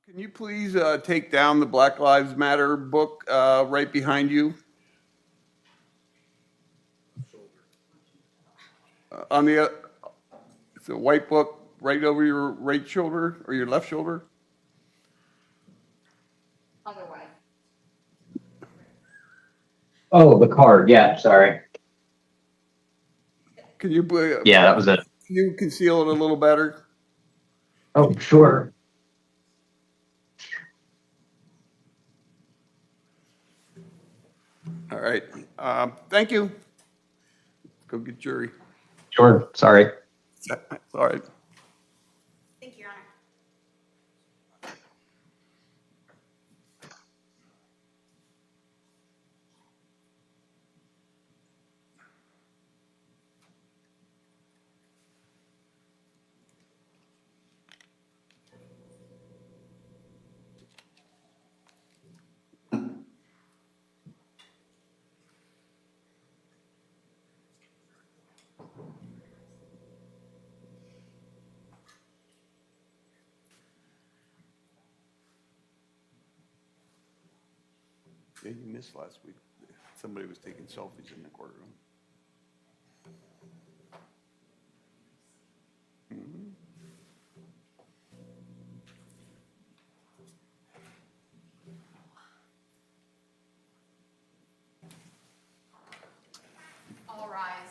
Can you please take down the Black Lives Matter book right behind you? On the, it's a white book right over your right shoulder or your left shoulder? Other way. Oh, the card. Yeah, sorry. Can you, Yeah, that was it. can you conceal it a little better? Oh, sure. All right. Thank you. Go get jury. Sure. Sorry. All right. Thank you, Your Honor. Yeah, you missed last week. Somebody was taking selfies in the courtroom. All rise.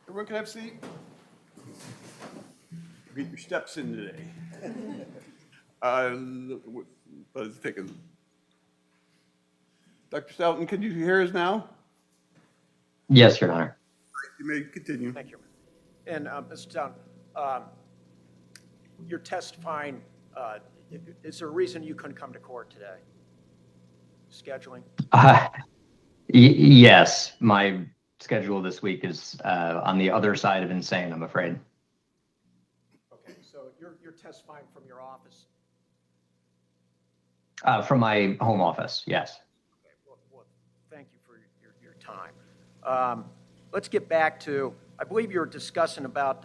Everyone can have a seat. Get your steps in today. Let's take a. Dr. Stoughton, can you hear us now? Yes, Your Honor. You may continue. Thank you. And Mr. Town, you're testifying, is there a reason you couldn't come to court today? Scheduling? Yes, my schedule this week is on the other side of insane, I'm afraid. Okay, so you're testifying from your office? From my home office, yes. Okay, well, thank you for your time. Let's get back to, I believe you were discussing about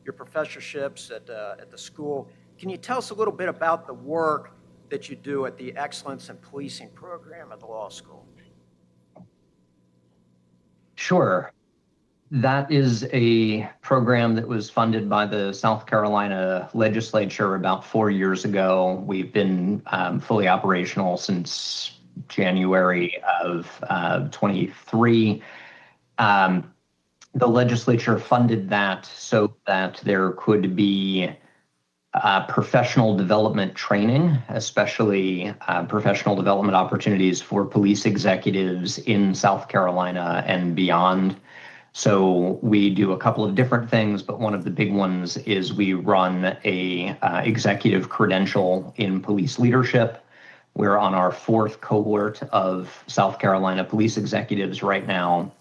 your professorships at the school. Can you tell us a little bit about the work that you do at the Excellence in Policing program at the law school? Sure. That is a program that was funded by the South Carolina legislature about 4 years ago. We've been fully operational since January of 23. The legislature funded that so that there could be professional development training, especially professional development opportunities for police executives in South Carolina and beyond. So we do a couple of different things, but one of the big ones is we run a executive credential in police leadership. We're on our 4th cohort of South Carolina police executives right now,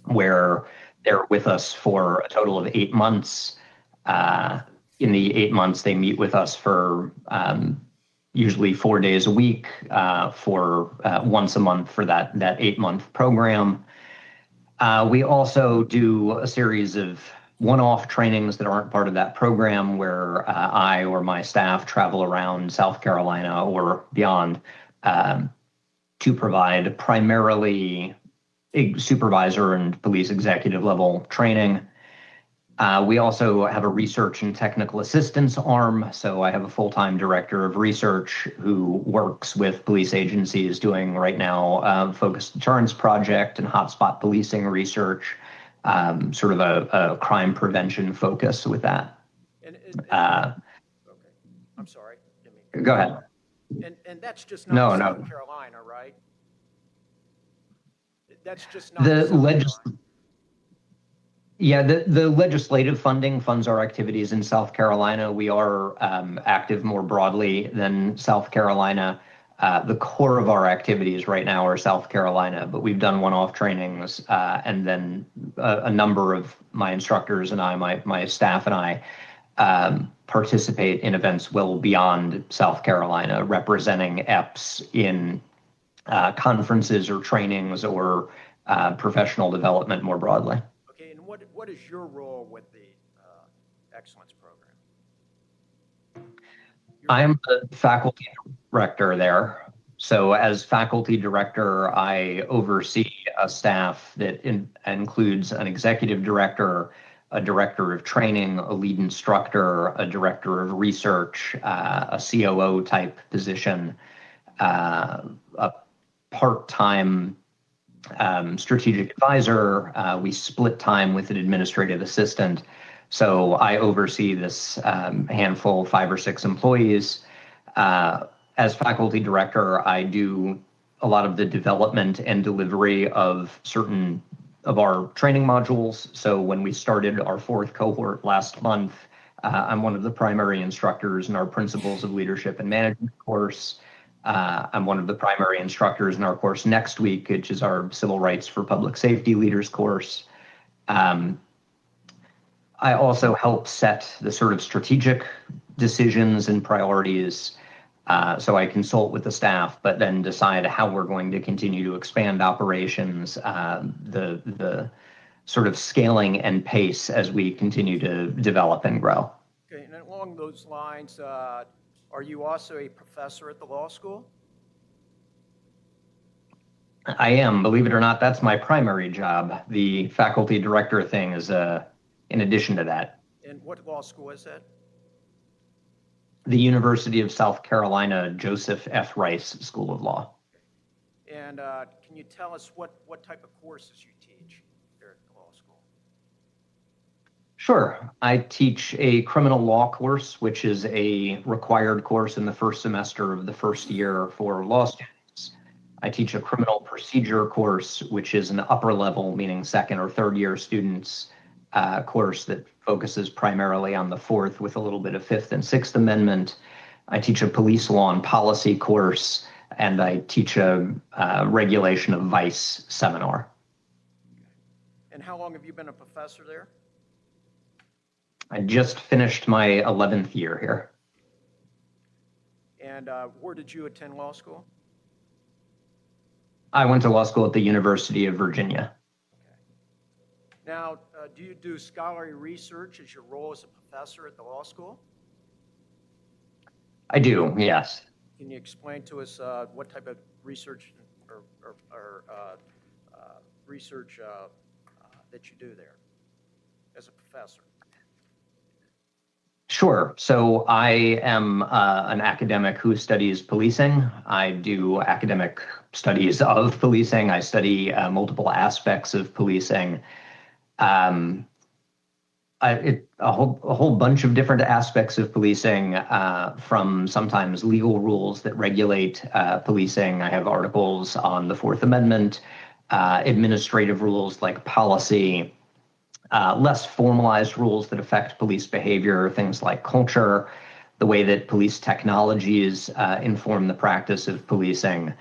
where they're with us for a total of 8 months. In the 8 months, they meet with us for usually 4 days a week for once a month for that 8-month program. We also do a series of one-off trainings that aren't part of that program where I or my staff travel around South Carolina or beyond to provide primarily supervisor and police executive level training. We also have a research and technical assistance arm. So I have a full-time director of research who works with police agencies doing right now focused deterrence project and hotspot policing research, sort of a crime prevention focus with that. Okay, I'm sorry. Go ahead. And that's just not South Carolina, right? That's just not South Carolina. Yeah, the legislative funding funds our activities in South Carolina. We are active more broadly than South Carolina. The core of our activities right now are South Carolina, but we've done one-off trainings, and then a number of my instructors and I, my staff and I, participate in events well beyond South Carolina, representing EPS in conferences or trainings or professional development more broadly. Okay, and what is your role with the Excellence Program? I'm the faculty director there. So as faculty director, I oversee a staff that includes an executive director, a director of training, a lead instructor, a director of research, a COO type position, a part-time strategic advisor. We split time with an administrative assistant. So I oversee this handful, 5 or 6 employees. As faculty director, I do a lot of the development and delivery of certain of our training modules. So when we started our 4th cohort last month, I'm one of the primary instructors in our Principles of Leadership and Management course. I'm one of the primary instructors in our course next week, which is our Civil Rights for Public Safety Leaders course. I also help set the sort of strategic decisions and priorities. So I consult with the staff, but then decide how we're going to continue to expand operations, the sort of scaling and pace as we continue to develop and grow. Okay, and along those lines, are you also a professor at the law school? I am, believe it or not, that's my primary job. The faculty director thing is in addition to that. And what law school is that? The University of South Carolina Joseph F. Rice School of Law. And can you tell us what type of courses you teach there at the law school? Sure. I teach a criminal law course, which is a required course in the first semester of the first year for law students. I teach a criminal procedure course, which is an upper level, meaning 2nd or 3rd year students course that focuses primarily on the 4th with a little bit of 5th and 6th Amendment. I teach a police law and policy course, and I teach a regulation of vice seminar. And how long have you been a professor there? I just finished my 11th year here. And where did you attend law school? I went to law school at the University of Virginia. Now, do you do scholarly research as your role as a professor at the law school? I do, yes. Can you explain to us what type of research or research that you do there as a professor? Sure. So I am an academic who studies policing. I do academic studies of policing. I study multiple aspects of policing. A whole bunch of different aspects of policing, from sometimes legal rules that regulate policing. I have articles on the 4th Amendment, administrative rules like policy, less formalized rules that affect police behavior, things like culture, the way that police technologies inform the practice of policing.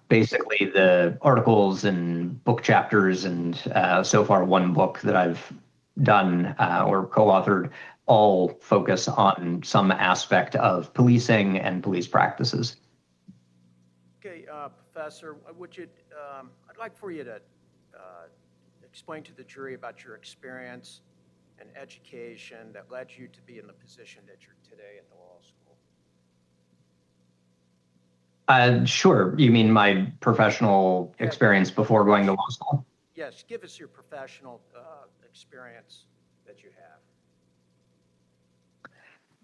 Basically, the articles and book chapters and so far one book that I've done or co-authored all focus on some aspect of policing and police practices. Okay, Professor, I'd like for you to explain to the jury about your experience and education that led you to be in the position that you're today at the law school. Sure. You mean my professional experience before going to law school? Yes, give us your professional experience that you have.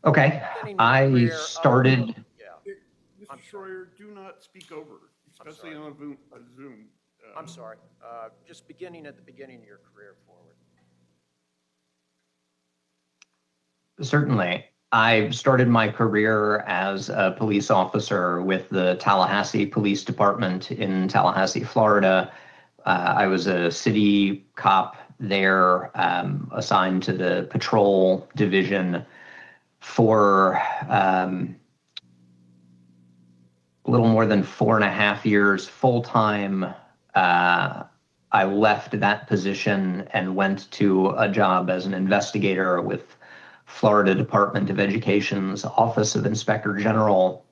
Okay. I started. Mr. Schroyer, do not speak over, especially on a Zoom. I'm sorry. Just beginning at the beginning of your career forward. Certainly. I started my career as a police officer with the Tallahassee Police Department in Tallahassee, Florida. I was a city cop there, assigned to the patrol division for little more than 4.5 years full-time. I left that position and went to a job as an investigator with Florida Department of Education's Office of Inspector General.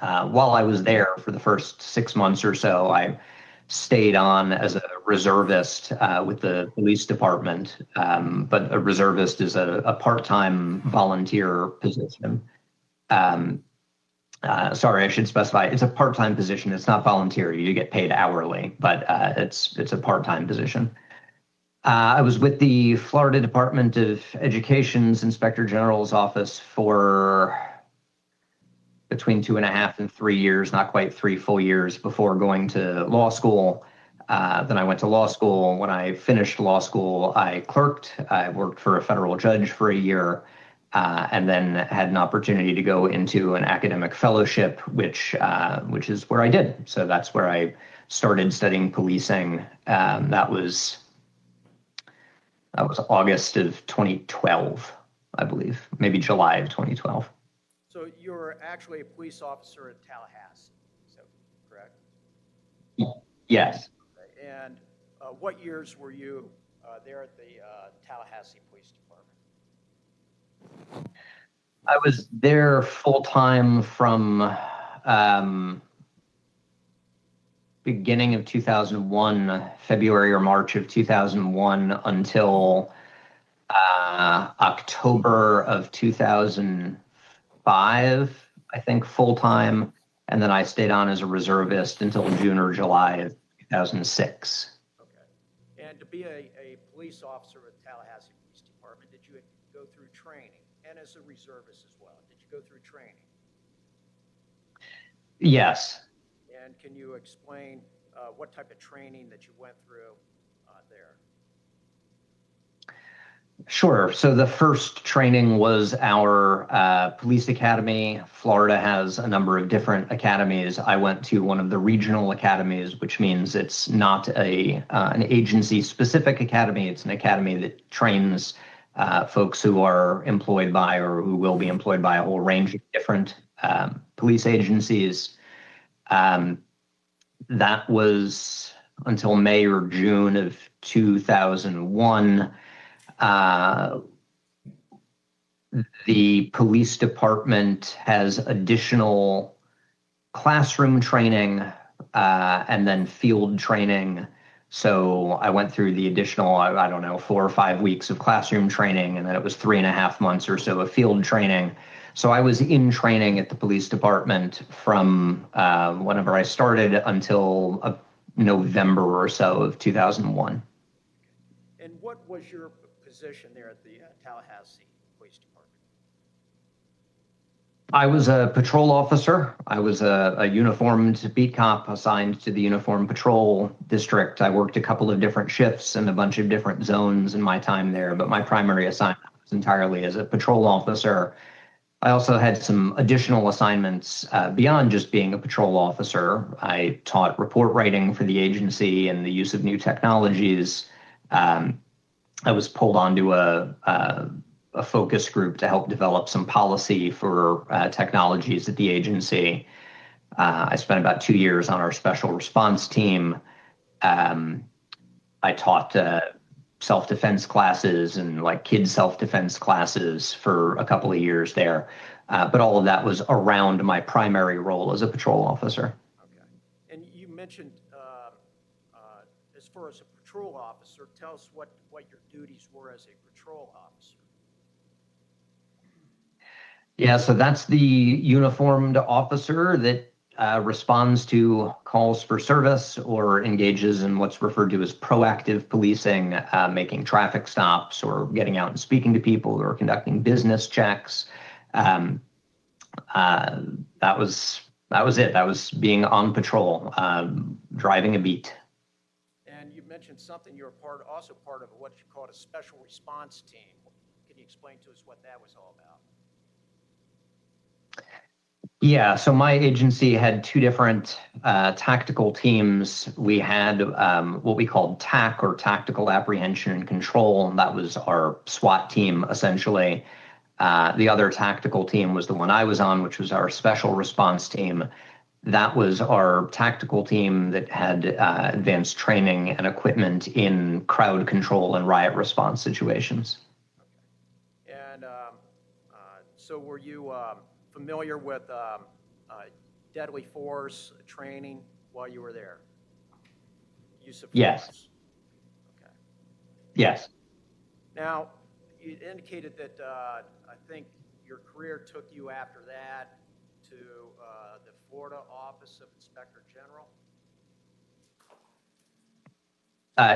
While I was there for the first 6 months or so, I stayed on as a reservist with the police department, but a reservist is a part-time volunteer position. Sorry, I should specify, it's a part-time position. It's not volunteer. You get paid hourly, but it's a part-time position. I was with the Florida Department of Education's Inspector General's office for between 2.5 and 3 years, not quite 3 full years, before going to law school. Then I went to law school. When I finished law school, I clerked. I worked for a federal judge for a year, and then had an opportunity to go into an academic fellowship, which is where I did. So that's where I started studying policing. That was August of 2012, I believe, maybe July of 2012. So you're actually a police officer in Tallahassee, is that correct? Yes. Okay. And what years were you there at the Tallahassee Police Department? I was there full-time from beginning of 2001, February or March of 2001, until October of 2005, I think, full-time. And then I stayed on as a reservist until June or July of 2006. Okay. And to be a police officer with Tallahassee Police Department, did you go through training? And as a reservist as well, did you go through training? Yes. And can you explain what type of training that you went through there? Sure. So the first training was our police academy. Florida has a number of different academies. I went to one of the regional academies, which means it's not an agency-specific academy. It's an academy that trains folks who are employed by or who will be employed by a whole range of different police agencies. That was until May or June of 2001. The police department has additional classroom training and then field training. So I went through the additional, I don't know, 4 or 5 weeks of classroom training, and then it was 3.5 months or so of field training. So I was in training at the police department from whenever I started until November or so of 2001. And what was your position there at the Tallahassee Police Department? I was a patrol officer. I was a uniformed beat cop assigned to the Uniform Patrol District. I worked a couple of different shifts and a bunch of different zones in my time there, but my primary assignment was entirely as a patrol officer. I also had some additional assignments beyond just being a patrol officer. I taught report writing for the agency and the use of new technologies. I was pulled onto a focus group to help develop some policy for technologies at the agency. I spent about 2 years on our special response team. I taught self-defense classes and like kids self-defense classes for a couple of years there. But all of that was around my primary role as a patrol officer. Okay. And you mentioned, as far as a patrol officer, tell us what your duties were as a patrol officer. Yeah, so that's the uniformed officer that responds to calls for service or engages in what's referred to as proactive policing, making traffic stops or getting out and speaking to people or conducting business checks. That was it. That was being on patrol, driving a beat. And you mentioned something, you were also part of what you called a special response team. Can you explain to us what that was all about? Yeah, so my agency had 2 different tactical teams. We had what we called TAC, or Tactical Apprehension and Control. That was our SWAT team, essentially. The other tactical team was the one I was on, which was our Special Response team. That was our tactical team that had advanced training and equipment in crowd control and riot response situations. And so were you familiar with deadly force training while you were there? Use of force? Yes. Okay. Yes. Now, you indicated that I think your career took you after that to the Florida Office of Inspector General?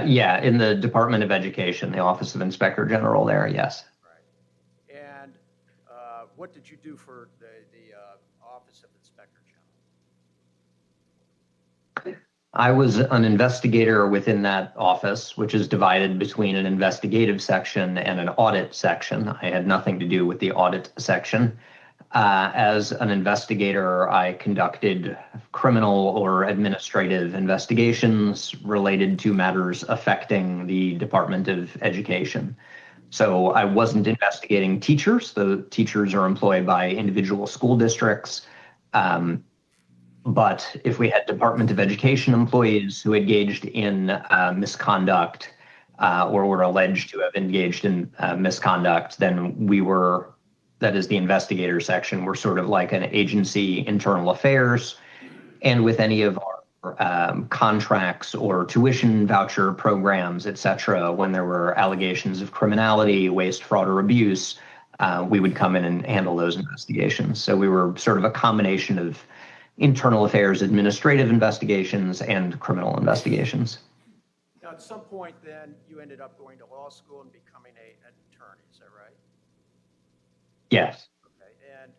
Yeah, in the Department of Education, the Office of Inspector General there, yes. Right. And what did you do for the Office of Inspector General? I was an investigator within that office, which is divided between an investigative section and an audit section. I had nothing to do with the audit section. As an investigator, I conducted criminal or administrative investigations related to matters affecting the Department of Education. So I wasn't investigating teachers. The teachers are employed by individual school districts. But if we had Department of Education employees who engaged in misconduct or were alleged to have engaged in misconduct, then we were, that is the investigator section, we're sort of like an agency internal affairs. And with any of our contracts or tuition voucher programs, et cetera, when there were allegations of criminality, waste, fraud, or abuse, we would come in and handle those investigations. So we were sort of a combination of internal affairs, administrative investigations, and criminal investigations. Now, at some point, then, you ended up going to law school and becoming an attorney. Is that right? Yes. Okay. And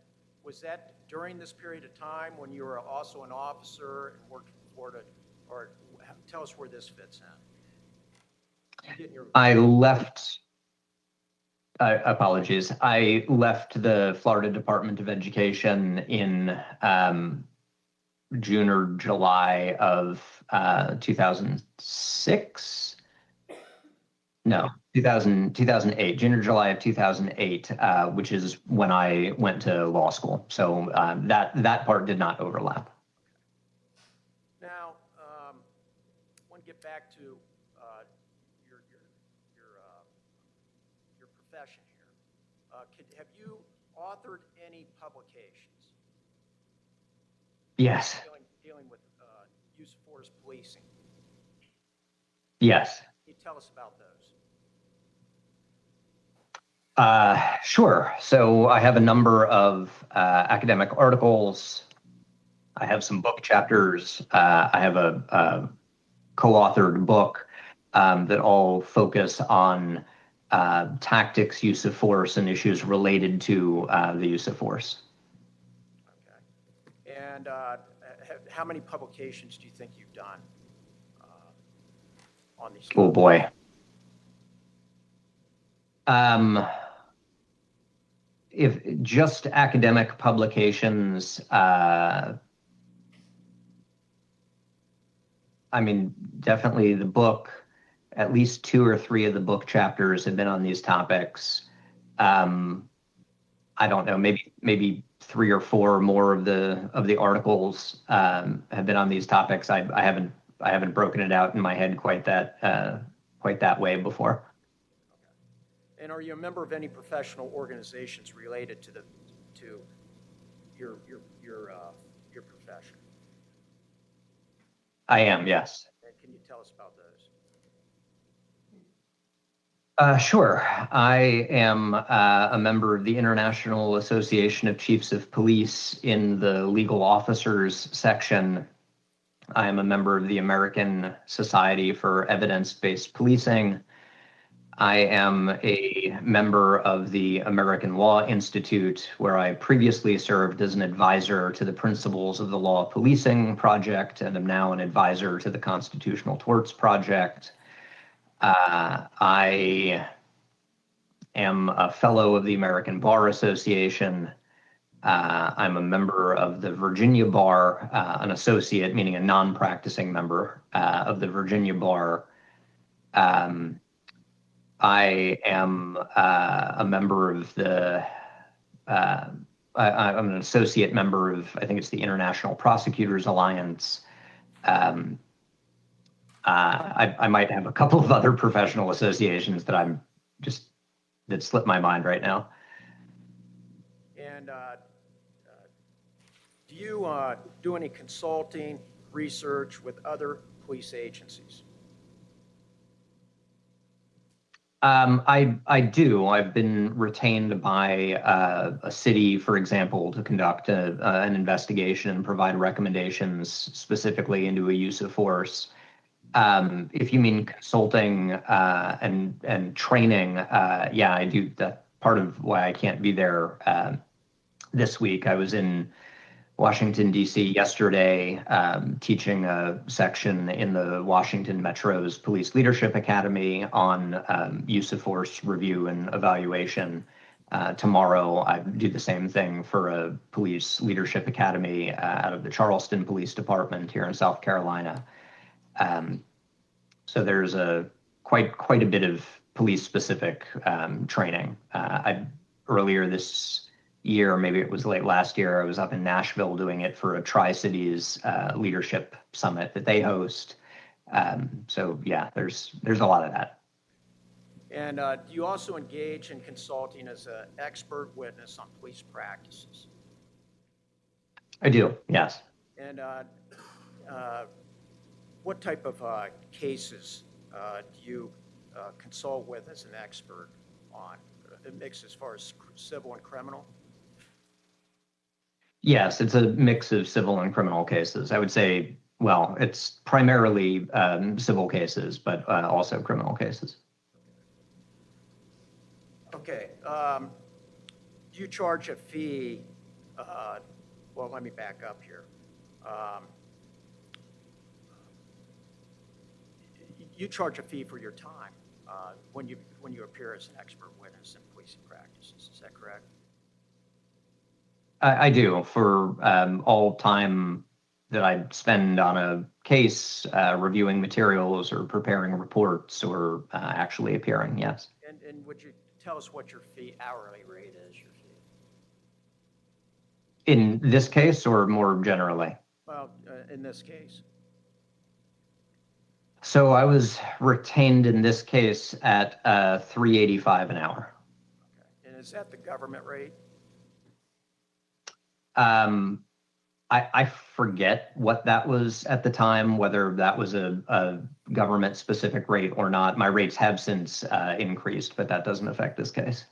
was that during this period of time when you were also an officer and worked for Florida? Or tell us where this fits in. I left. Apologies. I left the Florida Department of Education in June or July of 2006. No, 2008, June or July of 2008, which is when I went to law school. So that part did not overlap. Now, I want to get back to your profession here. Have you authored any publications? Yes. Dealing with use of force policing. Yes. Can you tell us about those? Sure. So I have a number of academic articles. I have some book chapters. I have a co-authored book that all focus on tactics, use of force, and issues related to the use of force. Okay. And how many publications do you think you've done on these? Oh boy. If just academic publications, I mean, definitely the book, at least 2 or 3 of the book chapters have been on these topics. I don't know, maybe 3 or 4 more of the articles have been on these topics. I haven't broken it out in my head quite that way before. And are you a member of any professional organizations related to your profession? I am, yes. And can you tell us about those? Sure. I am a member of the International Association of Chiefs of Police in the Legal Officers section. I am a member of the American Society for Evidence-Based Policing. I am a member of the American Law Institute, where I previously served as an advisor to the Principles of the Law of Policing Project, and am now an advisor to the Constitutional Torts Project. I am a fellow of the American Bar Association. I'm a member of the Virginia Bar, an associate, meaning a non-practicing member of the Virginia Bar. I am a member of the I'm an associate member of, I think it's the International Prosecutors Alliance. I might have a couple of other professional associations that slip my mind right now. And do you do any consulting, research with other police agencies? I do. I've been retained by a city, for example, to conduct an investigation and provide recommendations specifically into a use of force. If you mean consulting and training, yeah, I do. That's part of why I can't be there this week. I was in Washington, D.C. yesterday, teaching a section in the Washington Metro's Police Leadership Academy on use of force review and evaluation. Tomorrow, I do the same thing for a police leadership academy out of the Charleston Police Department here in South Carolina. So there's quite a bit of police-specific training. Earlier this year, maybe it was late last year, I was up in Nashville doing it for a Tri-Cities leadership summit that they host. So yeah, there's a lot of that. And do you also engage in consulting as an expert witness on police practices? I do, yes. And what type of cases do you consult with as an expert on? It mix as far as civil and criminal? Yes, it's a mix of civil and criminal cases. I would say, well, it's primarily civil cases, but also criminal cases. Okay. Do you charge a fee? Well, let me back up here. You charge a fee for your time when you appear as an expert witness in policing practices. Is that correct? I do, for all time that I spend on a case, reviewing materials or preparing reports or actually appearing, yes. And would you tell us what your fee, hourly rate is, your fee? In this case or more generally? Well, in this case. So I was retained in this case at $3.85 an hour. Okay. And is that the government rate? I forget what that was at the time, whether that was a government specific rate or not. My rates have since increased, but that doesn't affect this case.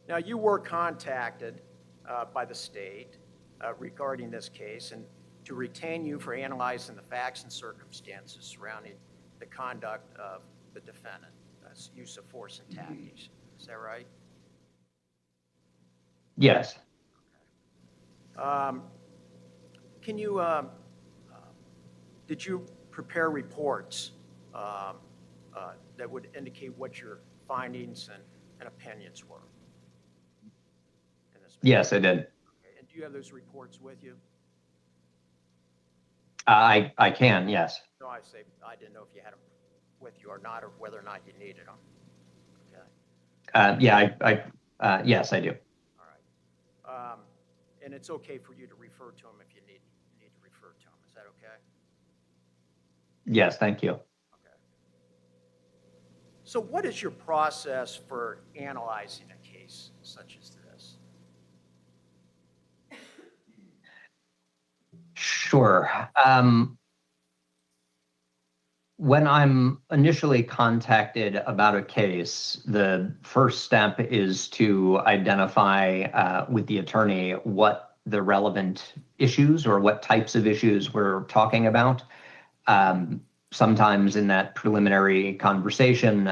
Now, you were contacted by the state regarding this case and to retain you for analyzing the facts and circumstances surrounding the conduct of the defendant, use of force and tactics. Is that right? Yes. Can you, did you prepare reports that would indicate what your findings and opinions were? In this Yes, I did. Okay. And do you have those reports with you? I can, yes. No, I didn't know if you had them with you or not, or whether or not you needed them. Okay. Yeah, yes, I do. All right. And it's okay for you to refer to them if you need to refer to them. Is that okay? Yes, thank you. Okay. So what is your process for analyzing a case such as this? Sure. When I'm initially contacted about a case, the first step is to identify with the attorney what the relevant issues or what types of issues we're talking about. Sometimes in that preliminary conversation,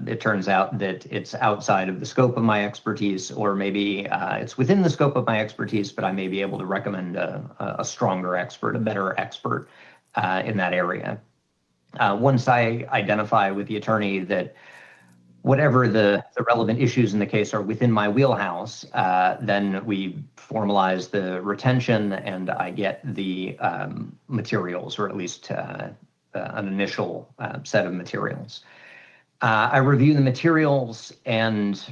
it turns out that it's outside of the scope of my expertise, or maybe it's within the scope of my expertise, but I may be able to recommend a stronger expert, a better expert in that area. Once I identify with the attorney that whatever the relevant issues in the case are within my wheelhouse, then we formalize the retention and I get the materials, or at least an initial set of materials. I review the materials and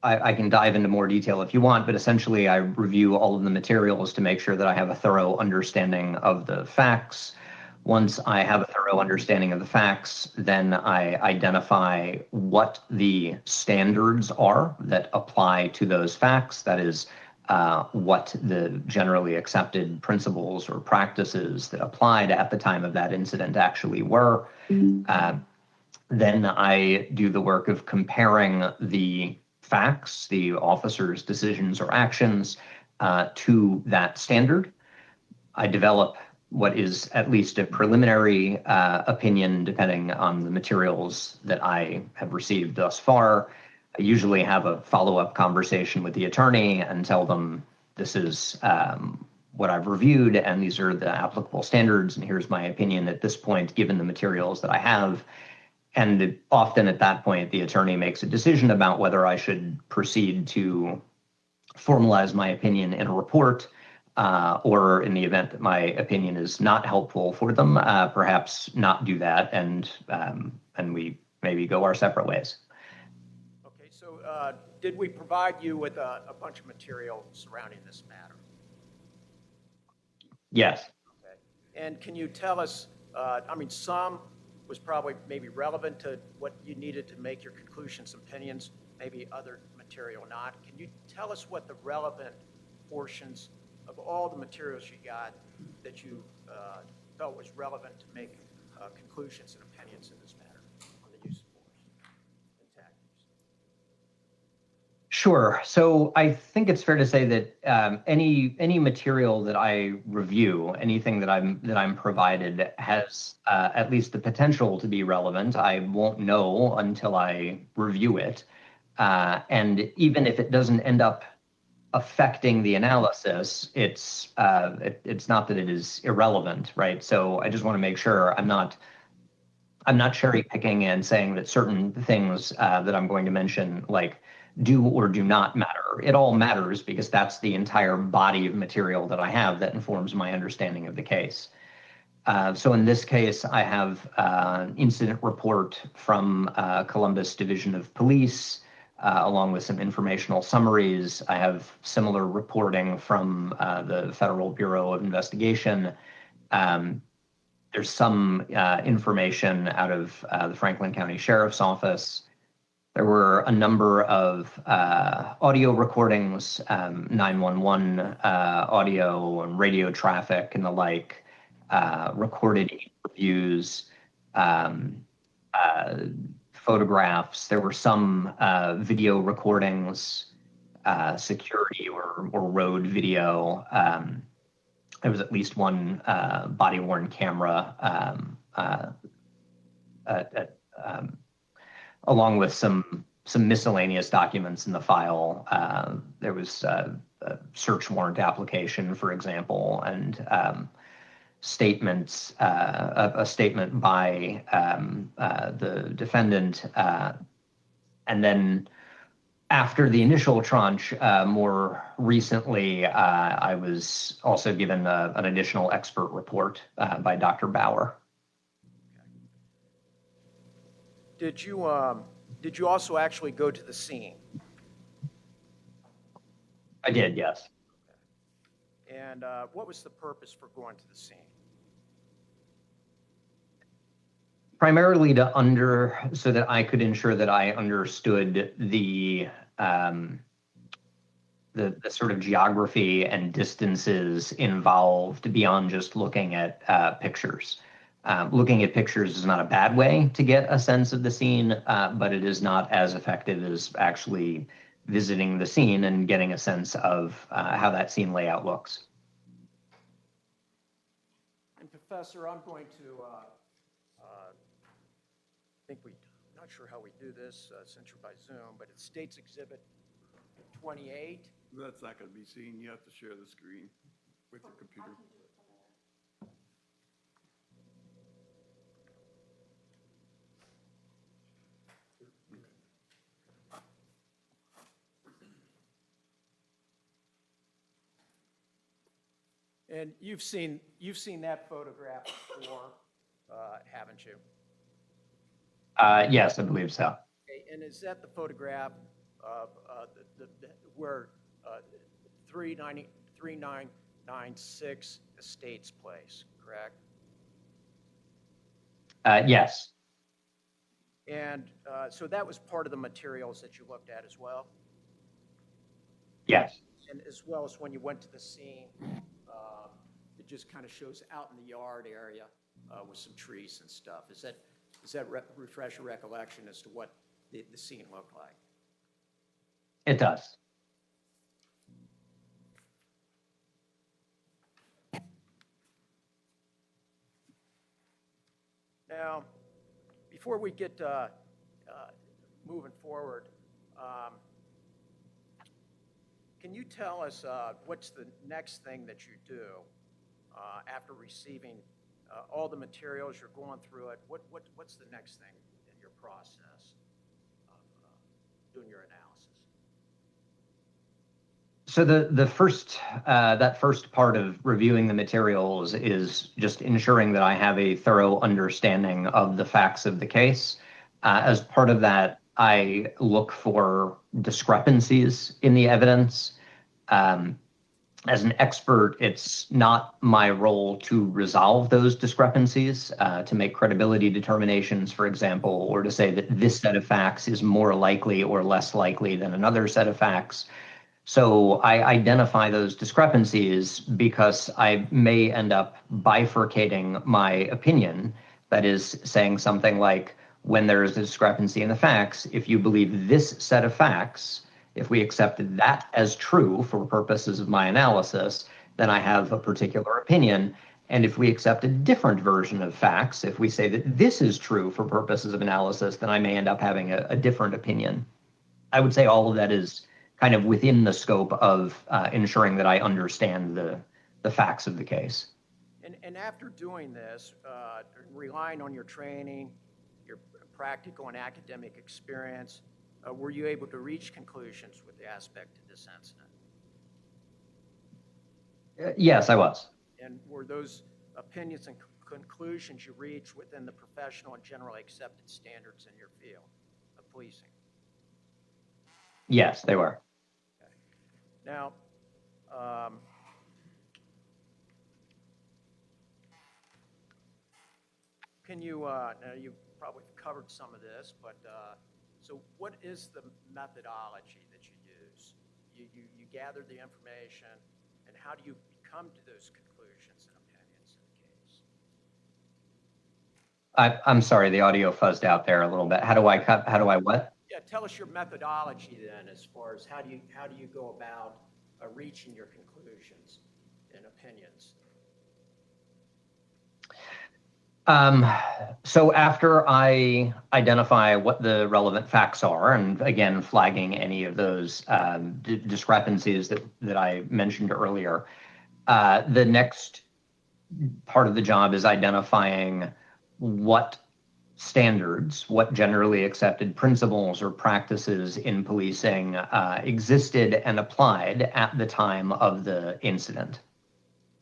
I can dive into more detail if you want, but essentially I review all of the materials to make sure that I have a thorough understanding of the facts. Once I have a thorough understanding of the facts, then I identify what the standards are that apply to those facts. That is, what the generally accepted principles or practices that applied at the time of that incident actually were. Then I do the work of comparing the facts, the officer's decisions or actions, to that standard. I develop what is at least a preliminary opinion, depending on the materials that I have received thus far. I usually have a follow-up conversation with the attorney and tell them this is what I've reviewed and these are the applicable standards, and here's my opinion at this point, given the materials that I have. And often at that point, the attorney makes a decision about whether I should proceed to formalize my opinion in a report, or in the event that my opinion is not helpful for them, perhaps not do that, and we maybe go our separate ways. Okay, so did we provide you with a bunch of material surrounding this matter? Yes. Okay. And can you tell us, I mean, some was probably maybe relevant to what you needed to make your conclusions and opinions, maybe other material not. Can you tell us what the relevant portions of all the materials you got that you felt was relevant to make conclusions and opinions in this matter on the use of force and tactics? Sure. So I think it's fair to say that any material that I review, anything that I'm provided, has at least the potential to be relevant. I won't know until I review it, and even if it doesn't end up affecting the analysis, it's not that it is irrelevant, right? So I just want to make sure I'm not cherry picking and saying that certain things that I'm going to mention, like, do or do not matter. It all matters because that's the entire body of material that I have that informs my understanding of the case. So in this case, I have an incident report from Columbus Division of Police, along with some informational summaries. I have similar reporting from the Federal Bureau of Investigation. There's some information out of the Franklin County Sheriff's Office. There were a number of audio recordings, 911 audio and radio traffic and the like, recorded interviews, photographs. There were some video recordings, security or road video. There was at least one body-worn camera, along with some miscellaneous documents in the file. There was a search warrant application, for example, and statements, a statement by the defendant. And then after the initial tranche, more recently, I was also given an additional expert report by Dr. Bauer. Did you also actually go to the scene? I did, yes. And what was the purpose for going to the scene? Primarily so that I could ensure that I understood the sort of geography and distances involved beyond just looking at pictures. Looking at pictures is not a bad way to get a sense of the scene, but it is not as effective as actually visiting the scene and getting a sense of how that scene layout looks. And Professor, I'm going to, I'm not sure how we do this since you're by Zoom, but it states Exhibit 28. That's not going to be seen. You have to share the screen with your computer. And you've seen that photograph before, haven't you? Yes, I believe so. Okay, and is that the photograph of where 3996 Estates Place, correct? Yes. And so that was part of the materials that you looked at as well? Yes. And as well as when you went to the scene, it just kind of shows out in the yard area with some trees and stuff. Does that refresh your recollection as to what the scene looked like? It does. Now, before we get moving forward, can you tell us what's the next thing that you do after receiving all the materials, you're going through it? What's the next thing in your process of doing your analysis? So the first that first part of reviewing the materials is just ensuring that I have a thorough understanding of the facts of the case. As part of that, I look for discrepancies in the evidence. As an expert, it's not my role to resolve those discrepancies, to make credibility determinations, for example, or to say that this set of facts is more likely or less likely than another set of facts. So I identify those discrepancies because I may end up bifurcating my opinion. That is saying something like, when there is a discrepancy in the facts, if you believe this set of facts, if we accepted that as true for purposes of my analysis, then I have a particular opinion. And if we accept a different version of facts, if we say that this is true for purposes of analysis, then I may end up having a different opinion. I would say all of that is kind of within the scope of ensuring that I understand the facts of the case. And after doing this, relying on your training, your practical and academic experience, were you able to reach conclusions with the aspect of this incident? Yes, I was. And were those opinions and conclusions you reached within the professional and generally accepted standards in your field of policing? Yes, they were. Okay. Now, can you, now you've probably covered some of this, but so what is the methodology that you use? You gather the information, and how do you come to those conclusions and opinions in the case? I'm sorry, the audio fuzzed out there a little bit. How do I what? Yeah, tell us your methodology then, as far as how do you go about reaching your conclusions and opinions? So after I identify what the relevant facts are, and again, flagging any of those discrepancies that I mentioned earlier, the next part of the job is identifying what standards, what generally accepted principles or practices in policing existed and applied at the time of the incident.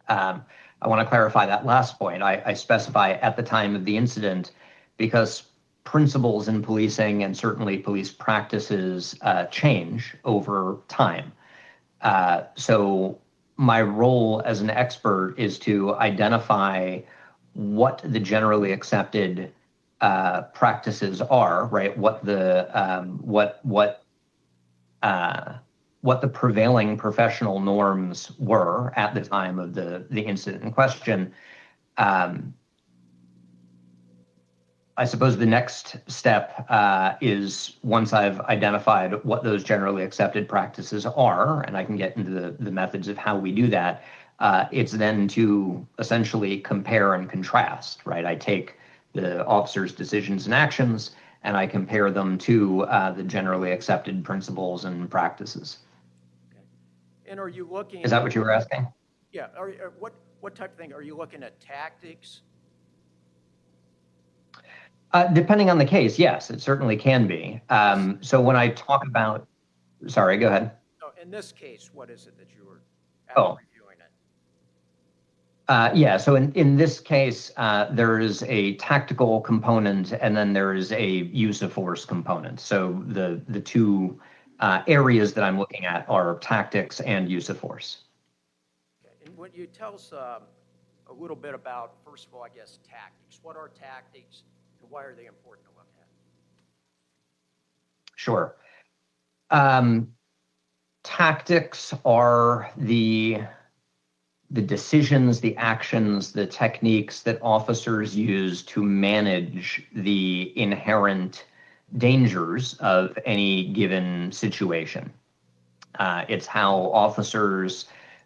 I want to clarify that last point. I specify at the time of the incident because principles in policing and certainly police practices change over time. So my role as an expert is to identify what the generally accepted practices are, right? What the prevailing professional norms were at the time of the incident in question. I suppose the next step is, once I've identified what those generally accepted practices are, and I can get into the methods of how we do that, it's then to essentially compare and contrast, right? I take the officer's decisions and actions, and I compare them to the generally accepted principles and practices. And are you looking? Is that what you were asking? Yeah. What type of thing? Are you looking at tactics? Depending on the case, yes, it certainly can be. So when I talk about, sorry, go ahead. No, in this case, what is it that you were reviewing it? Yeah, so in this case, there is a tactical component and then there is a use of force component. So the two areas that I'm looking at are tactics and use of force. Okay. And would you tell us a little bit about, first of all, I guess, tactics? What are tactics, and why are they important to look at? Sure. Tactics are the decisions, the actions, the techniques that officers use to manage the inherent dangers of any given situation. It's how officers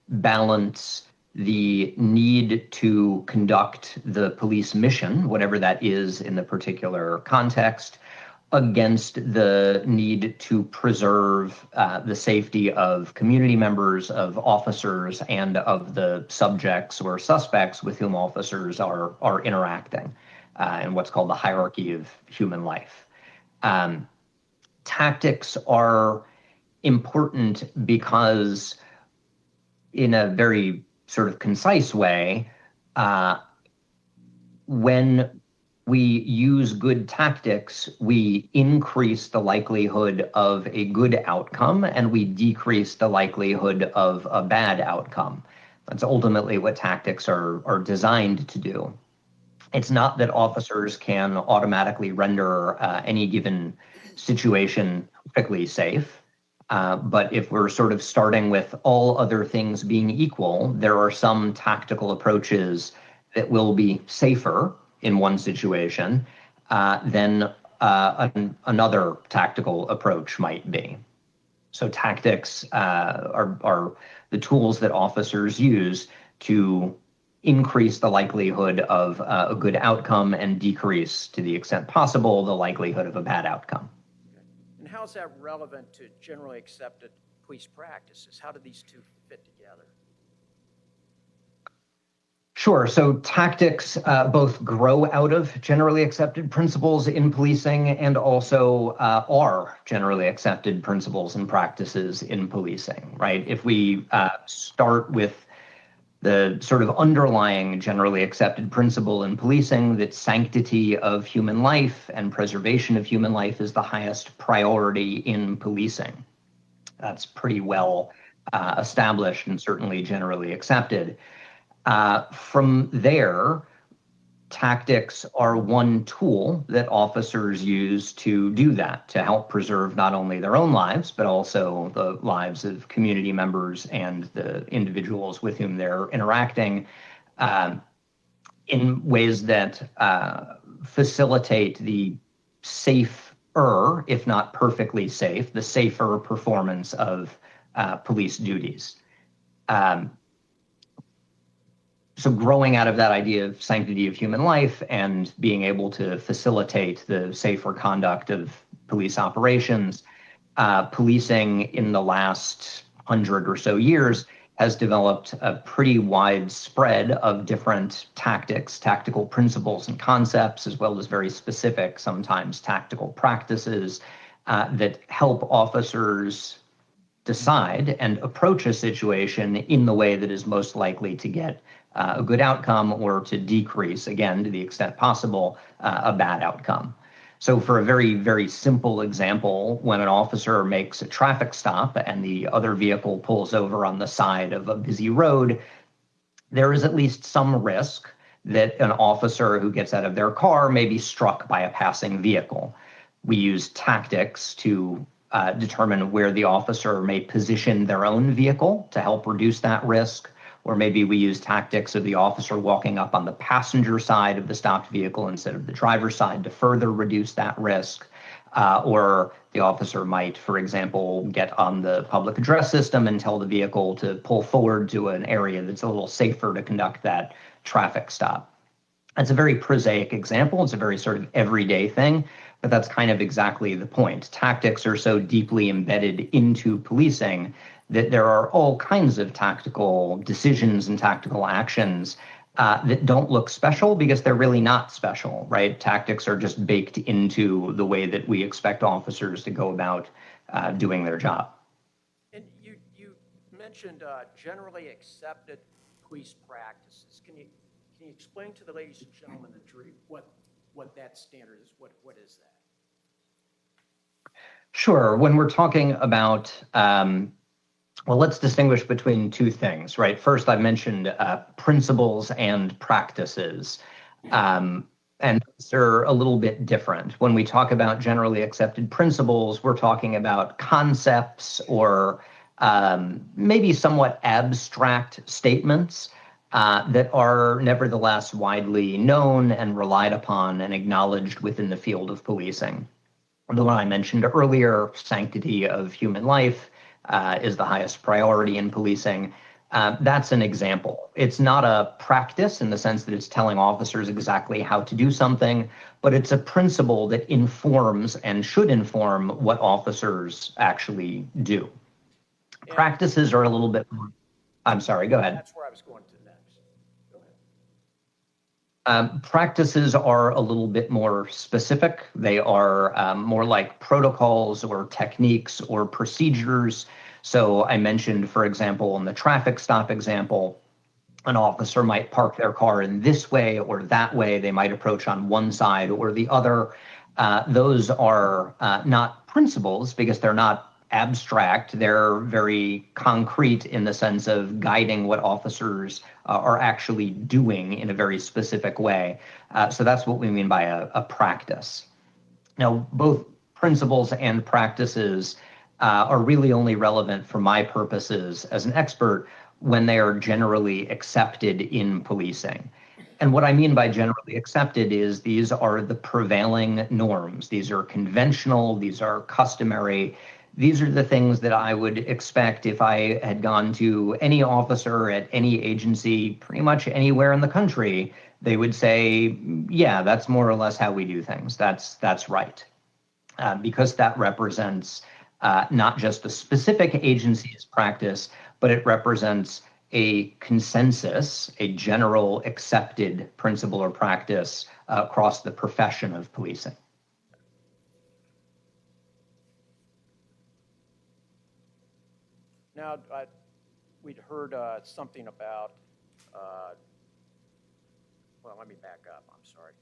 balance the need to conduct the police mission, whatever that is in the particular context, against the need to preserve the safety of community members, of officers, and of the subjects or suspects with whom officers are interacting in what's called the hierarchy of human life. Tactics are important because, in a very sort of concise way, when we use good tactics, we increase the likelihood of a good outcome and we decrease the likelihood of a bad outcome. That's ultimately what tactics are designed to do. It's not that officers can automatically render any given situation perfectly safe. But if we're sort of starting with all other things being equal, there are some tactical approaches that will be safer in one situation than another tactical approach might be. So tactics are the tools that officers use to increase the likelihood of a good outcome and decrease, to the extent possible, the likelihood of a bad outcome. Okay. And how is that relevant to generally accepted police practices? How do these two fit together? Sure. So tactics both grow out of generally accepted principles in policing and also are generally accepted principles and practices in policing, right? If we start with the sort of underlying generally accepted principle in policing that sanctity of human life and preservation of human life is the highest priority in policing. That's pretty well established and certainly generally accepted. From there, tactics are one tool that officers use to do that, to help preserve not only their own lives, but also the lives of community members and the individuals with whom they're interacting in ways that facilitate the safer, if not perfectly safe, the safer performance of police duties. So growing out of that idea of sanctity of human life and being able to facilitate the safer conduct of police operations, policing in the last 100 or so years has developed a pretty wide spread of different tactics, tactical principles and concepts, as well as very specific, sometimes tactical practices that help officers decide and approach a situation in the way that is most likely to get a good outcome or to decrease, again, to the extent possible, a bad outcome. So for a very, very simple example, when an officer makes a traffic stop and the other vehicle pulls over on the side of a busy road, there is at least some risk that an officer who gets out of their car may be struck by a passing vehicle. We use tactics to determine where the officer may position their own vehicle to help reduce that risk. Or maybe we use tactics of the officer walking up on the passenger side of the stopped vehicle instead of the driver's side to further reduce that risk. Or the officer might, for example, get on the public address system and tell the vehicle to pull forward to an area that's a little safer to conduct that traffic stop. That's a very prosaic example. It's a very sort of everyday thing, but that's kind of exactly the point. Tactics are so deeply embedded into policing that there are all kinds of tactical decisions and tactical actions that don't look special because they're really not special, right? Tactics are just baked into the way that we expect officers to go about doing their job. And you mentioned generally accepted police practices. Can you explain to the ladies and gentlemen of the jury what that standard is? What is that? Sure. When we're talking about, well, let's distinguish between two things, right? First, I mentioned principles and practices. And they're a little bit different. When we talk about generally accepted principles, we're talking about concepts or maybe somewhat abstract statements that are nevertheless widely known and relied upon and acknowledged within the field of policing. The one I mentioned earlier, sanctity of human life, is the highest priority in policing. That's an example. It's not a practice in the sense that it's telling officers exactly how to do something, but it's a principle that informs and should inform what officers actually do. And Practices are a little bit more, I'm sorry, go ahead. that's where I was going to next. Go ahead. Practices are a little bit more specific. They are more like protocols or techniques or procedures. So I mentioned, for example, in the traffic stop example, an officer might park their car in this way or that way. They might approach on one side or the other. Those are not principles because they're not abstract. They're very concrete in the sense of guiding what officers are actually doing in a very specific way. So that's what we mean by a practice. Now, both principles and practices are really only relevant for my purposes as an expert when they are generally accepted in policing. And what I mean by generally accepted is these are the prevailing norms. These are conventional, these are customary. These are the things that I would expect if I had gone to any officer at any agency, pretty much anywhere in the country. They would say, yeah, that's more or less how we do things. That's right. Because that represents not just a specific agency's practice, but it represents a consensus, a general accepted principle or practice across the profession of policing. Now, we'd heard something about, well, let me back up, I'm sorry.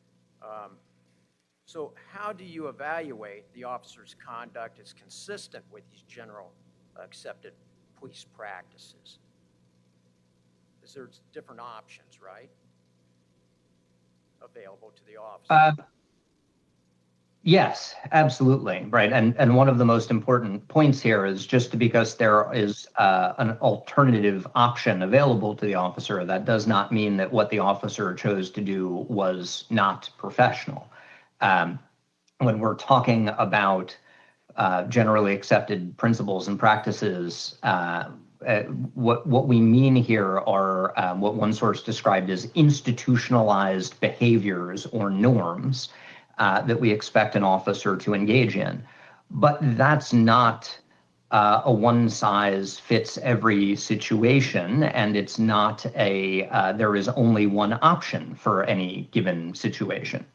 So how do you evaluate the officer's conduct as consistent with these general accepted police practices? Because there's different options, right? Available to the officer. Yes, absolutely. Right. And one of the most important points here is just because there is an alternative option available to the officer, that does not mean that what the officer chose to do was not professional. When we're talking about generally accepted principles and practices, what we mean here are what one source described as institutionalized behaviors or norms that we expect an officer to engage in. But that's not a one-size-fits-every situation, and it's not there is only one option for any given situation.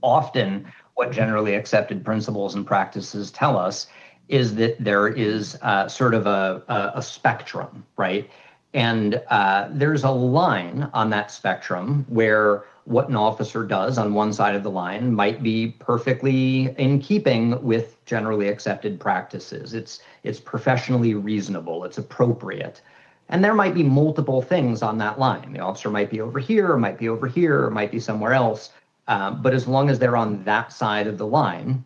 Often, what generally accepted principles and practices tell us is that there is sort of a spectrum, right? And there's a line on that spectrum where what an officer does on one side of the line might be perfectly in keeping with generally accepted practices. It's professionally reasonable, it's appropriate. And there might be multiple things on that line. The officer might be over here, might be over here, might be somewhere else. But as long as they're on that side of the line,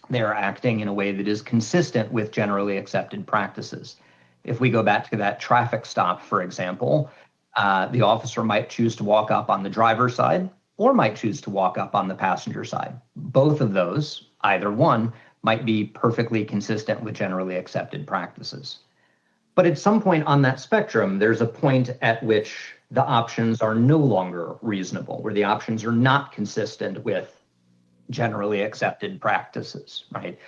they're acting in a way that is consistent with generally accepted practices. If we go back to that traffic stop, for example, the officer might choose to walk up on the driver's side or might choose to walk up on the passenger side. Both of those, either one, might be perfectly consistent with generally accepted practices. But at some point on that spectrum, there's a point at which the options are no longer reasonable, where the options are not consistent with generally accepted practices, right?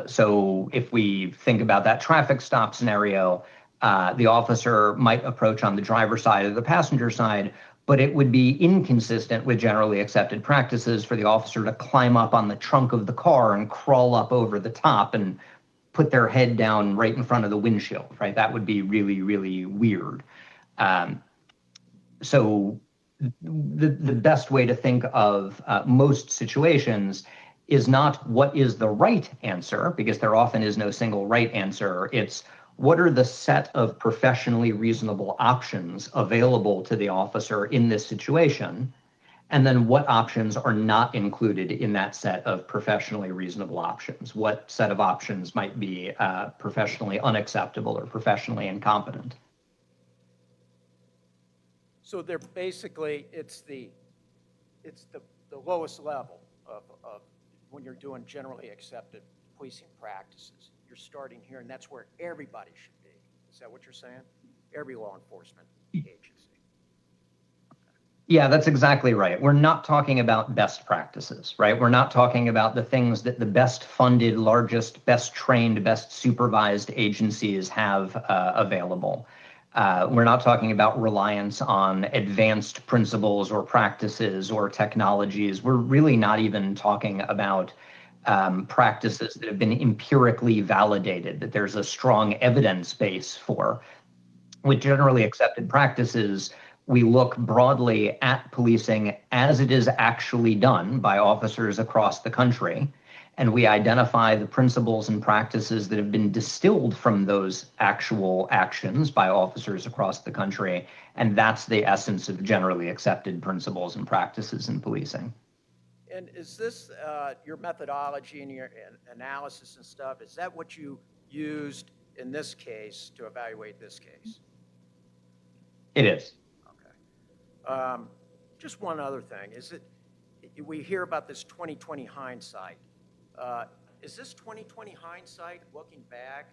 So if we think about that traffic stop scenario, the officer might approach on the driver's side or the passenger side, but it would be inconsistent with generally accepted practices for the officer to climb up on the trunk of the car and crawl up over the top and put their head down right in front of the windshield, right? That would be really, really weird. So the best way to think of most situations is not what is the right answer, because there often is no single right answer. It's what are the set of professionally reasonable options available to the officer in this situation, and then what options are not included in that set of professionally reasonable options? What set of options might be professionally unacceptable or professionally incompetent? So they're basically, it's the lowest level of when you're doing generally accepted policing practices. You're starting here, and that's where everybody should be. Is that what you're saying? Every law enforcement agency. Yeah, that's exactly right. We're not talking about best practices, right? We're not talking about the things that the best funded, largest, best trained, best supervised agencies have available. We're not talking about reliance on advanced principles or practices or technologies. We're really not even talking about practices that have been empirically validated, that there's a strong evidence base for. With generally accepted practices, we look broadly at policing as it is actually done by officers across the country, and we identify the principles and practices that have been distilled from those actual actions by officers across the country, and that's the essence of generally accepted principles and practices in policing. And is this your methodology and your analysis and stuff, is that what you used in this case to evaluate this case? It is. Okay. Just one other thing, we hear about this 20/20 hindsight. Is this 20/20 hindsight looking back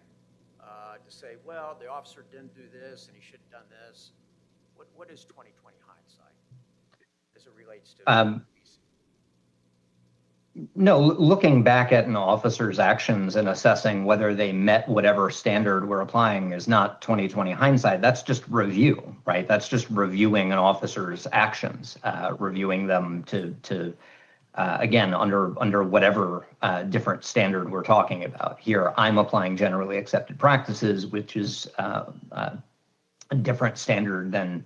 to say, well, the officer didn't do this and he should have done this? What is 20/20 hindsight as it relates to No, looking back at an officer's actions and assessing whether they met whatever standard we're applying is not 20/20 hindsight. That's just review, right? That's just reviewing an officer's actions, reviewing them to again, under whatever different standard we're talking about. Here, I'm applying generally accepted practices, which is a different standard than,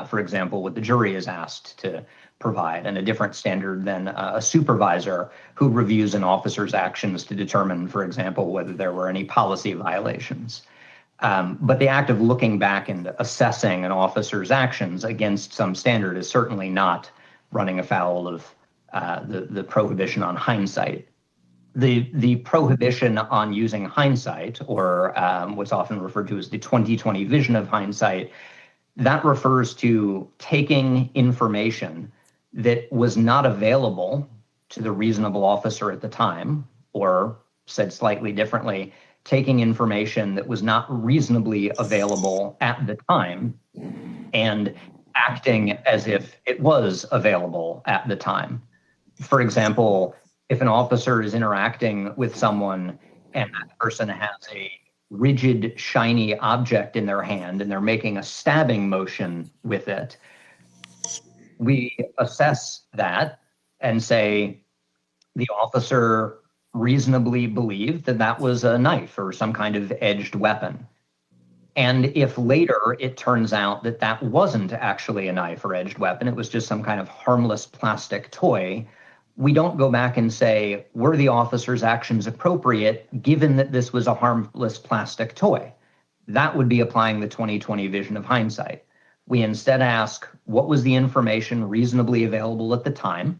for example, what the jury is asked to provide, and a different standard than a supervisor who reviews an officer's actions to determine, for example, whether there were any policy violations. But the act of looking back and assessing an officer's actions against some standard is certainly not running afoul of the prohibition on hindsight. The prohibition on using hindsight, or what's often referred to as the 20/20 vision of hindsight, that refers to taking information that was not available to the reasonable officer at the time, or said slightly differently, taking information that was not reasonably available at the time and acting as if it was available at the time. For example, if an officer is interacting with someone and that person has a rigid, shiny object in their hand and they're making a stabbing motion with it, we assess that and say the officer reasonably believed that that was a knife or some kind of edged weapon. And if later it turns out that that wasn't actually a knife or edged weapon, it was just some kind of harmless plastic toy, we don't go back and say, were the officer's actions appropriate given that this was a harmless plastic toy? That would be applying the 20/20 vision of hindsight. We instead ask, what was the information reasonably available at the time?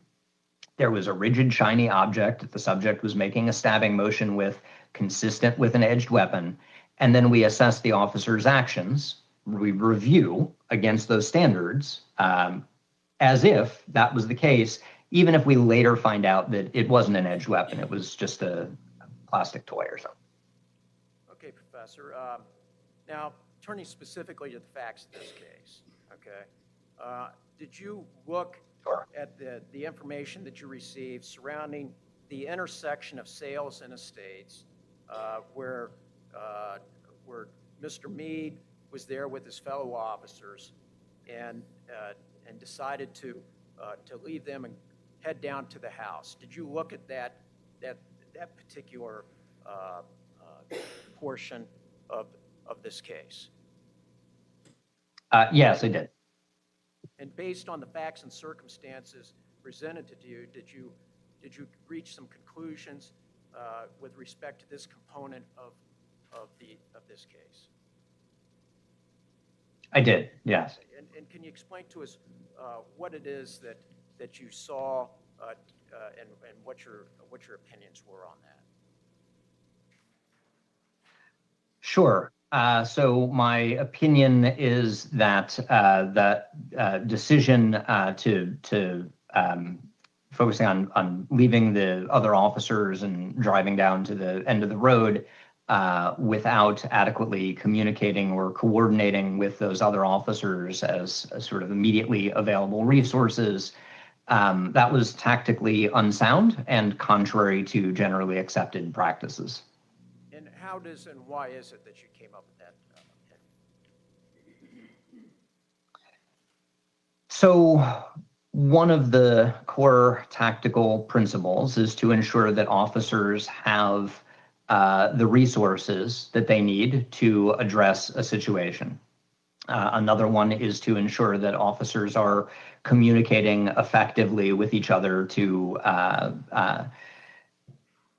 There was a rigid, shiny object that the subject was making a stabbing motion with, consistent with an edged weapon. And then we assess the officer's actions. We review against those standards as if that was the case, even if we later find out that it wasn't an edged weapon, it was just a plastic toy or something. Okay, Professor. Now, turning specifically to the facts of this case, okay, did you look at the information that you received surrounding the intersection of sales and estates where Mr. Meade was there with his fellow officers and decided to leave them and head down to the house? Did you look at that particular portion of this case? Yes, I did. And based on the facts and circumstances presented to you, did you did you reach some conclusions with respect to this component of this case? I did, yes. And can you explain to us what it is that you saw and what your opinions were on that? Sure. So my opinion is that that decision to focusing on leaving the other officers and driving down to the end of the road without adequately communicating or coordinating with those other officers as sort of immediately available resources, that was tactically unsound and contrary to generally accepted practices. And how does and why is it that you came up with that opinion? So one of the core tactical principles is to ensure that officers have the resources that they need to address a situation. Another one is to ensure that officers are communicating effectively with each other to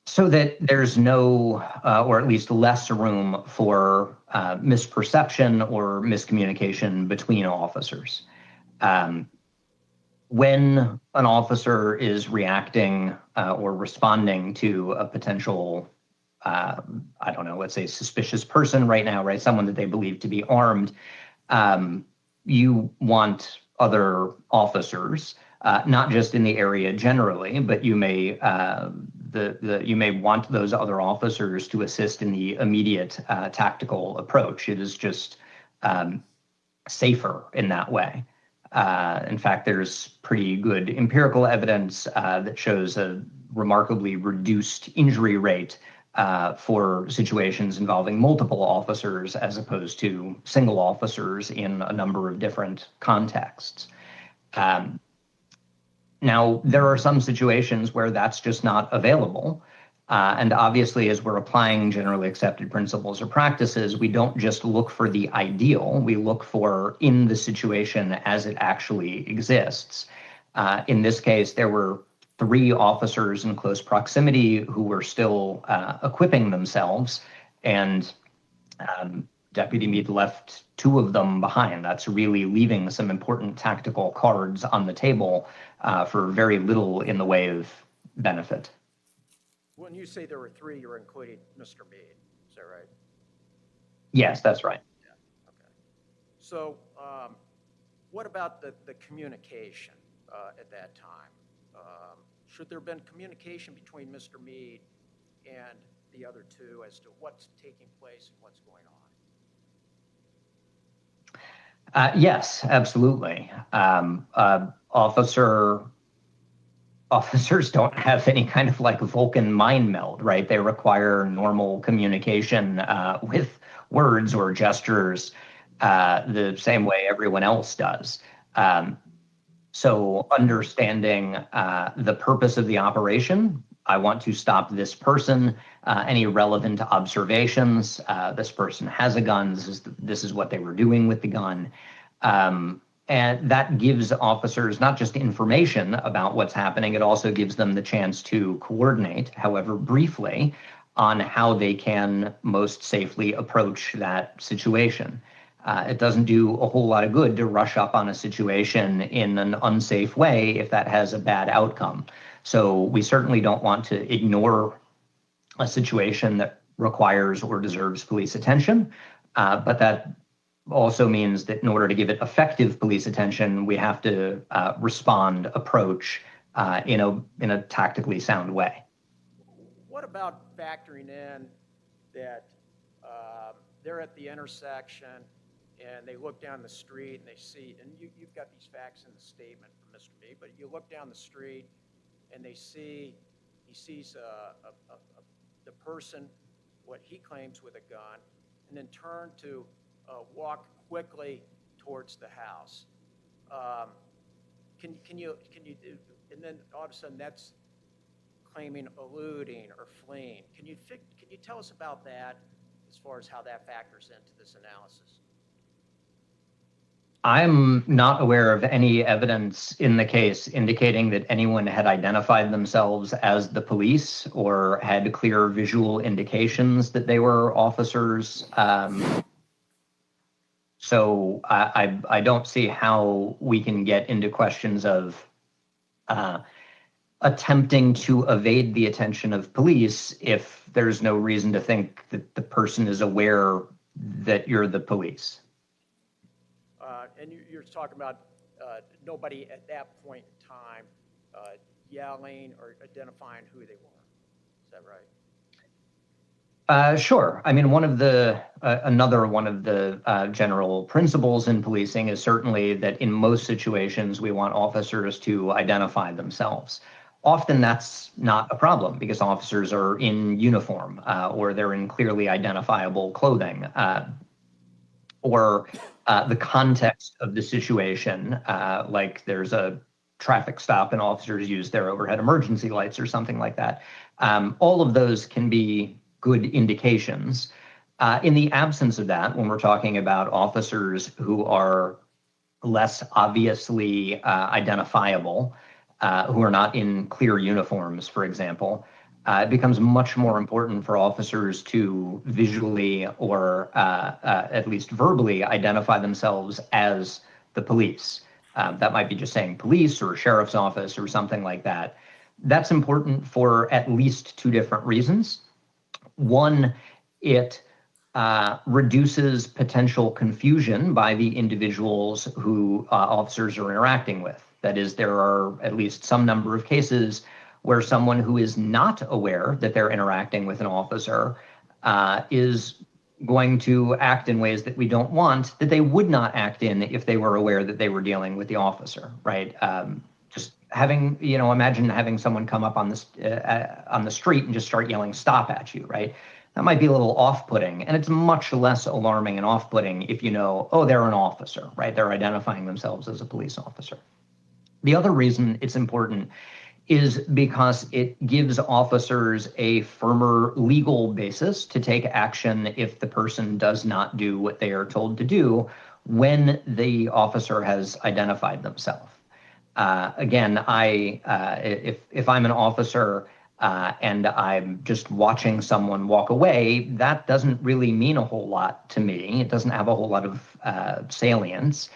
so that there's no, or at least less room for misperception or miscommunication between officers. When an officer is reacting or responding to a potential, I don't know, let's say suspicious person right now, right? Someone that they believe to be armed, you want other officers, not just in the area generally, but you may you may want those other officers to assist in the immediate tactical approach. It is just safer in that way. In fact, there's pretty good empirical evidence that shows a remarkably reduced injury rate for situations involving multiple officers as opposed to single officers in a number of different contexts. Now, there are some situations where that's just not available. And obviously, as we're applying generally accepted principles or practices, we don't just look for the ideal, we look for in the situation as it actually exists. In this case, there were 3 officers in close proximity who were still equipping themselves, and Deputy Meade left 2 of them behind. That's really leaving some important tactical cards on the table for very little in the way of benefit. When you say there were 3, you're including Mr. Meade, is that right? Yes, that's right. Yeah, okay. So what about the communication at that time? Should there have been communication between Mr. Meade and the other 2 as to what's taking place and what's going on? Yes, absolutely. Officers don't have any kind of like Vulcan mind meld, right? They require normal communication with words or gestures the same way everyone else does. So understanding the purpose of the operation, I want to stop this person, any relevant observations, this person has a gun, this is what they were doing with the gun. And that gives officers not just information about what's happening, it also gives them the chance to coordinate, however briefly, on how they can most safely approach that situation. It doesn't do a whole lot of good to rush up on a situation in an unsafe way if that has a bad outcome. So we certainly don't want to ignore a situation that requires or deserves police attention, but that also means that in order to give it effective police attention, we have to respond, approach in a tactically sound way. What about factoring in that they're at the intersection and they look down the street and they see, and you've got these facts in the statement from Mr. Meade, but you look down the street and he sees the person, what he claims with a gun, and then turn to walk quickly towards the house. Can you, and then all of a sudden that's claiming eluding or fleeing. Can you tell us about that as far as how that factors into this analysis? I'm not aware of any evidence in the case indicating that anyone had identified themselves as the police or had clear visual indications that they were officers. So I don't see how we can get into questions of attempting to evade the attention of police if there's no reason to think that the person is aware that you're the police. And you're talking about nobody at that point in time yelling or identifying who they were. Is that right? Sure. I mean, another one of the general principles in policing is certainly that in most situations, we want officers to identify themselves. Often that's not a problem because officers are in uniform or they're in clearly identifiable clothing. Or the context of the situation, like there's a traffic stop and officers use their overhead emergency lights or something like that. All of those can be good indications. In the absence of that, when we're talking about officers who are less obviously identifiable, who are not in clear uniforms, for example, it becomes much more important for officers to visually or at least verbally identify themselves as the police. That might be just saying police or sheriff's office or something like that. That's important for at least two different reasons. One, it reduces potential confusion by the individuals who officers are interacting with. That is, there are at least some number of cases where someone who is not aware that they're interacting with an officer is going to act in ways that we don't want, that they would not act in if they were aware that they were dealing with the officer, right? Just having, imagine having someone come up on the street and just start yelling "stop" at you, right? That might be a little off-putting, and it's much less alarming and off-putting if you know, oh, they're an officer, right? They're identifying themselves as a police officer. The other reason it's important is because it gives officers a firmer legal basis to take action if the person does not do what they are told to do when the officer has identified themselves. Again, if I'm an officer and I'm just watching someone walk away, that doesn't really mean a whole lot to me. It doesn't have a whole lot of salience.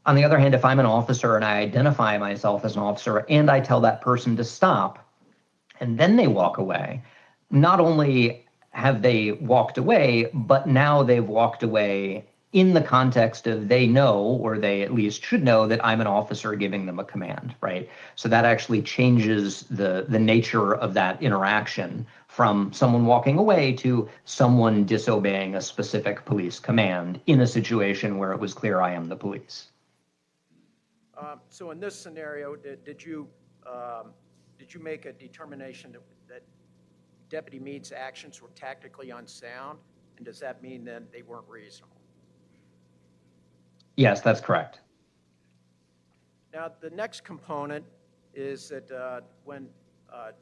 On the other hand, if I'm an officer and I identify myself as an officer and I tell that person to stop and then they walk away, not only have they walked away, but now they've walked away in the context of they know, or they at least should know, that I'm an officer giving them a command, right? So that actually changes the nature of that interaction from someone walking away to someone disobeying a specific police command in a situation where it was clear I am the police. So in this scenario, did you make a determination that Deputy Meade's actions were tactically unsound, and does that mean that they weren't reasonable? Yes, that's correct. Now, the next component is that when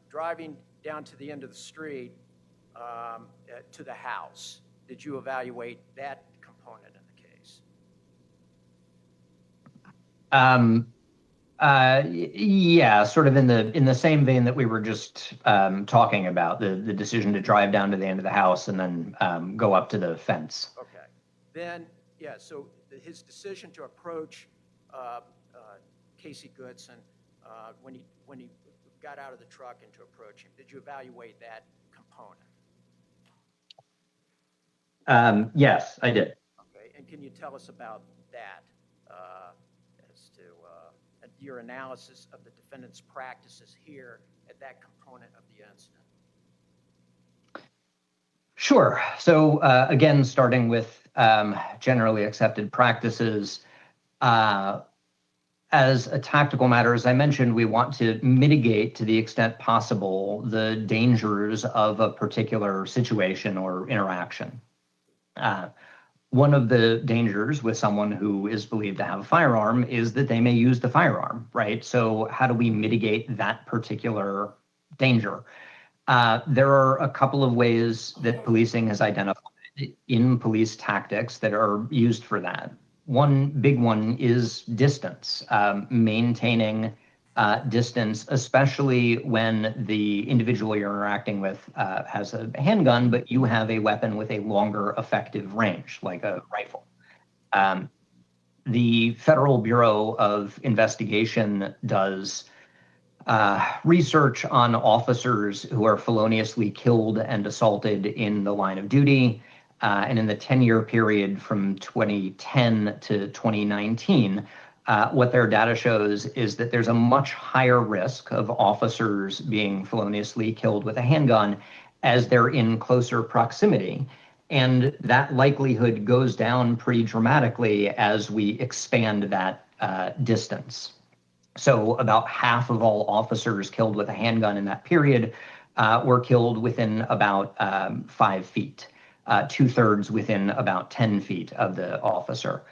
driving down to the end of the street to the house, did you evaluate that component in the case? Yeah, sort of in the same vein that we were just talking about, the decision to drive down to the end of the house and then go up to the fence. Okay. Then, yeah, so his decision to approach Casey Goodson when he got out of the truck and to approach him, did you evaluate that component? Yes, I did. Okay, and can you tell us about that as to your analysis of the defendant's practices here at that component of the incident? Sure. So again, starting with generally accepted practices, as a tactical matter, as I mentioned, we want to mitigate to the extent possible the dangers of a particular situation or interaction. One of the dangers with someone who is believed to have a firearm is that they may use the firearm, right? So how do we mitigate that particular danger? There are a couple of ways that policing has identified in police tactics that are used for that. one big one is distance, maintaining distance, especially when the individual you're interacting with has a handgun, but you have a weapon with a longer effective range, like a rifle. The Federal Bureau of Investigation does research on officers who are feloniously killed and assaulted in the line of duty. And in the 10-year period from 2010 to 2019, what their data shows is that there's a much higher risk of officers being feloniously killed with a handgun as they're in closer proximity. And that likelihood goes down pretty dramatically as we expand that distance. So about half of all officers killed with a handgun in that period were killed within about 5 feet, 2/3 within about 10 feet of the officer.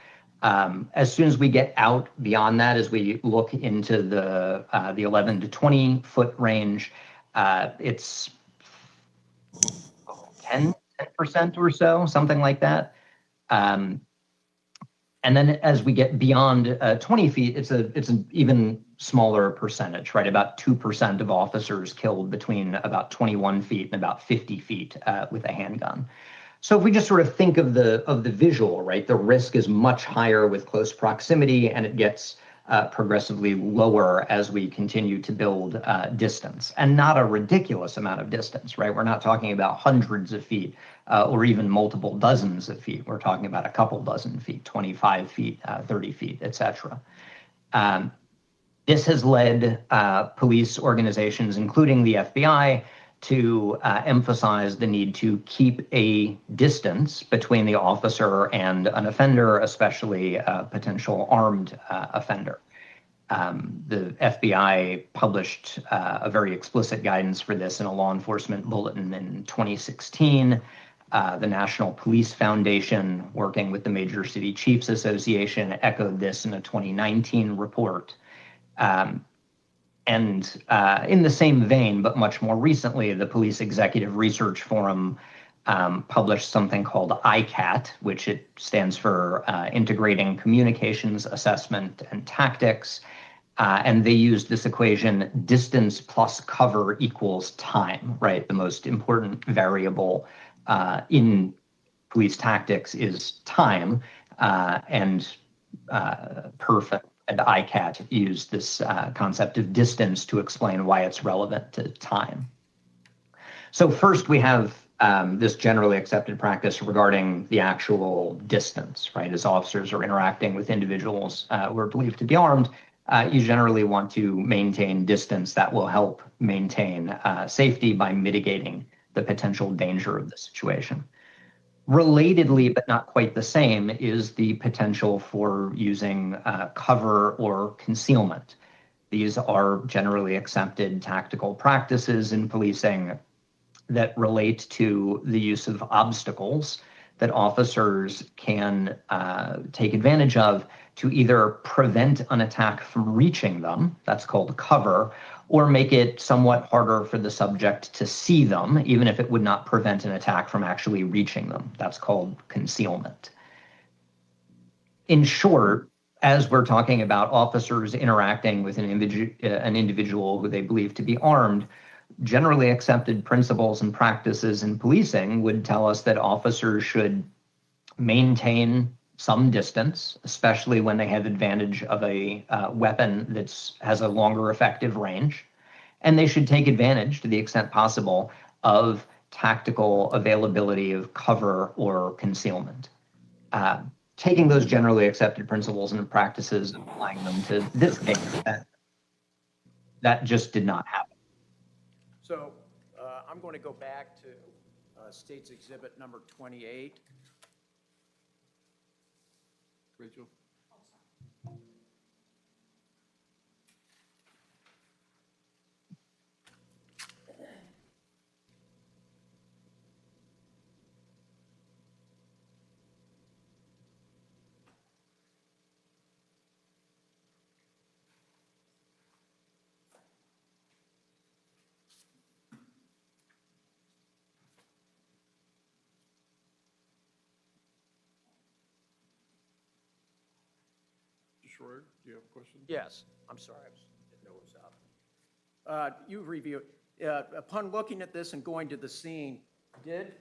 As soon as we get out beyond that, as we look into the 11 to 20 foot range, it's 10% or so, something like that. And then as we get beyond 20 feet, it's an even smaller percentage, right? About 2% of officers killed between about 21 feet and about 50 feet with a handgun. So if we just sort of think of the visual, right, the risk is much higher with close proximity, and it gets progressively lower as we continue to build distance, and not a ridiculous amount of distance, right? We're not talking about hundreds of feet or even multiple dozens of feet. We're talking about a couple dozen feet, 25 feet, 30 feet, etc. This has led police organizations, including the FBI, to emphasize the need to keep a distance between the officer and an offender, especially a potential armed offender. The FBI published a very explicit guidance for this in a law enforcement bulletin in 2016. The National Police Foundation, working with the Major City Chiefs Association, echoed this in a 2019 report. And in the same vein, but much more recently, the Police Executive Research Forum published something called ICAT, which it stands for Integrating Communications, Assessment, and Tactics. And they used this equation, distance plus cover equals time, right? The most important variable in police tactics is time, and PERF and ICAT use this concept of distance to explain why it's relevant to time. So first we have this generally accepted practice regarding the actual distance, right? As officers are interacting with individuals who are believed to be armed, you generally want to maintain distance that will help maintain safety by mitigating the potential danger of the situation. Relatedly, but not quite the same, is the potential for using cover or concealment. These are generally accepted tactical practices in policing that relate to the use of obstacles that officers can take advantage of to either prevent an attack from reaching them, that's called cover, or make it somewhat harder for the subject to see them, even if it would not prevent an attack from actually reaching them. That's called concealment. In short, as we're talking about officers interacting with an individual who they believe to be armed, generally accepted principles and practices in policing would tell us that officers should maintain some distance, especially when they have advantage of a weapon that has a longer effective range. And they should take advantage, to the extent possible, of tactical availability of cover or concealment. Taking those generally accepted principles and practices and applying them to this case, that just did not happen. So I'm going to go back to State's Exhibit number 28. Rachel? Schroeder, do you have a question? Yes, I'm sorry, didn't know it was up. You review, upon looking at this and going to the scene, did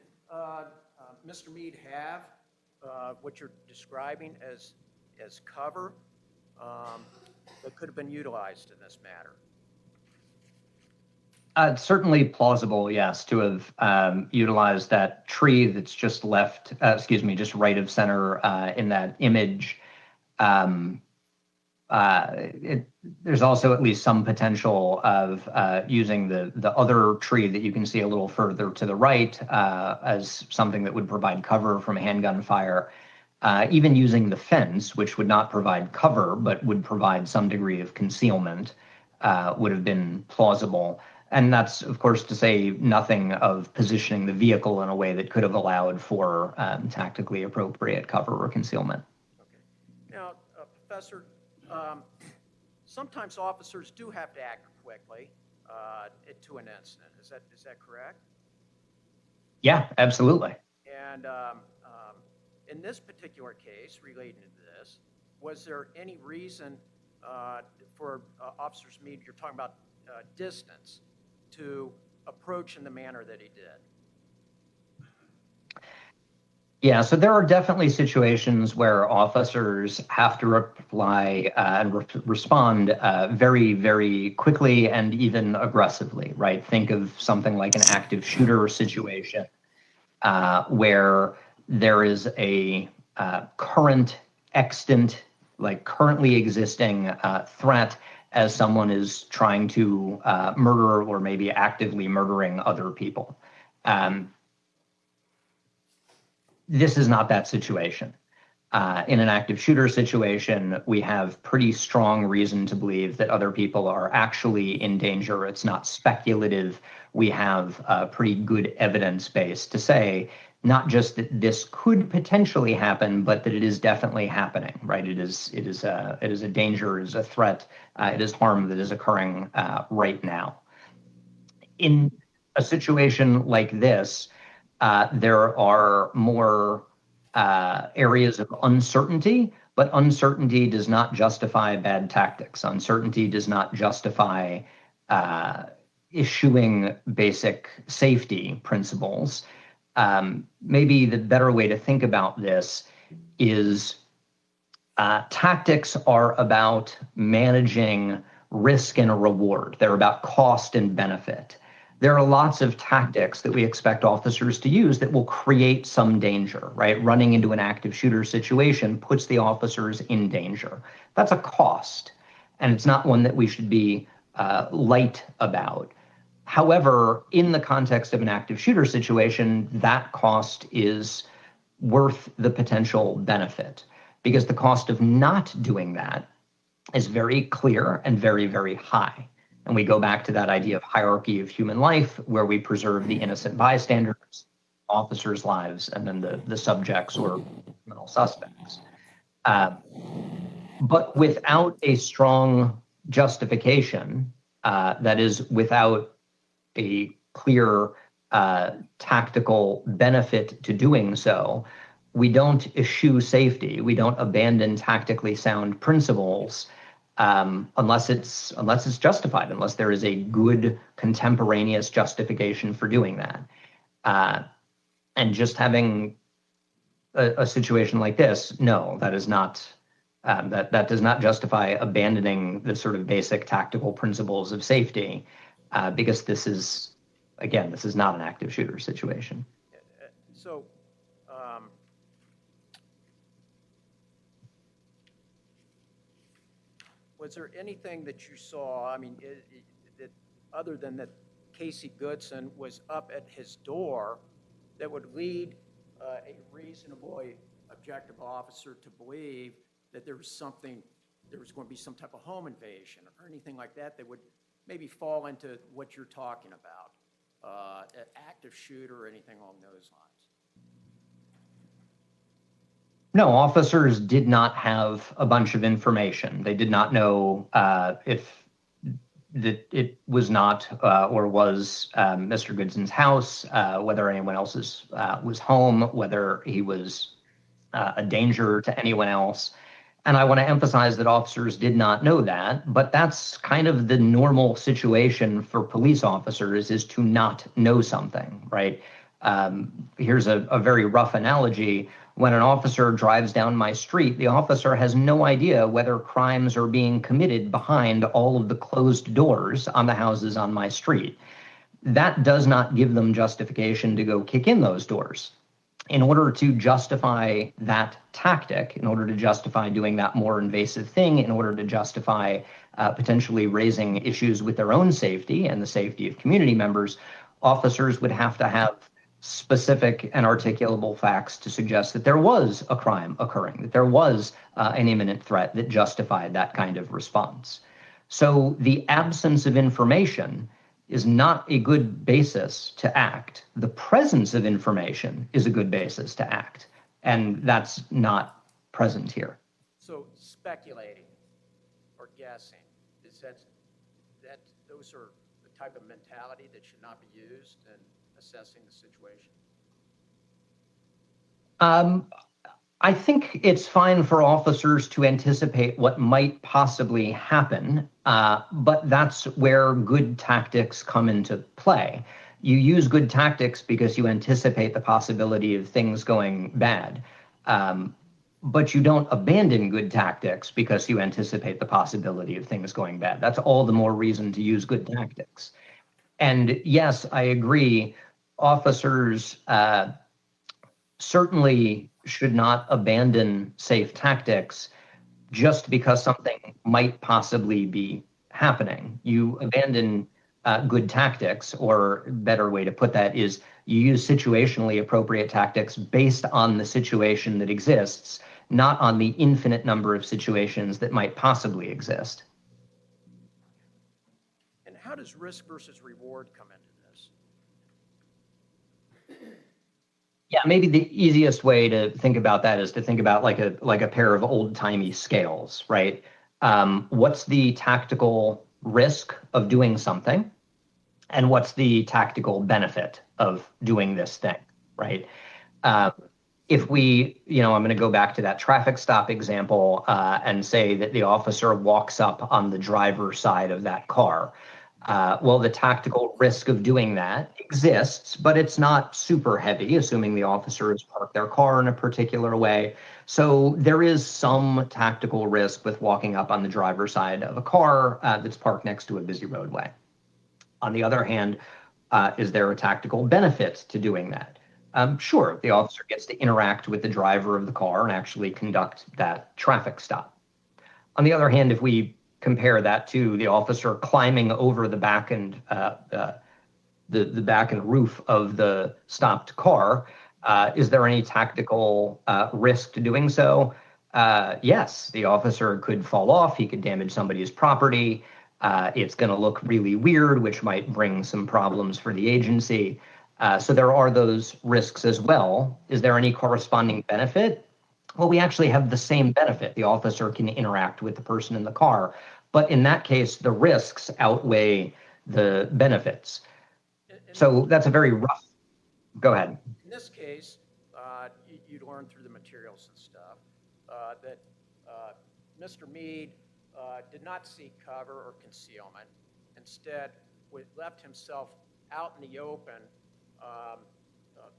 Mr. Meade have what you're describing as cover that could have been utilized in this matter? It's certainly plausible, yes, to have utilized that tree that's just just right of center in that image. There's also at least some potential of using the other tree that you can see a little further to the right as something that would provide cover from handgun fire. Even using the fence, which would not provide cover but would provide some degree of concealment, would have been plausible. And that's, of course, to say nothing of positioning the vehicle in a way that could have allowed for tactically appropriate cover or concealment. Okay. Now, Professor, sometimes officers do have to act quickly to an incident. Is that correct? Yeah, absolutely. And in this particular case, relating to this, was there any reason for Officers Meade, you're talking about distance, to approach in the manner that he did? Yeah, so there are definitely situations where officers have to reply and respond very, very quickly and even aggressively, right? Think of something like an active shooter situation where there is a currently existing threat as someone is trying to murder or maybe actively murdering other people. This is not that situation. In an active shooter situation, we have pretty strong reason to believe that other people are actually in danger. It's not speculative. We have a pretty good evidence base to say not just that this could potentially happen, but that it is definitely happening, right? It is a danger, it is a threat, it is harm that is occurring right now. In a situation like this, there are more areas of uncertainty, but uncertainty does not justify bad tactics. Uncertainty does not justify issuing basic safety principles. Maybe the better way to think about this is tactics are about managing risk and reward. They're about cost and benefit. There are lots of tactics that we expect officers to use that will create some danger, right? Running into an active shooter situation puts the officers in danger. That's a cost, and it's not one that we should be light about. However, in the context of an active shooter situation, that cost is worth the potential benefit because the cost of not doing that is very clear and very, very high. And we go back to that idea of hierarchy of human life where we preserve the innocent bystanders, officers' lives, and then the subjects or criminal suspects. But without a strong justification, that is without a clear tactical benefit to doing so, we don't eschew safety. We don't abandon tactically sound principles unless it's justified, unless there is a good contemporaneous justification for doing that. And just having a situation like this, no, that is not that does not justify abandoning the sort of basic tactical principles of safety. Because this is not an active shooter situation. So, was there anything that you saw, I mean, that other than that Casey Goodson was up at his door that would lead a reasonably objective officer to believe that there was going to be some type of home invasion or anything like that that would maybe fall into what you're talking about, an active shooter or anything along those lines? No, officers did not have a bunch of information. They did not know if it was not or was Mr. Goodson's house, whether anyone else's was home, whether he was a danger to anyone else. And I want to emphasize that officers did not know that, but that's kind of the normal situation for police officers, is to not know something, right? Here's a very rough analogy. When an officer drives down my street, the officer has no idea whether crimes are being committed behind all of the closed doors on the houses on my street. That does not give them justification to go kick in those doors. In order to justify that tactic, in order to justify doing that more invasive thing, in order to justify potentially raising issues with their own safety and the safety of community members, officers would have to have specific and articulable facts to suggest that there was a crime occurring, that there was an imminent threat that justified that kind of response. So the absence of information is not a good basis to act. The presence of information is a good basis to act, and that's not present here. So speculating or guessing, is that those are the type of mentality that should not be used in assessing the situation? I think it's fine for officers to anticipate what might possibly happen, but that's where good tactics come into play. You use good tactics because you anticipate the possibility of things going bad, but you don't abandon good tactics because you anticipate the possibility of things going bad. That's all the more reason to use good tactics. And yes, I agree, officers certainly should not abandon safe tactics just because something might possibly be happening. You abandon good tactics, or a better way to put that is you use situationally appropriate tactics based on the situation that exists, not on the infinite number of situations that might possibly exist. And how does risk versus reward come into this? Yeah, maybe the easiest way to think about that is to think about like a pair of old-timey scales, right? What's the tactical risk of doing something, and what's the tactical benefit of doing this thing, right? If we, I'm going to go back to that traffic stop example and say that the officer walks up on the driver's side of that car. Well, the tactical risk of doing that exists, but it's not super heavy, assuming the officer has parked their car in a particular way. So there is some tactical risk with walking up on the driver's side of a car that's parked next to a busy roadway. On the other hand, is there a tactical benefit to doing that? Sure, the officer gets to interact with the driver of the car and actually conduct that traffic stop. On the other hand, if we compare that to the officer climbing over the back and the back and roof of the stopped car, is there any tactical risk to doing so? Yes, the officer could fall off. He could damage somebody's property. It's going to look really weird, which might bring some problems for the agency. So there are those risks as well. Is there any corresponding benefit? Well, we actually have the same benefit. The officer can interact with the person in the car, but in that case, the risks outweigh the benefits. So that's a very rough, go ahead. In this case, you'd learn through the materials and stuff that Mr. Meade did not seek cover or concealment. Instead, left himself out in the open,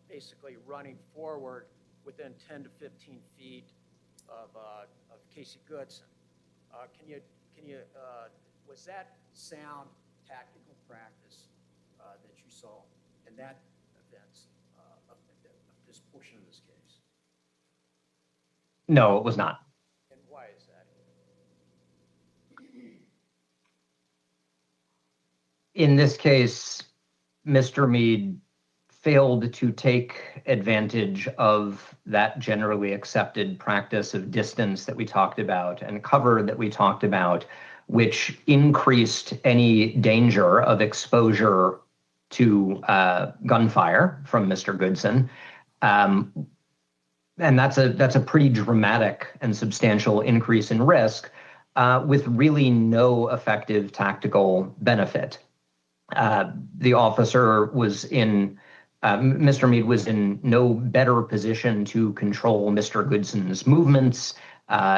basically running forward within 10 to 15 feet of Casey Goodson. Was that sound tactical practice that you saw in that event of this portion of this case? No, it was not. And why is that? In this case, Mr. Meade failed to take advantage of that generally accepted practice of distance that we talked about and cover that we talked about, which increased any danger of exposure to gunfire from Mr. Goodson. And that's a pretty dramatic and substantial increase in risk with really no effective tactical benefit. The officer was Mr. Meade was in no better position to control Mr. Goodson's movements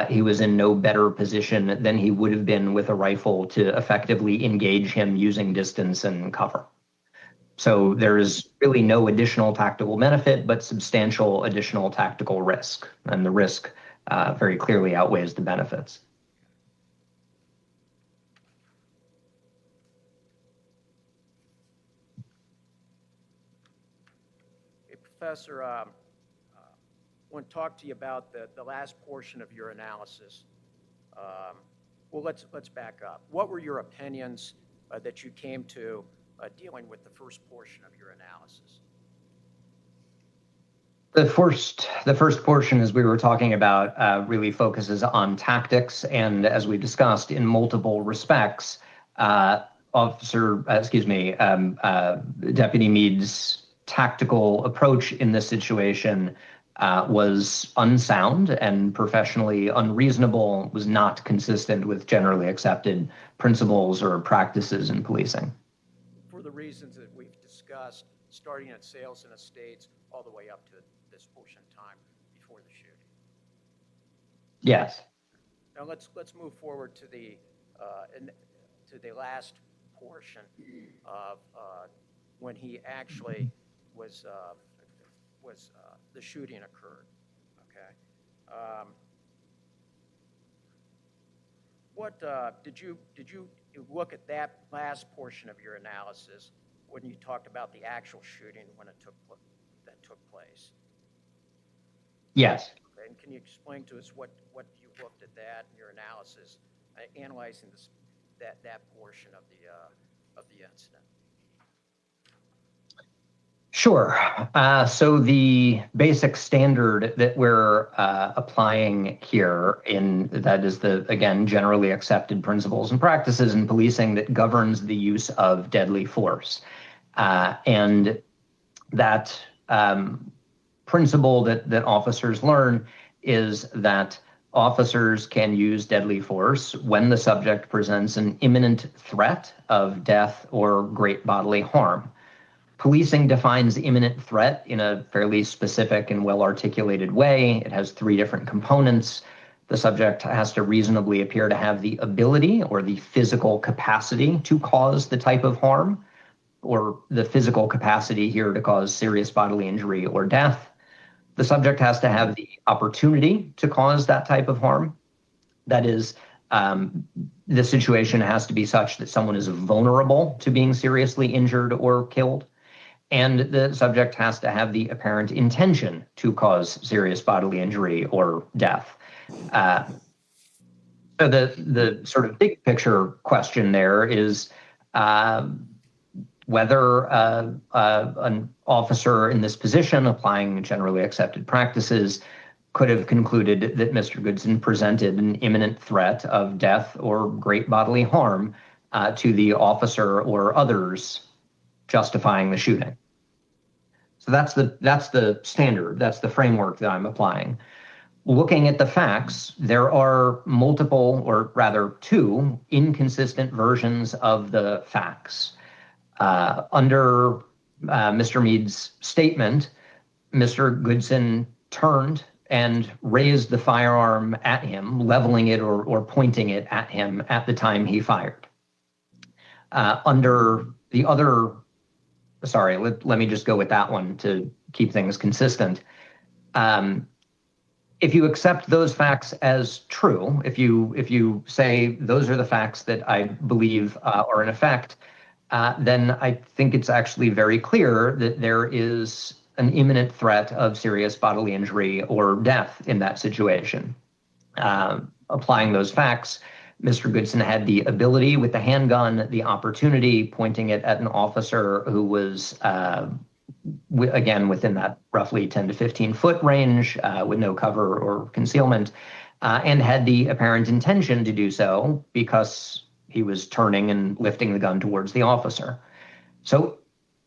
he was in no better position than he would have been with a rifle to effectively engage him using distance and cover. So there is really no additional tactical benefit, but substantial additional tactical risk. And the risk very clearly outweighs the benefits. Hey, Professor, I want to talk to you about the last portion of your analysis. Well, let's back up. What were your opinions that you came to dealing with the first portion of your analysis? The first portion, as we were talking about, really focuses on tactics, and as we discussed, in multiple respects, Deputy Meade's tactical approach in this situation was unsound and professionally unreasonable, was not consistent with generally accepted principles or practices in policing. For the reasons that we've discussed, starting at sales and estates all the way up to this portion of time before the shooting. Yes. Now let's move forward to the last portion of when he actually was the shooting occurred. Okay. What did you look at that last portion of your analysis when you talked about the actual shooting when that took place? Yes. Okay. And can you explain to us what you looked at that in your analysis, analyzing that portion of the incident? Sure. So the basic standard that we're applying here that is again, generally accepted principles and practices in policing that governs the use of deadly force. And that principle that officers learn is that officers can use deadly force when the subject presents an imminent threat of death or great bodily harm. Policing defines imminent threat in a fairly specific and well-articulated way. It has 3 different components. The subject has to reasonably appear to have the ability or the physical capacity to cause the type of harm, or the physical capacity here to cause serious bodily injury or death. The subject has to have the opportunity to cause that type of harm. That is, the situation has to be such that someone is vulnerable to being seriously injured or killed. And the subject has to have the apparent intention to cause serious bodily injury or death. So the sort of big picture question there is whether an officer in this position, applying generally accepted practices, could have concluded that Mr. Goodson presented an imminent threat of death or great bodily harm to the officer or others justifying the shooting. So that's the standard, that's the framework that I'm applying. Looking at the facts, there are multiple, or rather 2, inconsistent versions of the facts. Under Mr. Meade's statement, Mr. Goodson turned and raised the firearm at him, leveling it or pointing it at him at the time he fired. Under the other, let me just go with that one to keep things consistent. If you accept those facts as true, if you say those are the facts that I believe are in effect, then I think it's actually very clear that there is an imminent threat of serious bodily injury or death in that situation. Applying those facts, Mr. Goodson had the ability with the handgun, the opportunity, pointing it at an officer who was, again, within that roughly 10 to 15 foot range with no cover or concealment, and had the apparent intention to do so because he was turning and lifting the gun towards the officer. So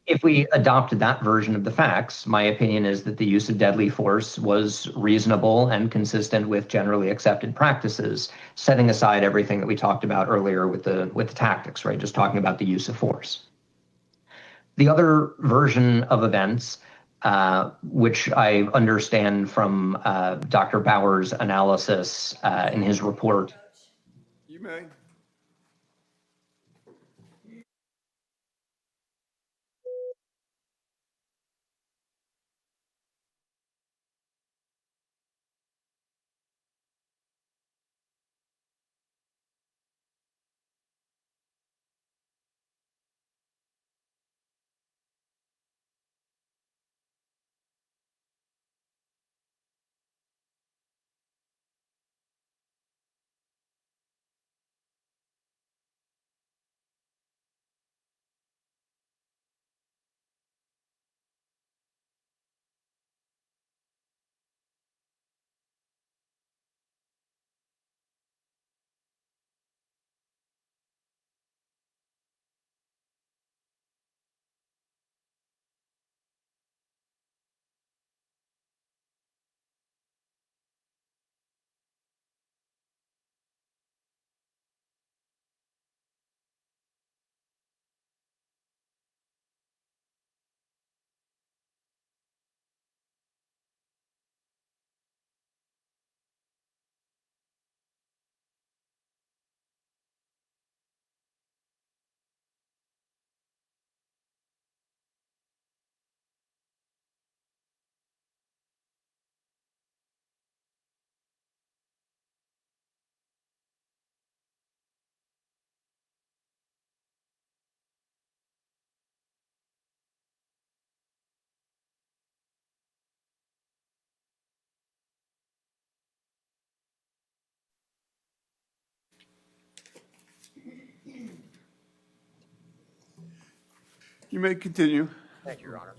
if we adopted that version of the facts, my opinion is that the use of deadly force was reasonable and consistent with generally accepted practices, setting aside everything that we talked about earlier with the tactics, right? Just talking about the use of force. The other version of events which I understand from Dr. Bauer's analysis in his report. You may. You may continue. Thank you, Your Honor.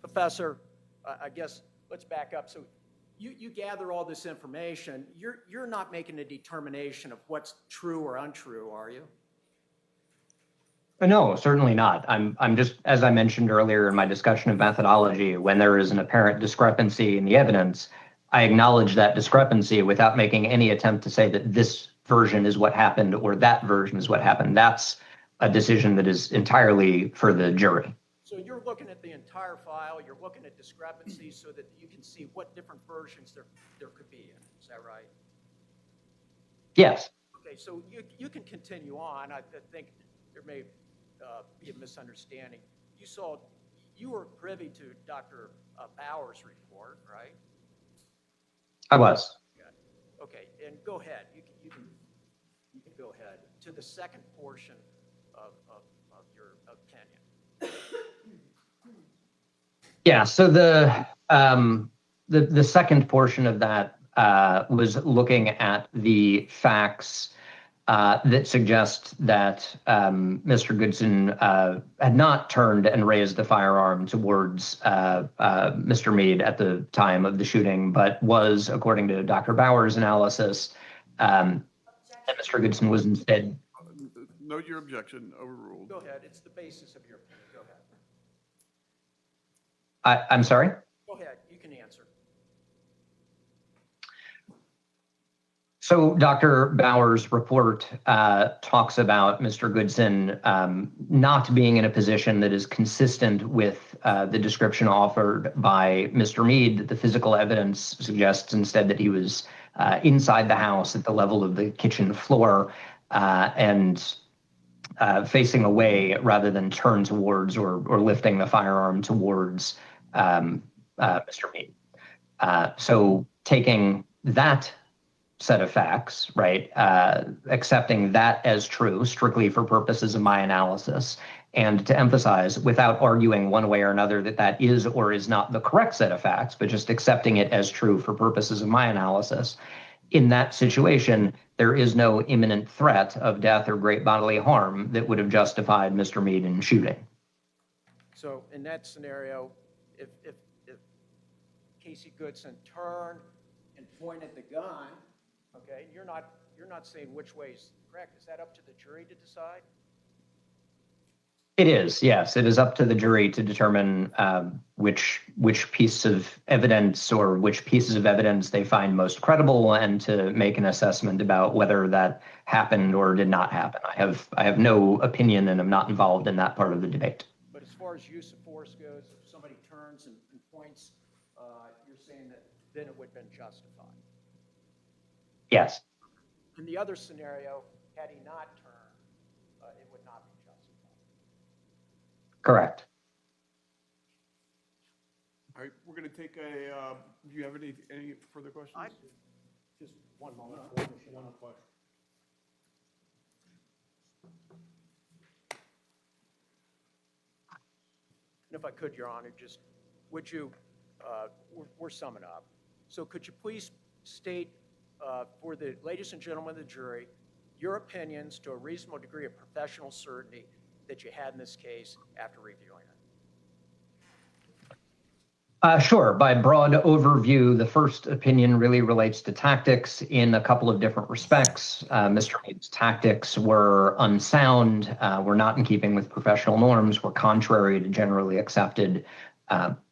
Professor, I guess let's back up. So you gather all this information. You're not making a determination of what's true or untrue, are you? No, certainly not. I'm just, as I mentioned earlier in my discussion of methodology, when there is an apparent discrepancy in the evidence, I acknowledge that discrepancy without making any attempt to say that this version is what happened or that version is what happened. That's a decision that is entirely for the jury. So you're looking at the entire file, you're looking at discrepancies so that you can see what different versions there could be in it. Is that right? Yes. Okay, so you can continue on. I think there may be a misunderstanding. You were privy to Dr. Bauer's report, right? I was. Okay, and go ahead. You can go ahead to the second portion of your opinion. Yeah. So the second portion of that was looking at the facts that suggest that Mr. Goodson had not turned and raised the firearm towards Mr. Meade at the time of the shooting, but was, according to Dr. Bauer's analysis, that Mr. Goodson was instead. Note your objection, overruled. Go ahead. It's the basis of your opinion. Go ahead. I'm sorry? Go ahead. You can answer. So Dr. Bauer's report talks about Mr. Goodson not being in a position that is consistent with the description offered by Mr. Meade, that the physical evidence suggests instead that he was inside the house at the level of the kitchen floor and facing away rather than turn towards or lifting the firearm towards Mr. Meade. So taking that set of facts, right, accepting that as true strictly for purposes of my analysis, and to emphasize without arguing one way or another that that is or is not the correct set of facts, but just accepting it as true for purposes of my analysis. In that situation, there is no imminent threat of death or great bodily harm that would have justified Mr. Meade in shooting. So in that scenario, if Casey Goodson turned and pointed the gun, okay, you're not saying which way is correct. Is that up to the jury to decide? It is, yes. It is up to the jury to determine which piece of evidence or which pieces of evidence they find most credible, and to make an assessment about whether that happened or did not happen. I have no opinion, and I'm not involved in that part of the debate. But as far as use of force goes, if somebody turns and points, you're saying that then it would have been justified. Yes, In the other scenario, had he not turned, it would not be justified. correct. All right, we're going to take a, do you have any further questions? Just one moment. One question. And if I could, Your Honor, just, would you, we're summing up. So could you please state for the ladies and gentlemen of the jury, your opinions to a reasonable degree of professional certainty that you had in this case after reviewing it? Sure. By broad overview, the first opinion really relates to tactics in a couple of different respects. Mr. Meade's tactics were unsound, were not in keeping with professional norms, were contrary to generally accepted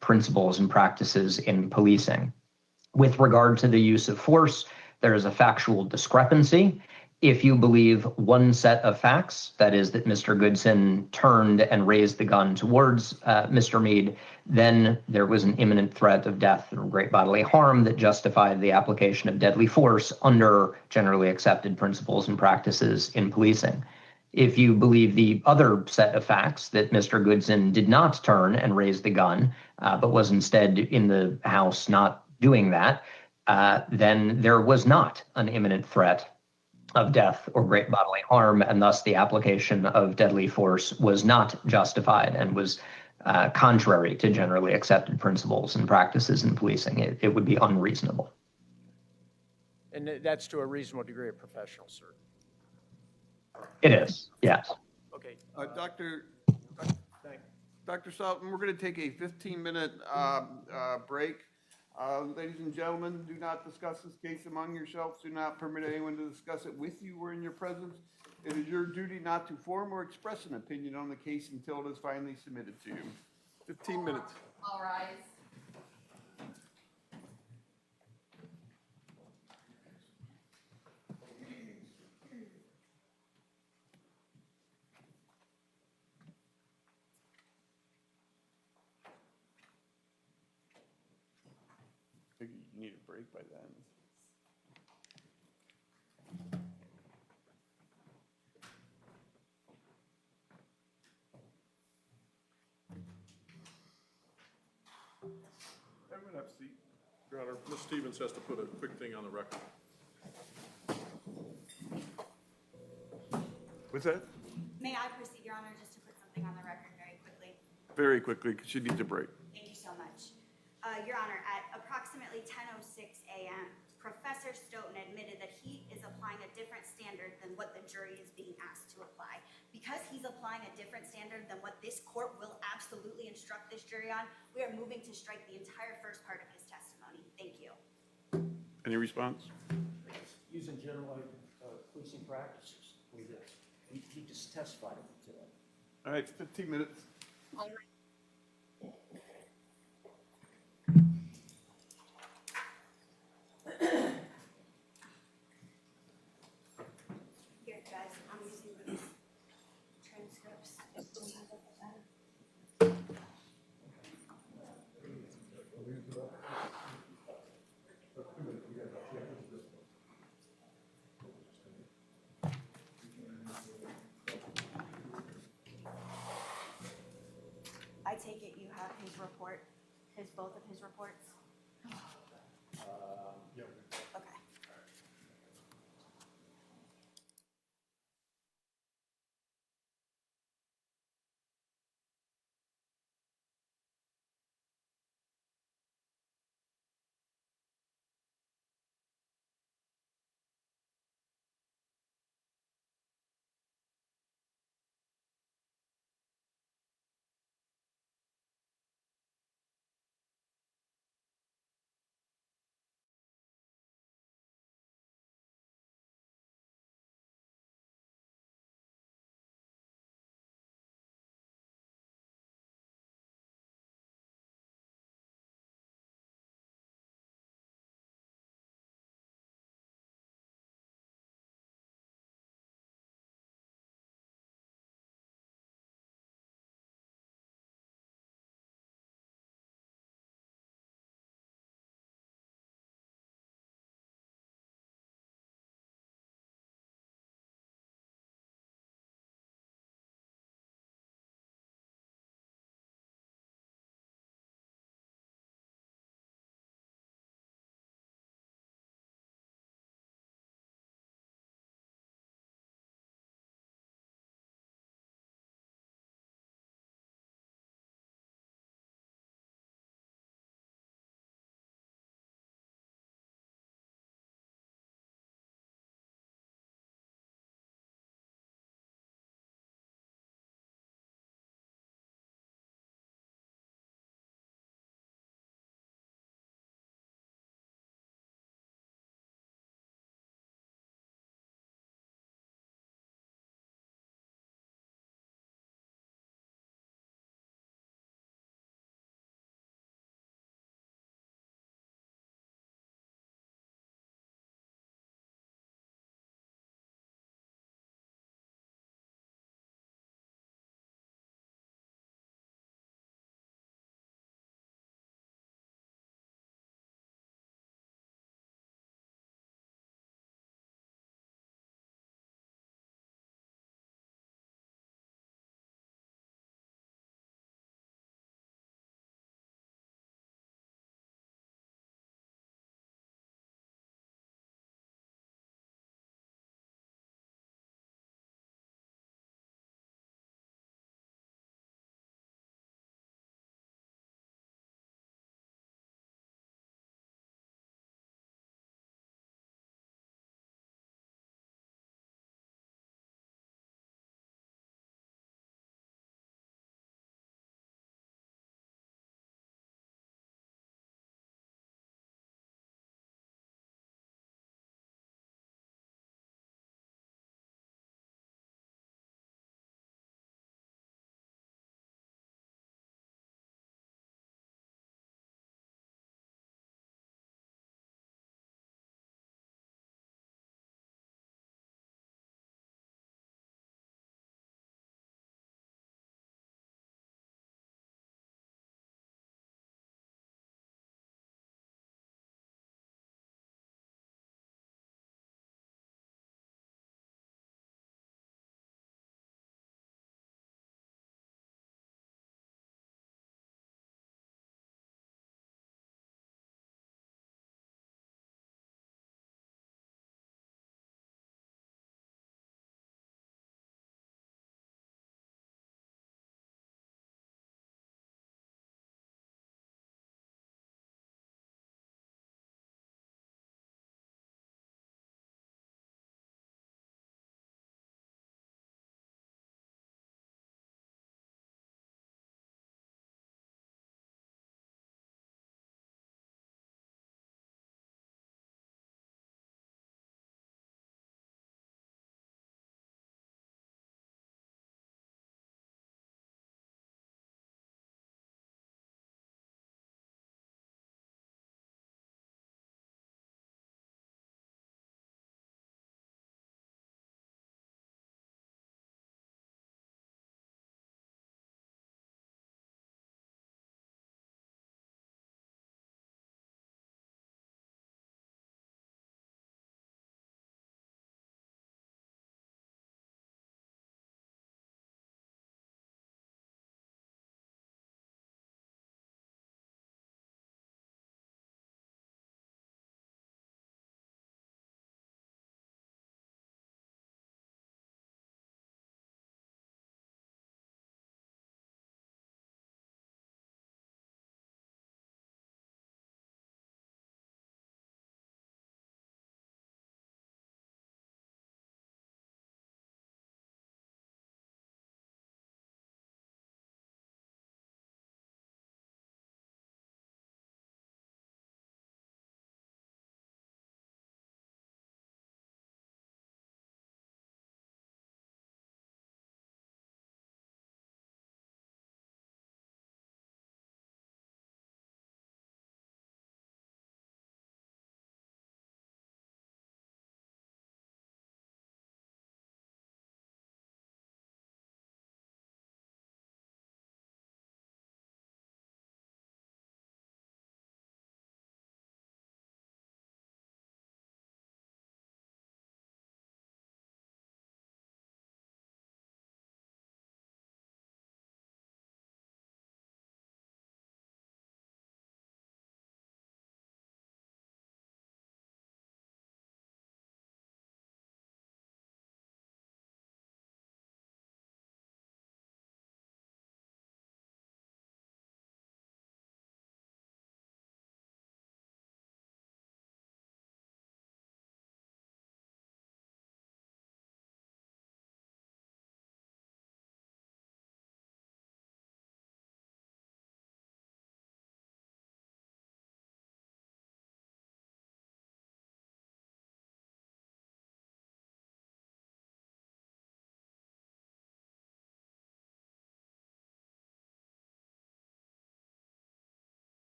principles and practices in policing. With regard to the use of force, there is a factual discrepancy. If you believe one set of facts, that is that Mr. Goodson turned and raised the gun towards Mr. Meade, then there was an imminent threat of death or great bodily harm that justified the application of deadly force under generally accepted principles and practices in policing. If you believe the other set of facts, that Mr. Goodson did not turn and raise the gun, but was instead in the house not doing that, then there was not an imminent threat of death or great bodily harm, and thus the application of deadly force was not justified and was contrary to generally accepted principles and practices in policing. It would be unreasonable. And that's to a reasonable degree of professional certainty. It is, yes. Okay. Dr. Sultan, we're going to take a 15-minute break. Ladies and gentlemen, do not discuss this case among yourselves. Do not permit anyone to discuss it with you or in your presence. It is your duty not to form or express an opinion on the case until it is finally submitted to you. 15 minutes. All rise. You need a break by then. Everyone have a seat. Your Honor, Ms. Stevens has to put a quick thing on the record. What's that? May I proceed, Your Honor, just to put something on the record very quickly? Very quickly, because she needs a break. Thank you so much. Your Honor, at approximately 10:06 a.m., Professor Stoughton admitted that he is applying a different standard than what the jury is being asked to apply. Because he's applying a different standard than what this court will absolutely instruct this jury on, we are moving to strike the entire first part of his testimony. Thank you. Any response? Using general policing practices, he just testified to it. All right, 15 minutes. Here, guys, I'm using these transcripts. I take it you have his report, both of his reports?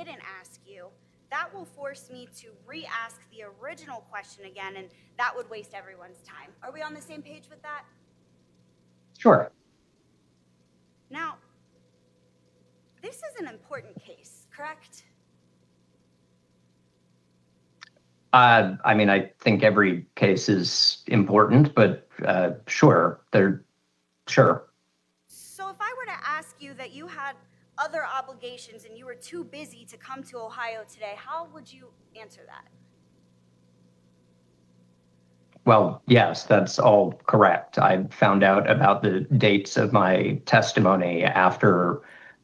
didn't ask you, that will force me to re-ask the original question again, and that would waste everyone's time. Are we on the same page with that? Sure. Now, this is an important case, correct? I mean, I think every case is important, but sure, sure. So if I were to ask you that you had other obligations and you were too busy to come to Ohio today, how would you answer that? Well, yes, that's all correct. I found out about the dates of my testimony after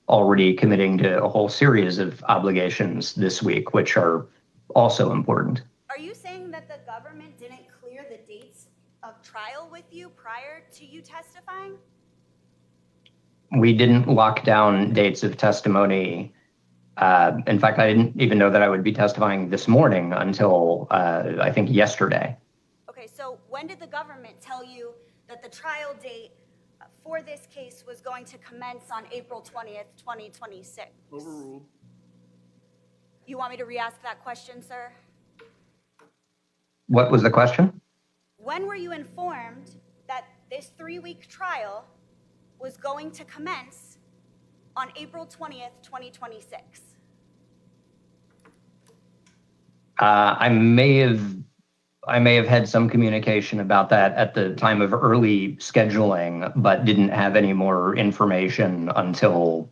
already committing to a whole series of obligations this week, which are also important. Are you saying that the government didn't clear the dates of trial with you prior to you testifying? We didn't lock down dates of testimony. In fact, I didn't even know that I would be testifying this morning until I think yesterday. Okay, so when did the government tell you that the trial date for this case was going to commence on April 20th, 2026? Overruled. You want me to re-ask that question, sir? What was the question? When were you informed that this 3-week trial was going to commence on April 20th, 2026? I may have had some communication about that at the time of early scheduling, but didn't have any more information until,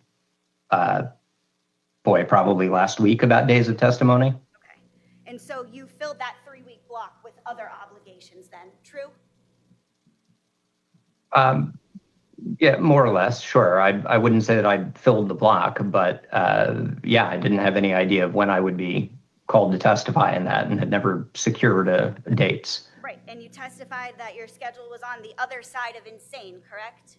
probably last week about days of testimony. Okay. And so you filled that 3-week block with other obligations then, true? Yeah, more or less, sure. I wouldn't say that I filled the block, but yeah, I didn't have any idea of when I would be called to testify in that and had never secured dates. Right, and you testified that your schedule was on the other side of insane, correct?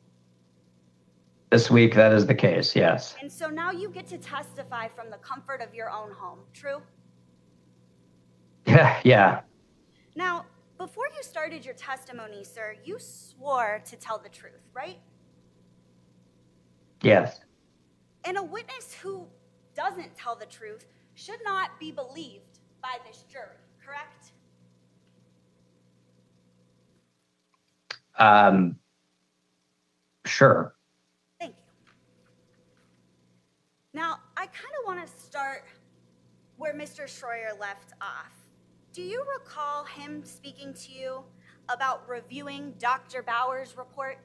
This week, that is the case, yes. And so now you get to testify from the comfort of your own home, true? Yeah. Now, before you started your testimony, sir, you swore to tell the truth, right? Yes. And a witness who doesn't tell the truth should not be believed by this jury, correct? Sure. Thank you. Now, I kind of want to start where Mr. Schroyer left off. Do you recall him speaking to you about reviewing Dr. Bauer's report?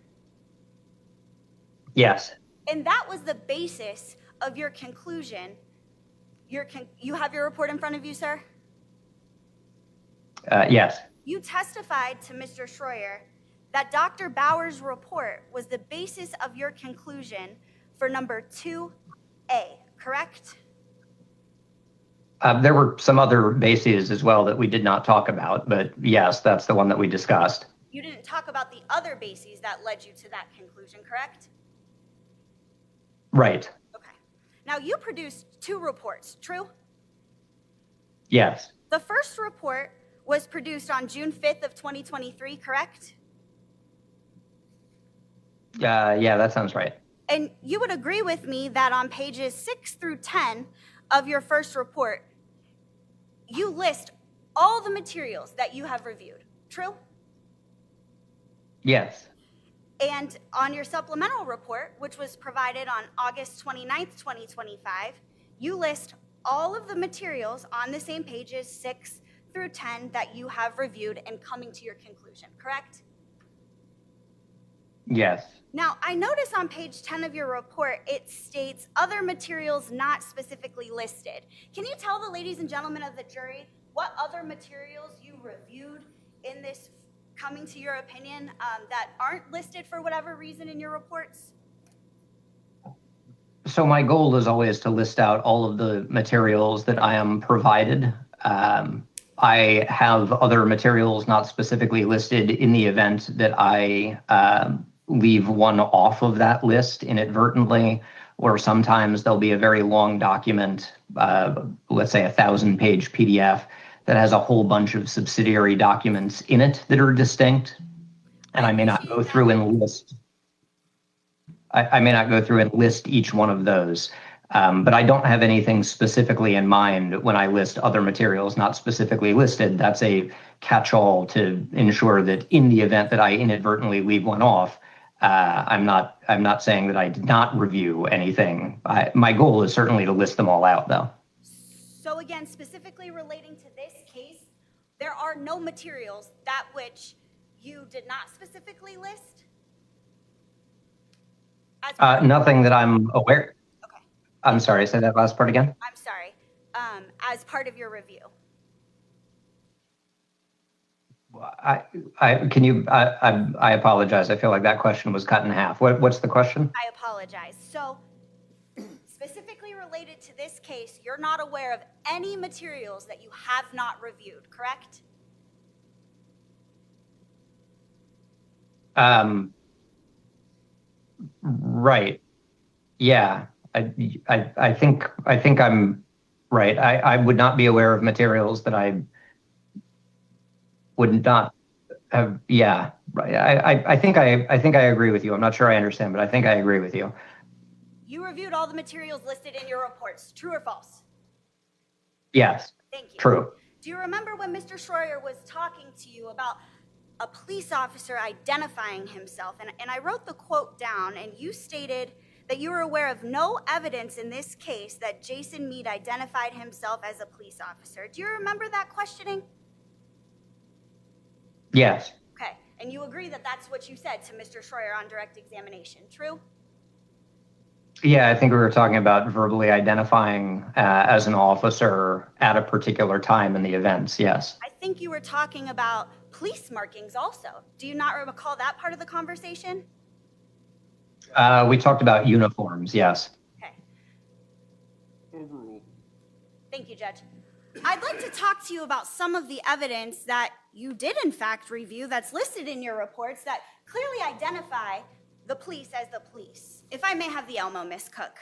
Yes. And that was the basis of your conclusion. You have your report in front of you, sir? Yes. You testified to Mr. Schroyer that Dr. Bauer's report was the basis of your conclusion for number 2A, correct? There were some other bases as well that we did not talk about, but yes, that's the one that we discussed. You didn't talk about the other bases that led you to that conclusion, correct? Right. Okay. Now, you produced 2 reports, true? Yes. The first report was produced on June 5th of 2023, correct? Yeah, that sounds right. And you would agree with me that on pages 6 through 10 of your first report, you list all the materials that you have reviewed, true? Yes. And on your supplemental report, which was provided on August 29th, 2025, you list all of the materials on the same pages 6 through 10 that you have reviewed and coming to your conclusion, correct? Yes. Now, I notice on page 10 of your report, it states other materials not specifically listed. Can you tell the ladies and gentlemen of the jury what other materials you reviewed in this coming to your opinion that aren't listed for whatever reason in your reports? So my goal is always to list out all of the materials that I am provided. I have other materials not specifically listed in the event that I leave one off of that list inadvertently, or sometimes there'll be a very long document, let's say 1,000-page PDF that has a whole bunch of subsidiary documents in it that are distinct, and I may not go through and list. I may not go through and list each one of those. But I don't have anything specifically in mind when I list other materials not specifically listed. That's a catch-all to ensure that in the event that I inadvertently leave one off, I'm not saying that I did not review anything. My goal is certainly to list them all out, though. So again, specifically relating to this case, there are no materials that which you did not specifically list? Nothing that I'm aware. Okay. I'm sorry, say that last part again. I'm sorry. As part of your review. I apologize. I feel like that question was cut in half. What's the question? I apologize. So specifically related to this case, you're not aware of any materials that you have not reviewed, correct? Right. Yeah. I think I'm right. I would not be aware of materials that I would not have. Yeah. Right. I think I agree with you. I'm not sure I understand, but I think I agree with you. You reviewed all the materials listed in your reports, true or false? Yes. Thank you. True. Do you remember when Mr. Schroyer was talking to you about a police officer identifying himself? And I wrote the quote down, and you stated that you were aware of no evidence in this case that Jason Meade identified himself as a police officer. Do you remember that questioning? Yes. Okay. And you agree that that's what you said to Mr. Schroyer on direct examination, true? Yeah, I think we were talking about verbally identifying as an officer at a particular time in the events. Yes. I think you were talking about police markings also. Do you not recall that part of the conversation? We talked about uniforms. Yes. Okay. Overruled. Thank you, Judge. I'd like to talk to you about some of the evidence that you did in fact review that's listed in your reports that clearly identify the police as the police. If I may have the Elmo, Miss Cook.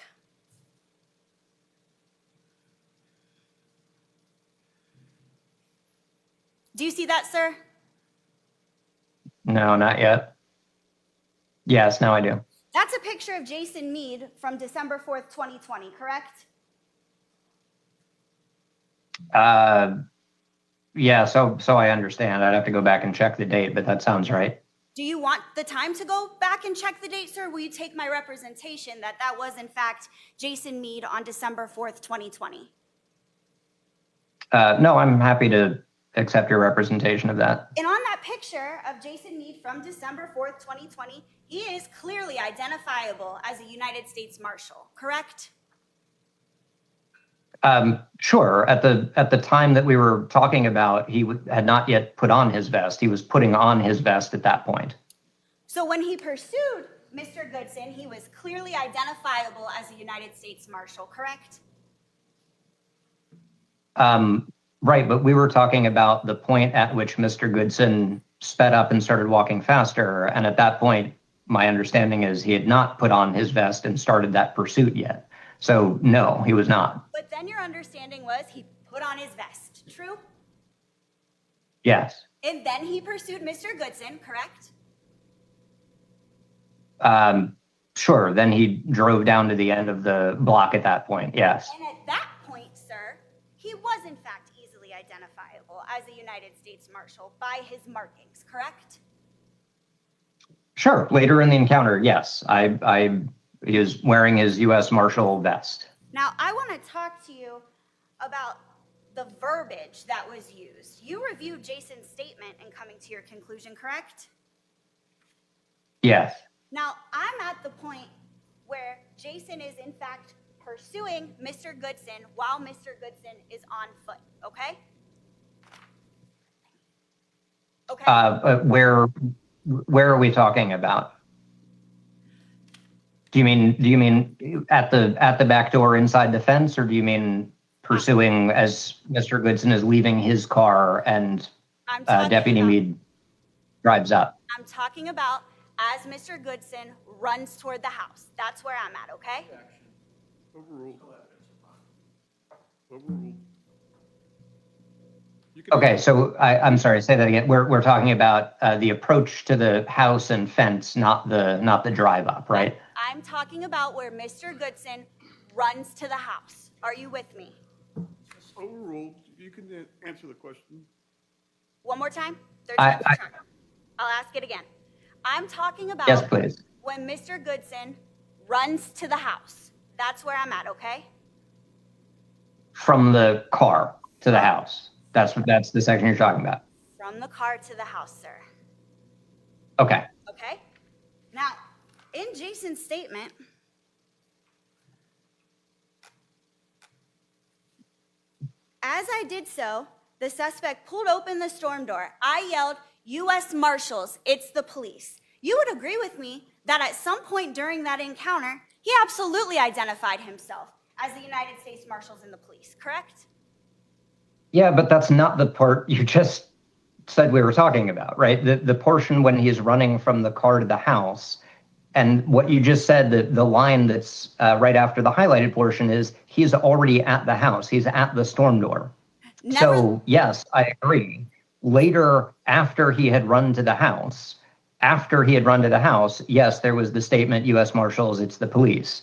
Do you see that, sir? No, not yet. Yes, now I do. That's a picture of Jason Meade from December 4th, 2020, correct? Yeah, so I understand. I'd have to go back and check the date, but that sounds right. Do you want the time to go back and check the date, sir? Will you take my representation that that was, in fact, Jason Meade on December 4th, 2020? No, I'm happy to accept your representation of that. And on that picture of Jason Meade from December 4th, 2020, he is clearly identifiable as a United States Marshal, correct? Sure. At the time that we were talking about, he had not yet put on his vest. He was putting on his vest at that point. So when he pursued Mr. Goodson, he was clearly identifiable as a United States Marshal, correct? Right, but we were talking about the point at which Mr. Goodson sped up and started walking faster. And at that point, my understanding is he had not put on his vest and started that pursuit yet. So no, he was not. But then your understanding was he put on his vest, true? Yes. And then he pursued Mr. Goodson, correct? Sure. Then he drove down to the end of the block at that point. Yes. And at that point, sir, he was in fact easily identifiable as a United States Marshal by his markings, correct? Sure. Later in the encounter, yes. He is wearing his U.S. Marshal vest. Now, I want to talk to you about the verbiage that was used. You reviewed Jason's statement in coming to your conclusion, correct? Yes. Now, I'm at the point where Jason is in fact pursuing Mr. Goodson while Mr. Goodson is on foot, okay? Okay. Where are we talking about? Do you mean at the back door inside the fence, or do you mean pursuing as Mr. Goodson is leaving his car and Deputy Meade drives up? I'm talking about as Mr. Goodson runs toward the house. That's where I'm at, okay? Overruled. Overruled. You can- Okay, so I'm sorry, say that again. We're talking about the approach to the house and fence, not the drive up, right? I'm talking about where Mr. Goodson runs to the house. Are you with me? It's overruled. You can answer the question. One more time? Third I- time's a charm. I'll ask it again. I'm talking about Yes, please. when Mr. Goodson runs to the house. That's where I'm at, okay? From the car to the house. That's the section you're talking about. From the car to the house, sir. Okay. Okay? Now, in Jason's statement, as I did so, the suspect pulled open the storm door. I yelled, U.S. Marshals, it's the police. You would agree with me that at some point during that encounter, he absolutely identified himself as the United States Marshals and the police, correct? Yeah, but that's not the part you just said we were talking about, right? The portion when he's running from the car to the house, and what you just said, the line that's right after the highlighted portion is he's already at the house. He's at the storm door. So yes, I agree. Later, after he had run to the house, yes, there was the statement, U.S. Marshals, it's the police.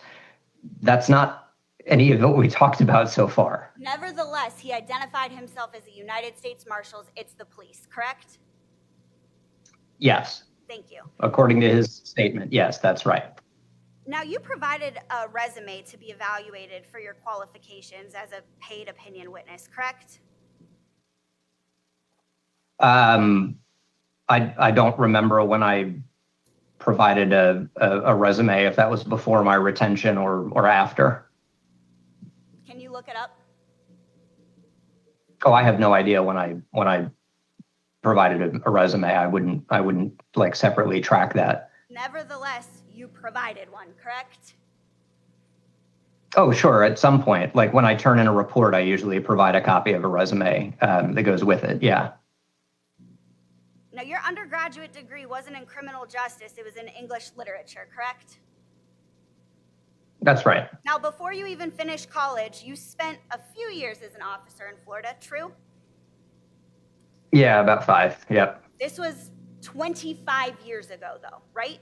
That's not any of what we talked about so far. Nevertheless, he identified himself as the United States Marshals, it's the police, correct? Yes. Thank you. According to his statement, yes, that's right. Now, you provided a resume to be evaluated for your qualifications as a paid opinion witness, correct? I don't remember when I provided a resume, if that was before my retention or after. Can you look it up? Oh, I have no idea when I provided a resume. I wouldn't like separately track that. Nevertheless, you provided one, correct? Oh, sure. At some point, like when I turn in a report, I usually provide a copy of a resume that goes with it. Yeah. Now, your undergraduate degree wasn't in criminal justice, it was in English literature, correct? That's right. Now, before you even finished college, you spent a few years as an officer in Florida, true? Yeah, about 5. Yep. This was 25 years ago, though, right?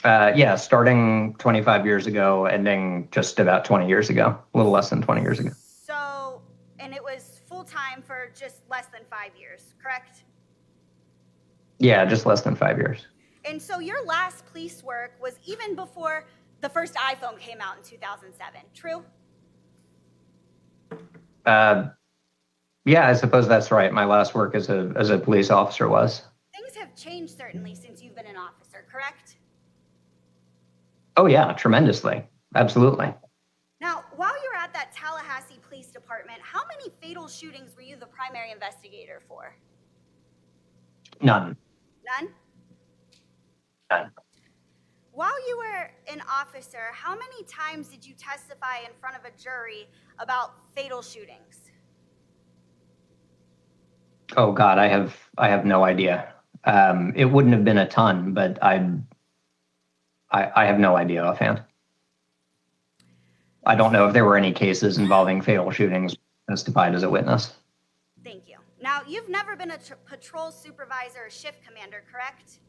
Yeah, starting 25 years ago, ending just about 20 years ago, a little less than 20 years ago. So, and it was full-time for just less than 5 years, correct? Yeah, just less than 5 years. And so your last police work was even before the first iPhone came out in 2007, true? Yeah, I suppose that's right. My last work as a police officer was. Things have changed certainly since you've been an officer, correct? Oh yeah, tremendously. Absolutely. Now, while you were at that Tallahassee Police Department, how many fatal shootings were you the primary investigator for? None. None? None. While you were an officer, how many times did you testify in front of a jury about fatal shootings? Oh God, I have no idea. It wouldn't have been a ton, but I have no idea offhand. I don't know if there were any cases involving fatal shootings testified as a witness. Thank you. Now, you've never been a patrol supervisor or shift commander, correct?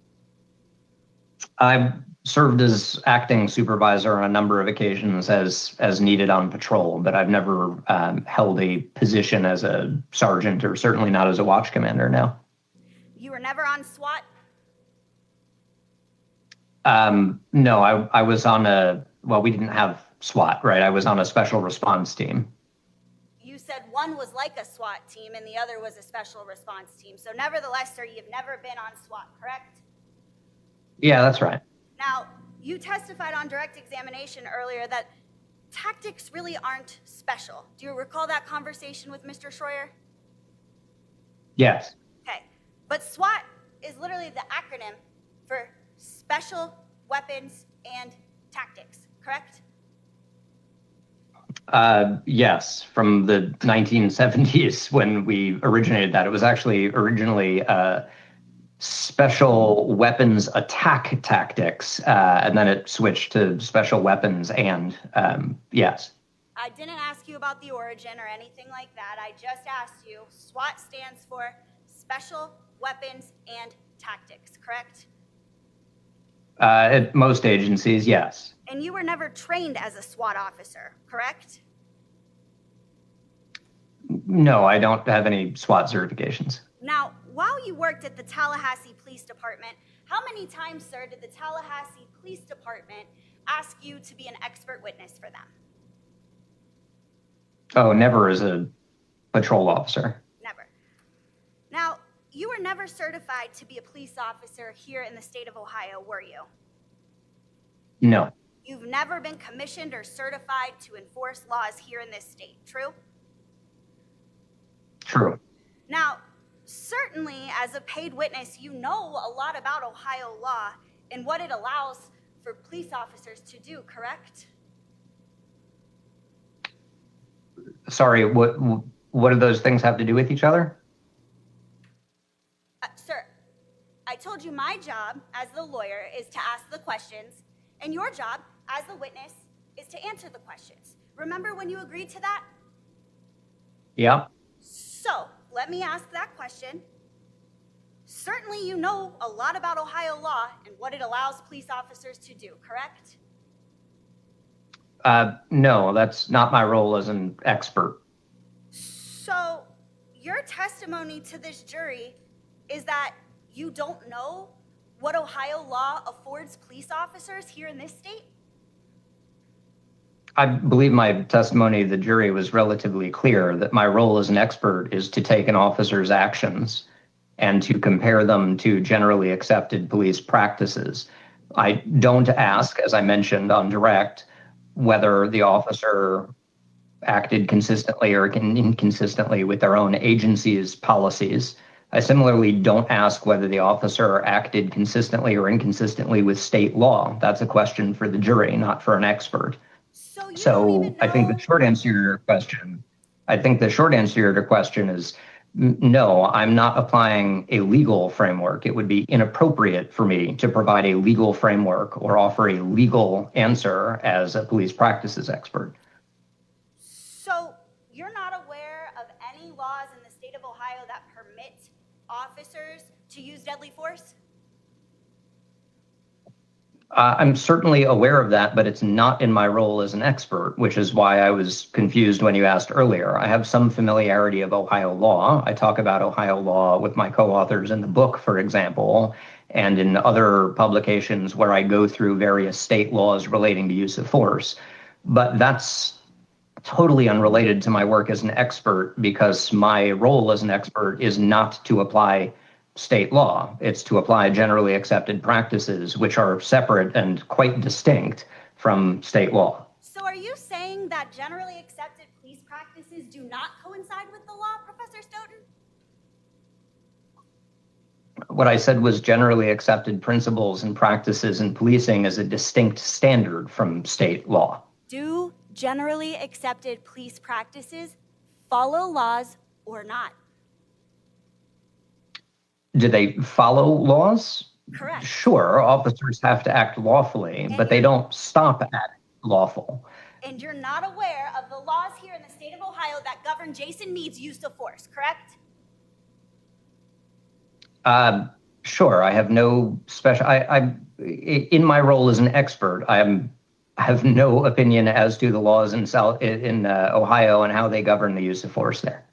I've served as acting supervisor on a number of occasions as needed on patrol, but I've never held a position as a sergeant or certainly not as a watch commander, no. You were never on SWAT? No, I was on we didn't have SWAT, right? I was on a special response team. You said one was like a SWAT team and the other was a special response team. So nevertheless, sir, you've never been on SWAT, correct? Yeah, that's right. Now, you testified on direct examination earlier that tactics really aren't special. Do you recall that conversation with Mr. Schroyer? Yes. Okay. But SWAT is literally the acronym for Special Weapons and Tactics, correct? Yes, from the 1970s when we originated that. It was actually originally Special Weapons Attack Tactics, and then it switched to Special Weapons and, yes. I didn't ask you about the origin or anything like that. I just asked you, SWAT stands for Special Weapons and Tactics, correct? At most agencies, yes. And you were never trained as a SWAT officer, correct? No, I don't have any SWAT certifications. Now, while you worked at the Tallahassee Police Department, how many times, sir, did the Tallahassee Police Department ask you to be an expert witness for them? Oh, never as a patrol officer. Never. Now, you were never certified to be a police officer here in the state of Ohio, were you? No, You've never been commissioned or certified to enforce laws here in this state, true? true. Now, certainly as a paid witness, you know a lot about Ohio law and what it allows for police officers to do, correct? Sorry, what do those things have to do with each other? Sir, I told you my job as the lawyer is to ask the questions, and your job as the witness is to answer the questions. Remember when you agreed to that? Yeah. So, let me ask that question. Certainly you know a lot about Ohio law and what it allows police officers to do, correct? No, that's not my role as an expert. So, your testimony to this jury is that you don't know what Ohio law affords police officers here in this state? I believe my testimony to the jury was relatively clear that my role as an expert is to take an officer's actions and to compare them to generally accepted police practices. I don't ask, as I mentioned on direct, whether the officer acted consistently or inconsistently with their own agency's policies. I similarly don't ask whether the officer acted consistently or inconsistently with state law. That's a question for the jury, not for an expert. So you don't So even I think know- the short answer to your question, is no, I'm not applying a legal framework. It would be inappropriate for me to provide a legal framework or offer a legal answer as a police practices expert. So you're not aware of any laws in the state of Ohio that permit officers to use deadly force? I'm certainly aware of that, but it's not in my role as an expert, which is why I was confused when you asked earlier. I have some familiarity of Ohio law. I talk about Ohio law with my co-authors in the book, for example, and in other publications where I go through various state laws relating to use of force. But that's totally unrelated to my work as an expert, because my role as an expert is not to apply state law. It's to apply generally accepted practices, which are separate and quite distinct from state law. So are you saying that generally accepted police practices do not coincide with the law, Professor Stoughton? What I said was generally accepted principles and practices in policing as a distinct standard from state law. Do generally accepted police practices follow laws or not? Do they follow laws? Correct. Sure, officers have to act lawfully, but they don't stop at lawful. And you're not aware of the laws here in the state of Ohio that govern Jason Meade's use of force, correct? Sure, I have no special. In my role as an expert, I have no opinion as to the laws in Ohio and how they govern the use of force there.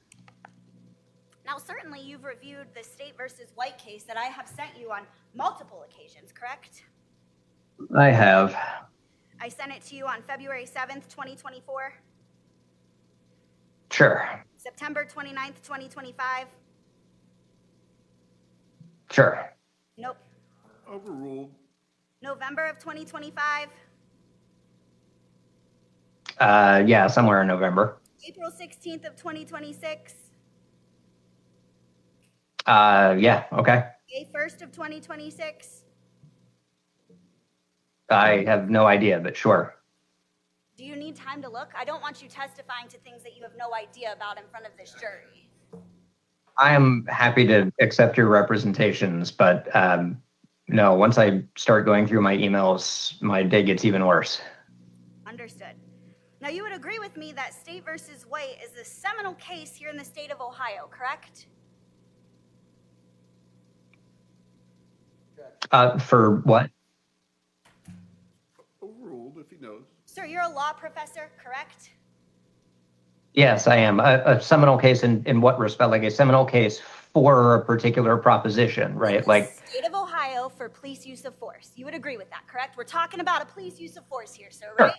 Now, certainly you've reviewed the State versus White case that I have sent you on multiple occasions, correct? I have. I sent it to you on February 7th, 2024, Sure. September 29th, 2025. Sure. Nope. Overruled. November of 2025, Yeah, somewhere in November. April 16th of 2026, Yeah, okay. May 1st of 2026. I have no idea, but sure. Do you need time to look? I don't want you testifying to things that you have no idea about in front of this jury. I am happy to accept your representations, but no, once I start going through my emails, my day gets even worse. Understood. Now, you would agree with me that State versus White is a seminal case here in the state of Ohio, correct? For what? Overruled if he Sir, you're a law professor, correct? Yes, I am. A seminal case in what respect? Like a seminal case for a particular proposition, right? Like, State of Ohio for police use of force. You would agree with that, correct? We're talking about a police use of force here, sir, Sure. right?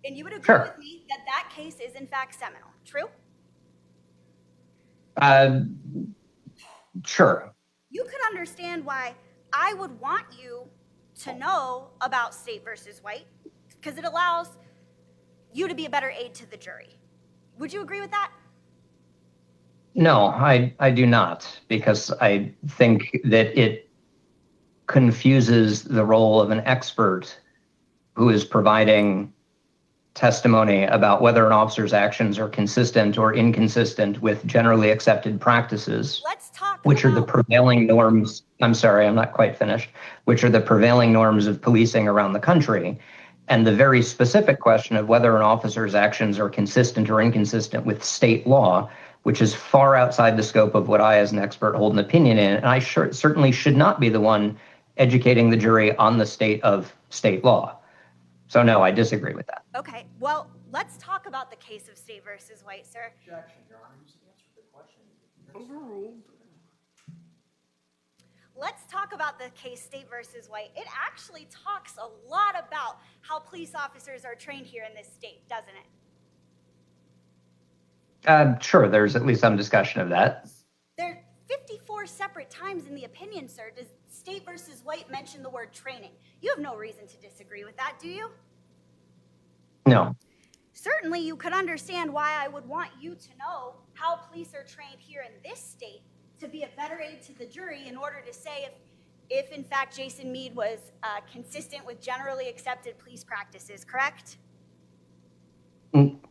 And you would agree Sure. with me that that case is in fact seminal, true? sure. You could understand why I would want you to know about State versus White, because it allows you to be a better aid to the jury. Would you agree with that? No, I do not, because I think that it confuses the role of an expert who is providing testimony about whether an officer's actions are consistent or inconsistent with generally accepted practices, Let's talk which are the about, prevailing norms. I'm sorry, I'm not quite finished, which are the prevailing norms of policing around the country. And the very specific question of whether an officer's actions are consistent or inconsistent with state law, which is far outside the scope of what I, as an expert, hold an opinion in. And I certainly should not be the one educating the jury on the state of state law. So no, I disagree with that. okay, well, let's talk about the case of State versus White, sir. Objection, Your Honor. You answered the question. Overruled. Let's talk about the case State versus White. It actually talks a lot about how police officers are trained here in this state, doesn't it? Sure, there's at least some discussion of that. There are 54 separate times in the opinion, sir, does State versus White mention the word training. You have no reason to disagree with that, do you? No. Certainly, you could understand why I would want you to know how police are trained here in this state to be a better aid to the jury in order to say if in fact Jason Meade was consistent with generally accepted police practices, correct?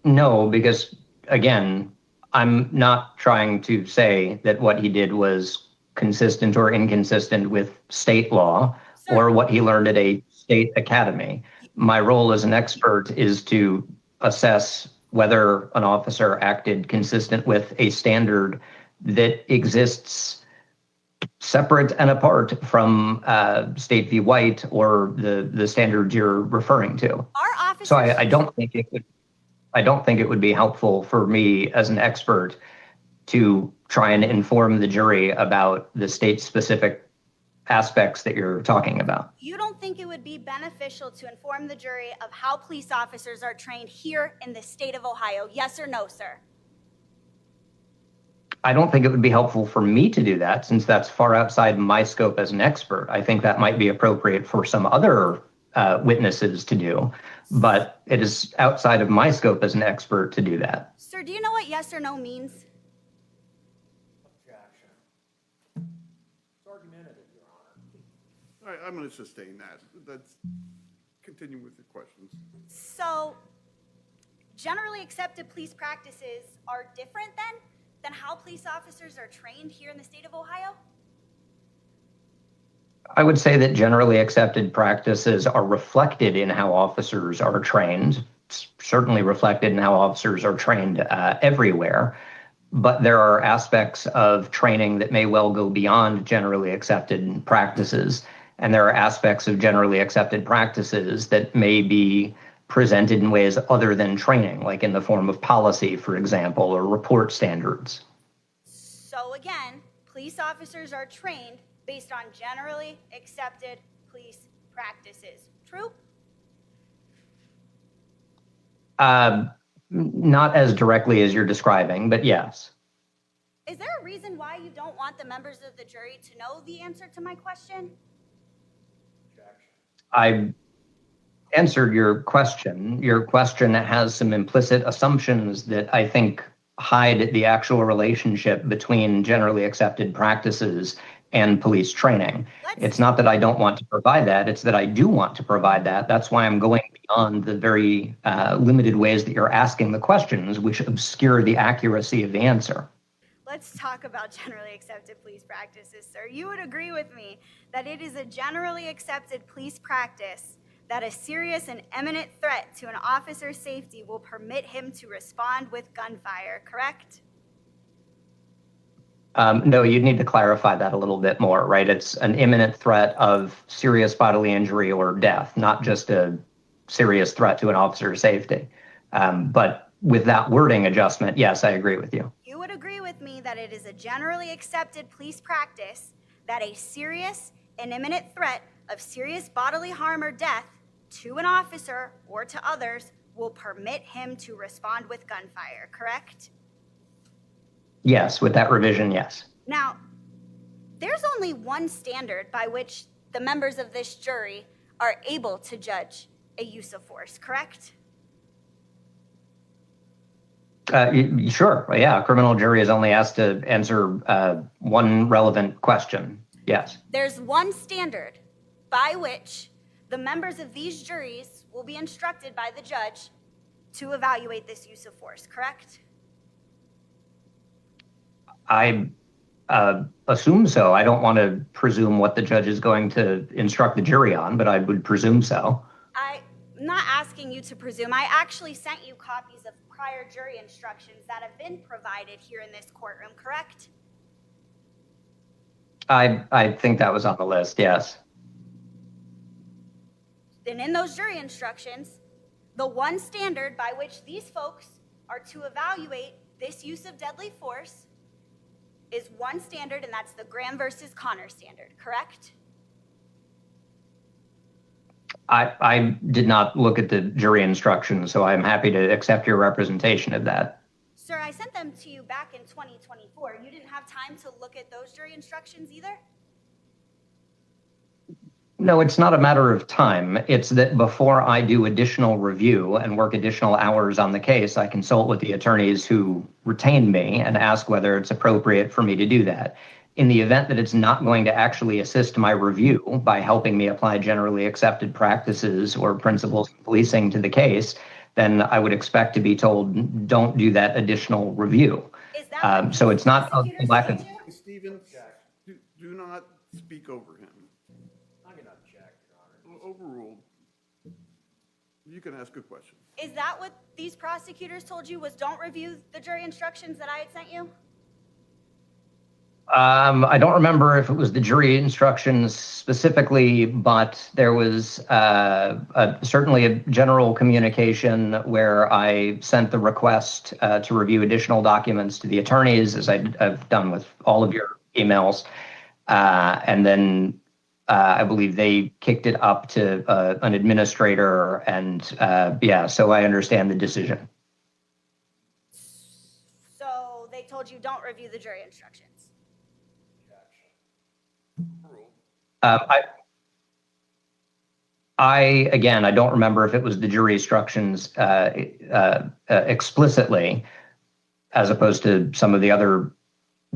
No, because again, I'm not trying to say that what he did was consistent or inconsistent with state law or what he learned at a state academy. My role as an expert is to assess whether an officer acted consistent with a standard that exists separate and apart from State v. White or the standards you're referring to. Our officers. So I don't think it would. I don't think it would be helpful for me as an expert to try and inform the jury about the state-specific aspects that you're talking about. You don't think it would be beneficial to inform the jury of how police officers are trained here in the state of Ohio? Yes or no, sir? I don't think it would be helpful for me to do that, since that's far outside my scope as an expert. I think that might be appropriate for some other witnesses to do, but it is outside of my scope as an expert to do that. Sir, do you know what yes or no means? Objection. It's argumentative, Your Honor. All right, I'm going to sustain that. Let's continue with the questions. So, generally accepted police practices are different than how police officers are trained here in the state of Ohio? I would say that generally accepted practices are reflected in how officers are trained, certainly reflected in how officers are trained everywhere. But there are aspects of training that may well go beyond generally accepted practices. And there are aspects of generally accepted practices that may be presented in ways other than training, like in the form of policy, for example, or report standards. So again, police officers are trained based on generally accepted police practices. True? Not as directly as you're describing, but yes. Is there a reason why you don't want the members of the jury to know the answer to my question? I answered your question. Your question has some implicit assumptions that I think hide the actual relationship between generally accepted practices and police training. It's not that I don't want to provide that, it's that I do want to provide that. That's why I'm going beyond the very limited ways that you're asking the questions, which obscure the accuracy of the answer. Let's talk about generally accepted police practices, sir. You would agree with me that it is a generally accepted police practice that a serious and imminent threat to an officer's safety will permit him to respond with gunfire, correct? No, you'd need to clarify that a little bit more, right? It's an imminent threat of serious bodily injury or death, not just a serious threat to an officer's safety. But with that wording adjustment, yes, I agree with you. You would agree with me that it is a generally accepted police practice that a serious and imminent threat of serious bodily harm or death to an officer or to others will permit him to respond with gunfire, correct? Yes, with that revision, yes. Now, there's only one standard by which the members of this jury are able to judge a use of force, correct? Sure. Yeah, a criminal jury is only asked to answer one relevant question. Yes. There's one standard by which the members of these juries will be instructed by the judge to evaluate this use of force, correct? I assume so. I don't want to presume what the judge is going to instruct the jury on, but I would presume so. I'm not asking you to presume. I actually sent you copies of prior jury instructions that have been provided here in this courtroom, correct? I think that was on the list, yes. Then in those jury instructions, the one standard by which these folks are to evaluate this use of deadly force is one standard, and that's the Graham versus Connor standard, correct? I did not look at the jury instructions, so I'm happy to accept your representation of that. Sir, I sent them to you back in 2024. You didn't have time to look at those jury instructions either? No, it's not a matter of time. It's that before I do additional review and work additional hours on the case, I consult with the attorneys who retain me and ask whether it's appropriate for me to do that. In the event that it's not going to actually assist my review by helping me apply generally accepted practices or principles of policing to the case, then I would expect to be told, don't do that additional review. Is that So it's not a lack of... Stephen, do not speak over him. I'm going to object, Your Honor. Overruled. You can ask a question. Is that what these prosecutors told you, was don't review the jury instructions that I had sent you? I don't remember if it was the jury instructions specifically, but there was certainly a general communication where I sent the request to review additional documents to the attorneys, as I've done with all of your emails. And then I believe they kicked it up to an administrator, and yeah, so I understand the decision. So they told you don't review the jury instructions? Again, I don't remember if it was the jury instructions explicitly, as opposed to some of the other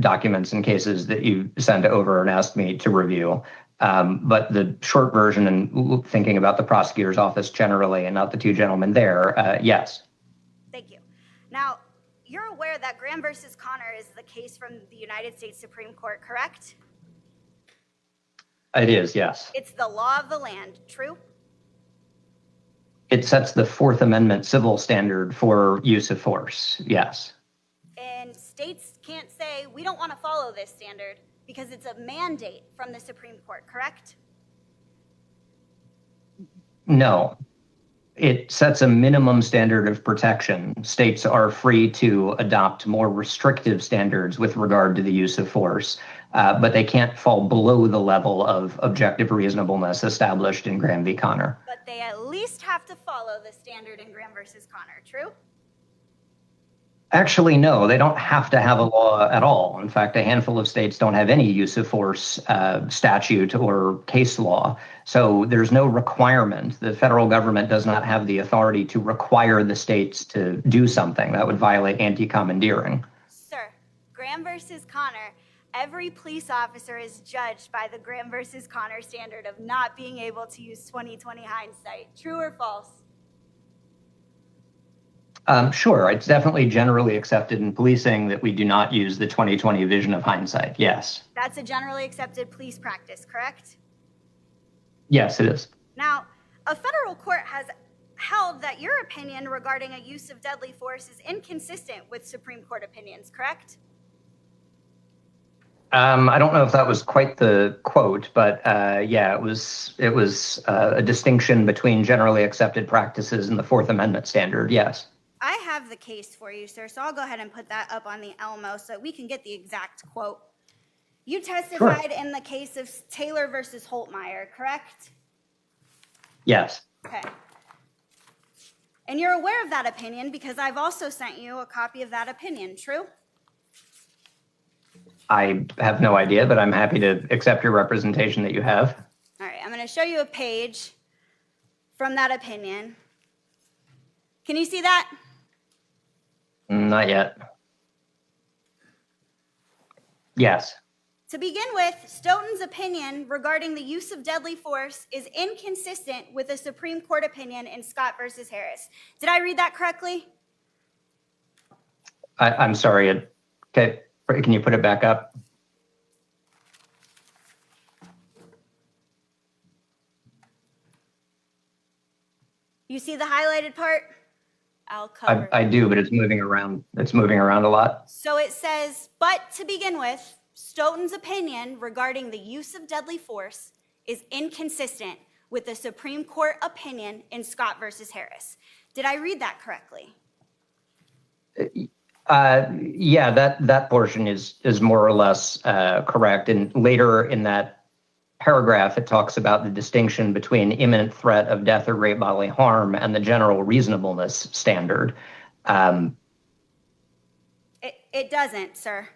documents and cases that you sent over and asked me to review. But the short version, and thinking about the prosecutor's office generally and not the two gentlemen there, yes. Thank you. Now, you're aware that Graham versus Connor is the case from the United States Supreme Court, correct? It is, yes. It's the law of the land, true? It sets the Fourth Amendment civil standard for use of force, yes. And states can't say, we don't want to follow this standard because it's a mandate from the Supreme Court, correct? No. It sets a minimum standard of protection. States are free to adopt more restrictive standards with regard to the use of force, but they can't fall below the level of objective reasonableness established in Graham v. Connor. But they at least have to follow the standard in Graham versus Connor, true? Actually, no, they don't have to have a law at all. In fact, a handful of states don't have any use of force statute or case law. So there's no requirement. The federal government does not have the authority to require the states to do something. That would violate anti-commandeering. Sir, Graham versus Connor, every police officer is judged by the Graham versus Connor standard of not being able to use 20/20 hindsight. True or false? Sure, it's definitely generally accepted in policing that we do not use the 20/20 vision of hindsight, yes. That's a generally accepted police practice, correct? Yes, it is. Now, a federal court has held that your opinion regarding a use of deadly force is inconsistent with Supreme Court opinions, correct? I don't know if that was quite the quote, but yeah, it was a distinction between generally accepted practices and the Fourth Amendment standard. Yes. I have the case for you, sir, so I'll go ahead and put that up on the Elmo so we can get the exact quote. You testified in the case of Taylor versus Holtmeyer, correct? Yes. Okay. And you're aware of that opinion because I've also sent you a copy of that opinion, true? I have no idea, but I'm happy to accept your representation that you have. All right, I'm going to show you a page from that opinion. Can you see that? Not yet. Yes. To begin with, Stoughton's opinion regarding the use of deadly force is inconsistent with the Supreme Court opinion in Scott versus Harris. Did I read that correctly? I'm sorry. Okay, can you put it back up? You see the highlighted part? I'll cover. I do, but it's moving around. It's moving around a lot. So it says, but to begin with, Stoughton's opinion regarding the use of deadly force is inconsistent with the Supreme Court opinion in Scott versus Harris. Did I read that correctly? Yeah, that portion is more or less correct. And later in that paragraph, it talks about the distinction between imminent threat of death or great bodily harm and the general reasonableness standard. It doesn't, sir.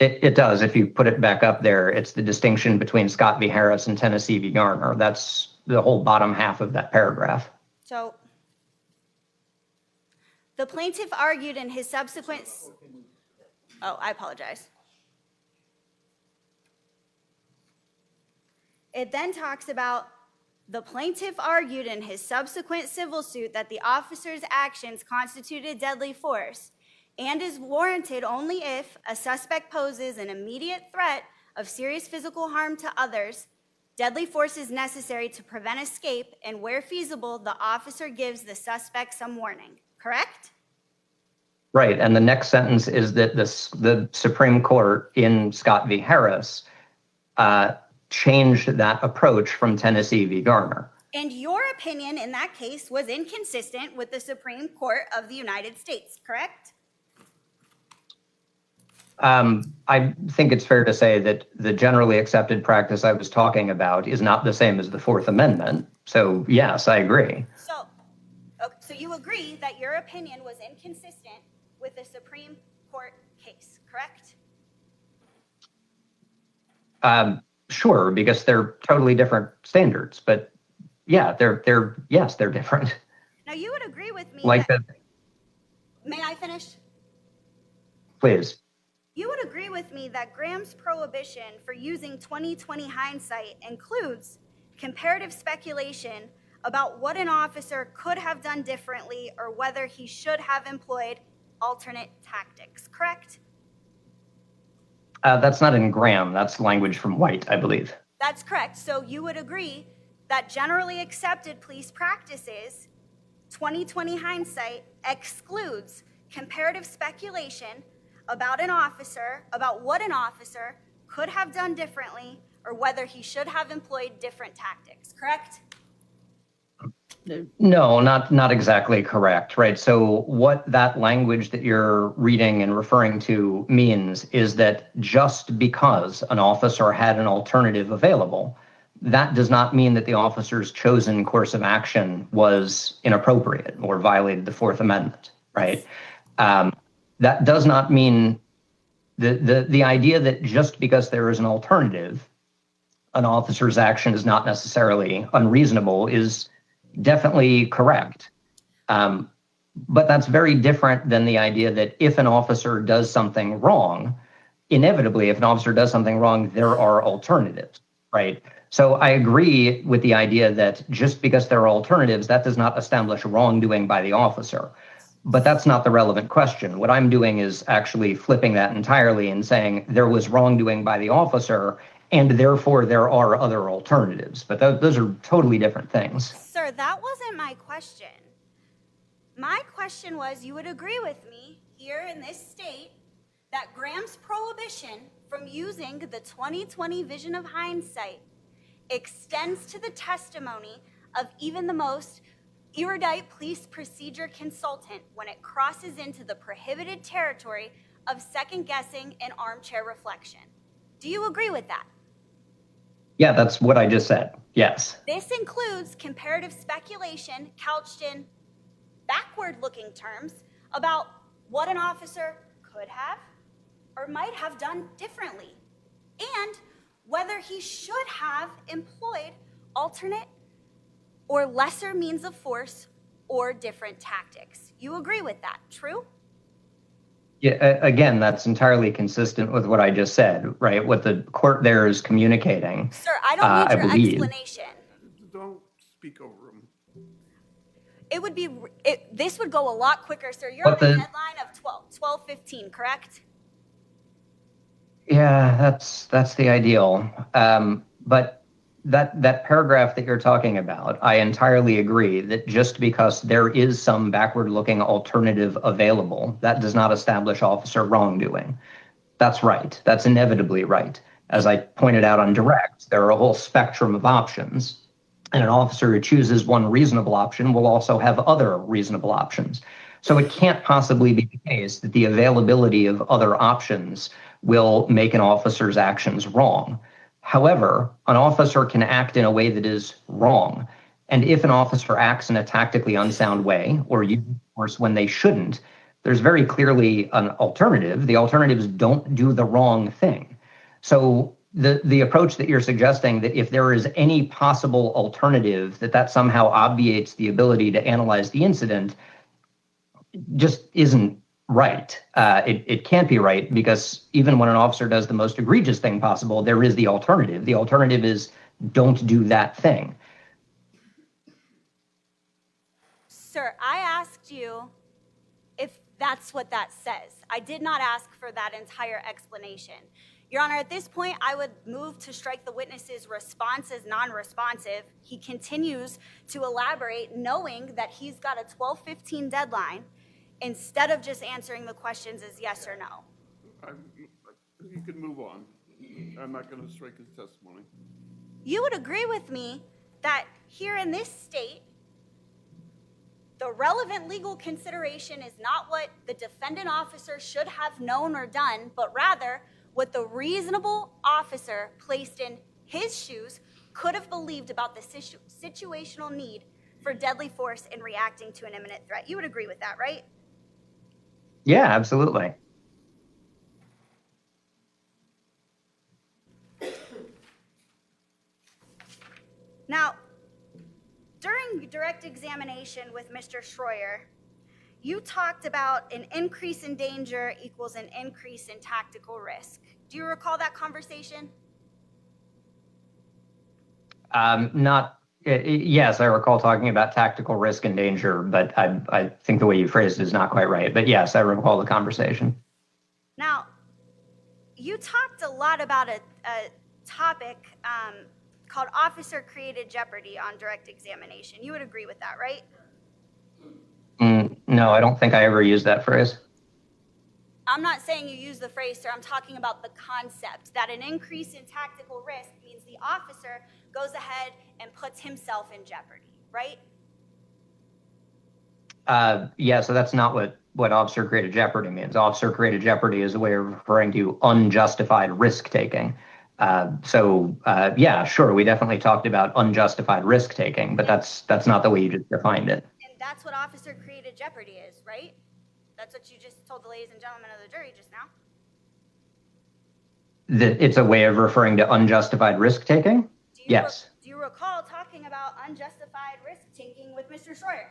It does. If you put it back up there, it's the distinction between Scott v. Harris and Tennessee v. Garner. That's the whole bottom half of that paragraph. So the plaintiff argued in his subsequent... Oh, I apologize. It then talks about the plaintiff argued in his subsequent civil suit that the officer's actions constituted deadly force and is warranted only if a suspect poses an immediate threat of serious physical harm to others. Deadly force is necessary to prevent escape, and where feasible, the officer gives the suspect some warning. Correct? Right, and the next sentence is that the Supreme Court in Scott v. Harris changed that approach from Tennessee v. Garner. And your opinion in that case was inconsistent with the Supreme Court of the United States, correct? I think it's fair to say that the generally accepted practice I was talking about is not the same as the Fourth Amendment. So yes, I agree. So you agree that your opinion was inconsistent with the Supreme Court case, correct? Sure, because they're totally different standards. But yeah, they're different. Now you would agree with me. Like that. May I finish? Please. You would agree with me that Graham's prohibition for using 20/20 hindsight includes comparative speculation about what an officer could have done differently or whether he should have employed alternate tactics, correct? That's not in Graham. That's language from White, I believe. That's correct. So you would agree that generally accepted police practices, 20/20 hindsight, excludes comparative speculation about an officer, about what an officer could have done differently or whether he should have employed different tactics, correct? No, not exactly correct, right? So what that language that you're reading and referring to means is that just because an officer had an alternative available, that does not mean that the officer's chosen course of action was inappropriate or violated the Fourth Amendment, right? That does not mean the idea that just because there is an alternative, an officer's action is not necessarily unreasonable is definitely correct. But that's very different than the idea that if an officer does something wrong, inevitably, if an officer does something wrong, there are alternatives, right? So I agree with the idea that just because there are alternatives, that does not establish wrongdoing by the officer. But that's not the relevant question. What I'm doing is actually flipping that entirely and saying there was wrongdoing by the officer, and therefore there are other alternatives. But those are totally different things. Sir, that wasn't my question. My question was, you would agree with me here in this state that Graham's prohibition from using the 2020 vision of hindsight extends to the testimony of even the most erudite police procedure consultant when it crosses into the prohibited territory of second guessing and armchair reflection. Do you agree with that? Yeah, that's what I just said. Yes. This includes comparative speculation couched in backward-looking terms about what an officer could have or might have done differently, and whether he should have employed alternate or lesser means of force or different tactics. You agree with that, true? Yeah, again, that's entirely consistent with what I just said, right? What the court there is communicating. Sir, I don't need your believe. explanation. Don't speak over him. It would be, this would go a lot quicker, sir. You're But on a the- deadline of 12:15, correct? Yeah, that's the ideal. But that paragraph that you're talking about, I entirely agree that just because there is some backward-looking alternative available, that does not establish officer wrongdoing. That's right. That's inevitably right. As I pointed out on direct, there are a whole spectrum of options, and an officer who chooses one reasonable option will also have other reasonable options. So it can't possibly be the case that the availability of other options will make an officer's actions wrong. However, an officer can act in a way that is wrong. And if an officer acts in a tactically unsound way or uses force when they shouldn't, there's very clearly an alternative. The alternatives don't do the wrong thing. So the approach that you're suggesting, that if there is any possible alternative, that somehow obviates the ability to analyze the incident, just isn't right. It can't be right, because even when an officer does the most egregious thing possible, there is the alternative. The alternative is don't do that thing. Sir, I asked you if that's what that says. I did not ask for that entire explanation. Your Honor, at this point, I would move to strike the witness's response as non-responsive. He continues to elaborate, knowing that he's got a 12:15 deadline, instead of just answering the questions as yes or no. You can move on. I'm not going to strike his testimony. You would agree with me that here in this state, the relevant legal consideration is not what the defendant officer should have known or done, but rather what the reasonable officer placed in his shoes could have believed about the situational need for deadly force in reacting to an imminent threat. You would agree with that, right? Yeah, absolutely. Now, during direct examination with Mr. Schroyer, you talked about an increase in danger equals an increase in tactical risk. Do you recall that conversation? Yes, I recall talking about tactical risk and danger, but I think the way you phrased it is not quite right. But yes, I recall the conversation. Now, you talked a lot about a topic called officer-created jeopardy on direct examination. You would agree with that, right? No, I don't think I ever used that phrase. I'm not saying you use the phrase, sir. I'm talking about the concept that an increase in tactical risk means the officer goes ahead and puts himself in jeopardy, right? Yeah, so that's not what officer-created jeopardy means. Officer-created jeopardy is a way of referring to unjustified risk-taking. Yeah, sure, we definitely talked about unjustified risk-taking, but that's not the way you just defined it. And that's what officer-created jeopardy is, right? That's what you just told the ladies and gentlemen of the jury just now. That it's a way of referring to unjustified risk-taking? Yes. Do you recall talking about unjustified risk-taking with Mr. Schroyer?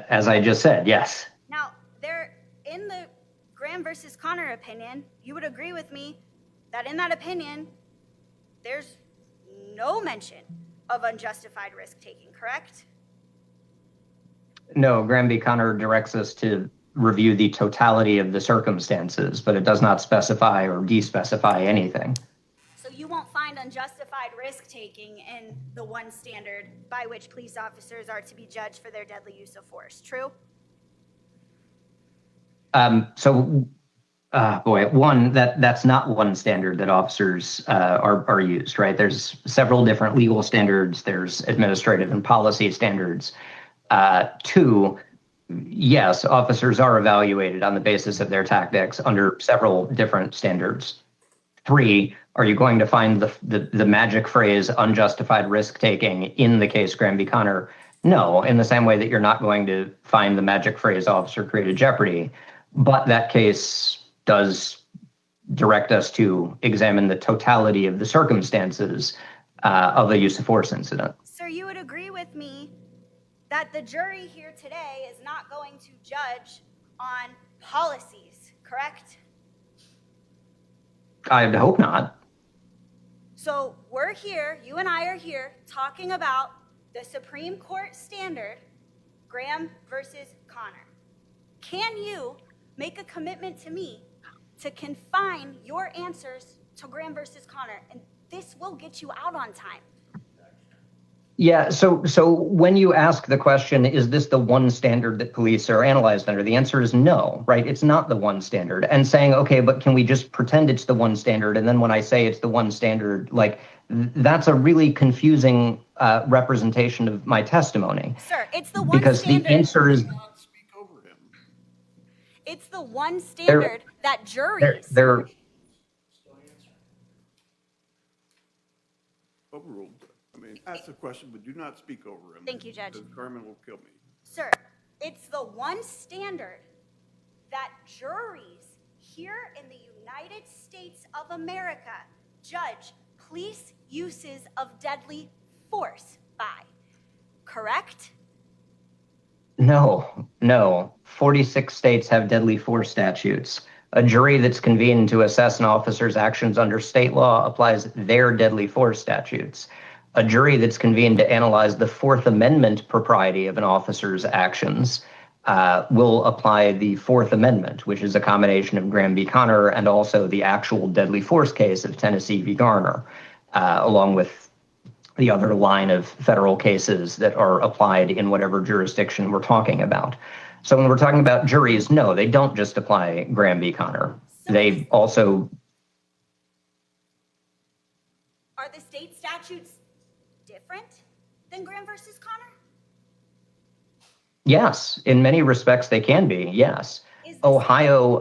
As I just said, yes. Now, in the Graham versus Connor opinion, you would agree with me that in that opinion, there's no mention of unjustified risk-taking, correct? No, Graham v. Connor directs us to review the totality of the circumstances, but it does not specify or de-specify anything. So you won't find unjustified risk-taking in the one standard by which police officers are to be judged for their deadly use of force, true? Boy, one, that's not one standard that officers are used, right? There's several different legal standards. There's administrative and policy standards. Two, yes, officers are evaluated on the basis of their tactics under several different standards. Three, are you going to find the magic phrase unjustified risk taking in the case Graham v. Connor? No, in the same way that you're not going to find the magic phrase officer created jeopardy. But that case does direct us to examine the totality of the circumstances of a use of force incident. Sir, you would agree with me that the jury here today is not going to judge on policies, correct? I hope not. So we're here, you and I are here, talking about the Supreme Court standard, Graham versus Connor. Can you make a commitment to me to confine your answers to Graham versus Connor? And this will get you out on time. Yeah, so when you ask the question, is this the one standard that police are analyzed under? The answer is no, right? It's not the one standard. And saying, okay, but can we just pretend it's the one standard? And then when I say it's the one standard, like, that's a really confusing representation of my testimony. Sir, it's the one because standard. The answer is, Not speak over him. It's the one standard that juries. they're Overruled. I mean, ask the question, but do not speak over him. Thank you, Judge. Because Carmen will kill me. Sir, it's the one standard that juries here in the United States of America judge police uses of deadly force by, correct? No. 46 states have deadly force statutes. A jury that's convened to assess an officer's actions under state law applies their deadly force statutes. A jury that's convened to analyze the Fourth Amendment propriety of an officer's actions will apply the Fourth Amendment, which is a combination of Graham v. Connor and also the actual deadly force case of Tennessee v. Garner, along with the other line of federal cases that are applied in whatever jurisdiction we're talking about. So when we're talking about juries, no, they don't just apply Graham v. Connor. They also... Are the state statutes different than Graham versus Connor? Yes, in many respects they can be, yes. Ohio,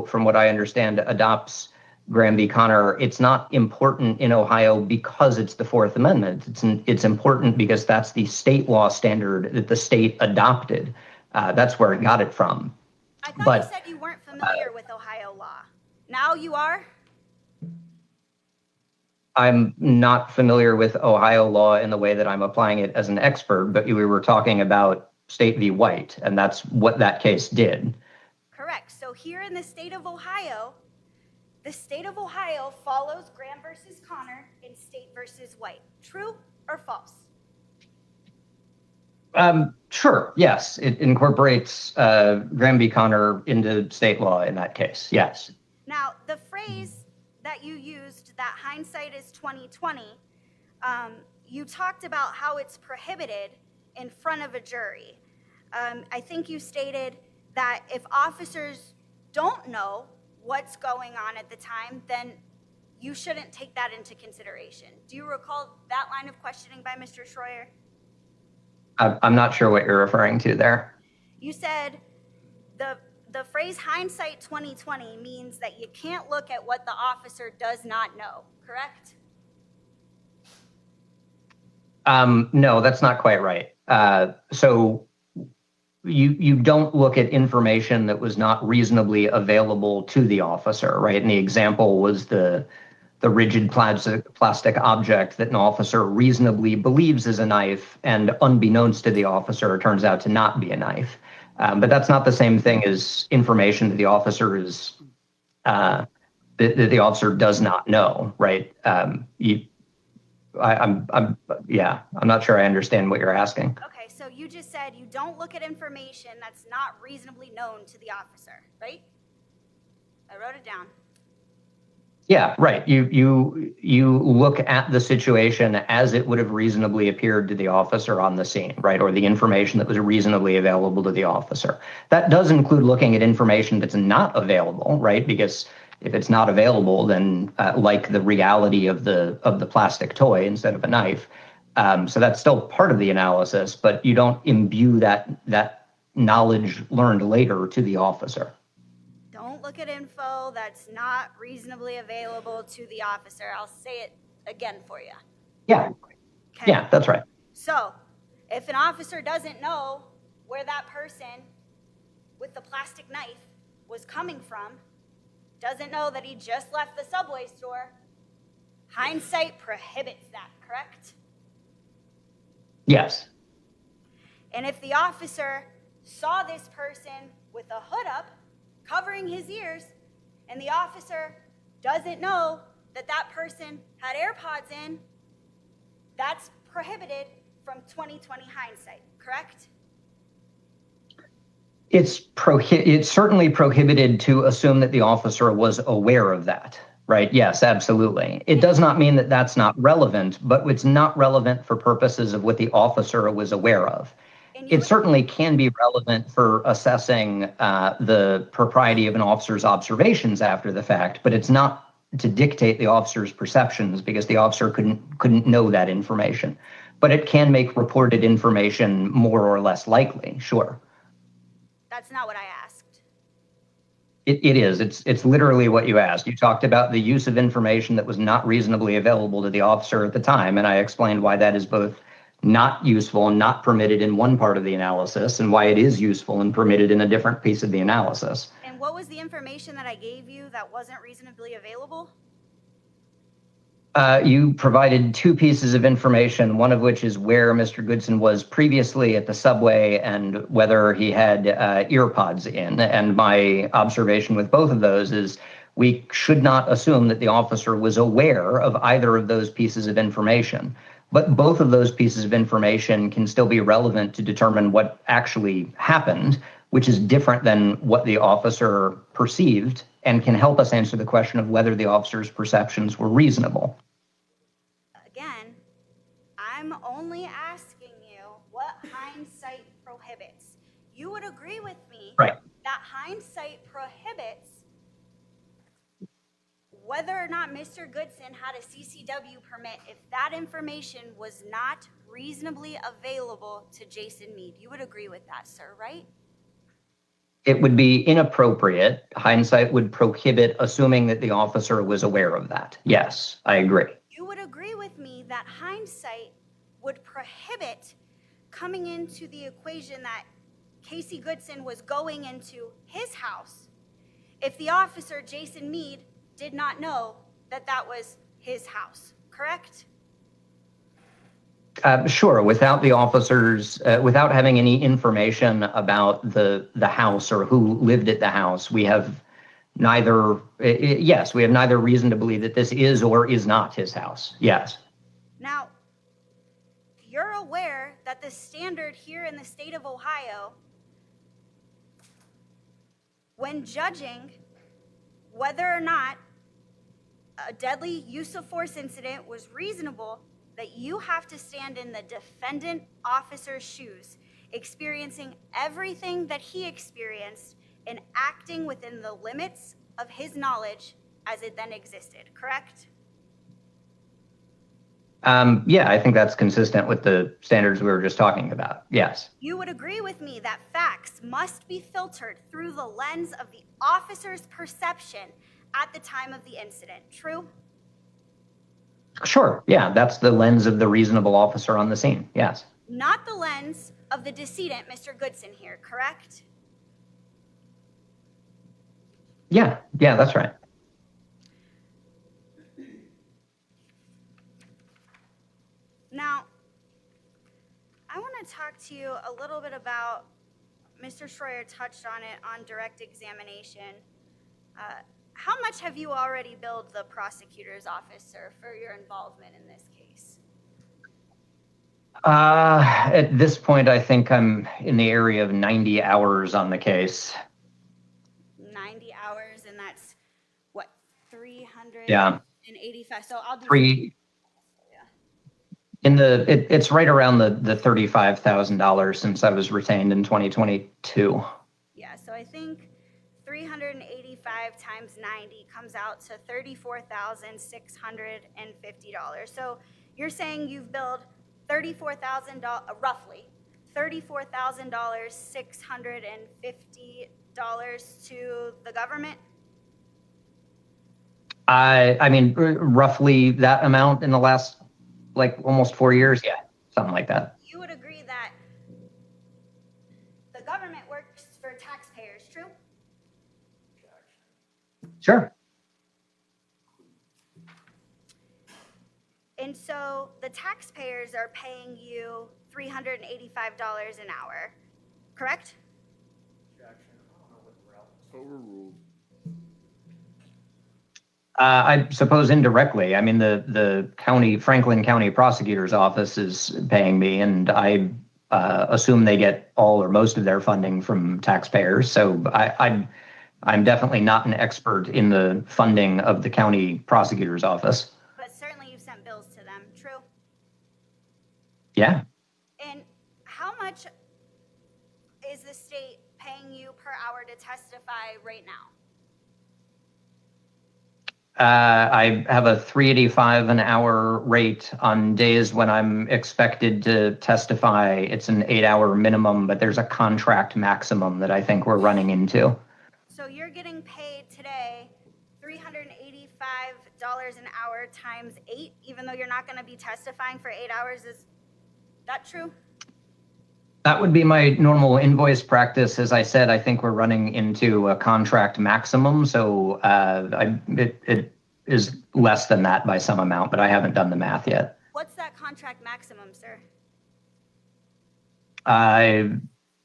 from what I understand, adopts Graham v. Connor. It's not important in Ohio because it's the Fourth Amendment. It's important because that's the state law standard that the state adopted. That's where it got it from. I thought you said you weren't familiar with Ohio law. Now you are? I'm not familiar with Ohio law in the way that I'm applying it as an expert, but we were talking about State v. White, and that's what that case did. Correct. So here in the state of Ohio follows Graham versus Connor in State versus White. True or false? Sure, yes. It incorporates Graham v. Connor into state law in that case, yes. Now, the phrase that you used, that hindsight is 20/20, you talked about how it's prohibited in front of a jury. I think you stated that if officers don't know what's going on at the time, then you shouldn't take that into consideration. Do you recall that line of questioning by Mr. Schroyer? I'm not sure what you're referring to there. You said the phrase hindsight 20/20 means that you can't look at what the officer does not know, correct? No, that's not quite right. So you don't look at information that was not reasonably available to the officer, right? And the example was the rigid plastic object that an officer reasonably believes is a knife, and unbeknownst to the officer, it turns out to not be a knife. But that's not the same thing as information that the officer is that the officer does not know, right? I'm not sure I understand what you're asking. Okay, so you just said you don't look at information that's not reasonably known to the officer, right? I wrote it down. Yeah, right. You look at the situation as it would have reasonably appeared to the officer on the scene, right? Or the information that was reasonably available to the officer. That does include looking at information that's not available, right? Because if it's not available, then like the reality of the plastic toy instead of a knife. So that's still part of the analysis, but you don't imbue that knowledge learned later to the officer. Don't look at info that's not reasonably available to the officer. I'll say it again for you. Yeah, Okay? yeah, that's right. So, if an officer doesn't know where that person with the plastic knife was coming from, doesn't know that he just left the Subway store, hindsight prohibits that, correct? Yes. And if the officer saw this person with a hood up, covering his ears, and the officer doesn't know that that person had AirPods in, that's prohibited from 2020 hindsight, correct? It's certainly prohibited to assume that the officer was aware of that, right? Yes, absolutely. It does not mean that that's not relevant, but it's not relevant for purposes of what the officer was aware of. It certainly can be relevant for assessing the propriety of an officer's observations after the fact, but it's not to dictate the officer's perceptions because the officer couldn't know that information. But it can make reported information more or less likely, sure. That's not what I asked. It is. It's literally what you asked. You talked about the use of information that was not reasonably available to the officer at the time, and I explained why that is both not useful and not permitted in one part of the analysis, and why it is useful and permitted in a different piece of the analysis. And what was the information that I gave you that wasn't reasonably available? You provided two pieces of information, one of which is where Mr. Goodson was previously at the subway and whether he had earpods in. And my observation with both of those is we should not assume that the officer was aware of either of those pieces of information. But both of those pieces of information can still be relevant to determine what actually happened, which is different than what the officer perceived and can help us answer the question of whether the officer's perceptions were reasonable. Again, I'm only asking you what hindsight prohibits. You would agree with me Right. that hindsight prohibits whether or not Mr. Goodson had a CCW permit if that information was not reasonably available to Jason Meade. You would agree with that, sir, right? It would be inappropriate. Hindsight would prohibit assuming that the officer was aware of that. Yes, I agree. You would agree with me that hindsight would prohibit coming into the equation that Casey Goodson was going into his house if the officer, Jason Meade, did not know that that was his house, correct? Sure, without the officers, without having any information about the house or who lived at the house, we have neither, yes, we have neither reason to believe that this is or is not his house. Yes. Now, you're aware that the standard here in the state of Ohio, when judging whether or not a deadly use of force incident was reasonable, that you have to stand in the defendant officer's shoes, experiencing everything that he experienced and acting within the limits of his knowledge as it then existed, correct? Yeah, I think that's consistent with the standards we were just talking about. Yes. You would agree with me that facts must be filtered through the lens of the officer's perception at the time of the incident, true? Sure. Yeah, that's the lens of the reasonable officer on the scene. Yes. Not the lens of the decedent, Mr. Goodson here, correct? Yeah, that's right. Now, I want to talk to you a little bit about, Mr. Schroyer touched on it on direct examination. How much have you already billed the prosecutor's office, sir, for your involvement in this case? At this point, I think I'm in the area of 90 hours on the case. 90 hours, and that's, what, 3 385, so I'll do. Three Yeah. it's right around the $35,000 since I was retained in 2022. Yeah, so I think 385 times 90 comes out to $34,650. So you're saying you've billed $34,000, roughly $34,000, $650 to the government? I mean, roughly that amount in the last, like, almost 4 years. Yeah, something like that. You would agree that the government works for taxpayers, true? Sure. And so the taxpayers are paying you $385 an hour, correct? Overruled. I suppose indirectly. I mean, the Franklin County Prosecutor's Office is paying me, and I assume they get all or most of their funding from taxpayers. So I'm definitely not an expert in the funding of the county prosecutor's office. But certainly you've sent bills to them, true? Yeah. And how much is the state paying you per hour to testify right now? I have a $3.85 an hour rate on days when I'm expected to testify. It's an 8-hour minimum, but there's a contract maximum that I think we're running into. So you're getting paid today $385 an hour times 8, even though you're not going to be testifying for 8 hours. Is that true? That would be my normal invoice practice. As I said, I think we're running into a contract maximum. So it is less than that by some amount, but I haven't done the math yet. What's that contract maximum, sir? I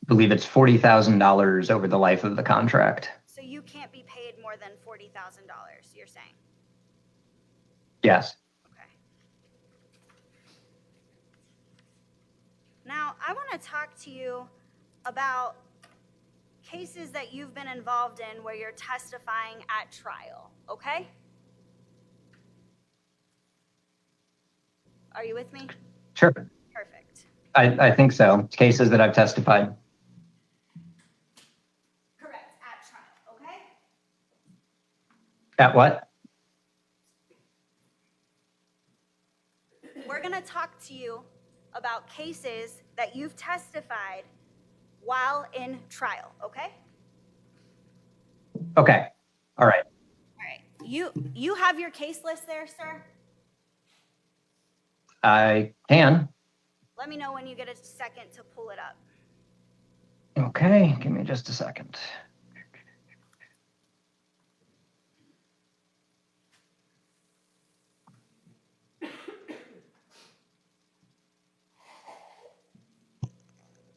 believe it's $40,000 over the life of the contract. So you can't be paid more than $40,000, you're saying? Yes. Okay. Now, I want to talk to you about cases that you've been involved in where you're testifying at trial, okay? Are you with me? Sure. Perfect. I think so. Cases that I've testified. Correct, at trial, okay? At what? We're going to talk to you about cases that you've testified while in trial, okay? Okay. All right. All right. You have your case list there, sir? I can. Let me know when you get a second to pull it up. Okay. Give me just a second.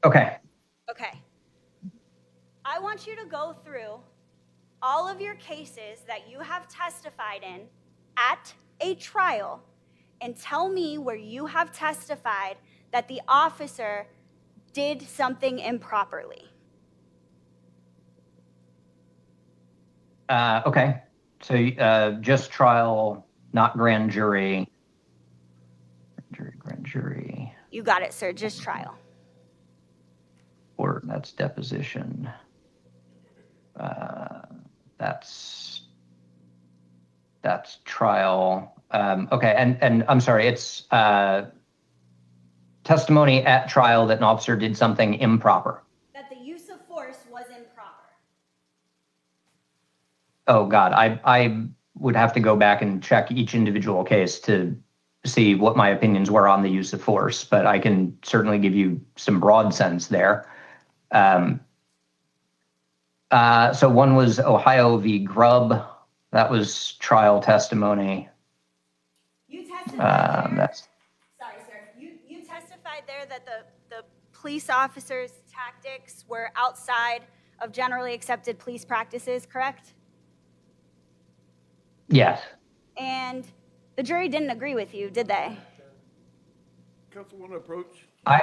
Okay. Okay. I want you to go through all of your cases that you have testified in at a trial and tell me where you have testified that the officer did something improperly. Okay. So just trial, not grand jury. Grand jury. You got it, sir. Just trial. Or that's deposition. That's trial. Okay, and I'm sorry, it's testimony at trial that an officer did something improper. That the use of force was improper. Oh God, I would have to go back and check each individual case to see what my opinions were on the use of force, but I can certainly give you some broad sense there. So one was Ohio v. Grubb. That was trial testimony. You testified there. Sorry, sir. You testified there that the police officers' tactics were outside of generally accepted police practices, correct? Yes. And the jury didn't agree with you, did they? Counsel, want to approach? I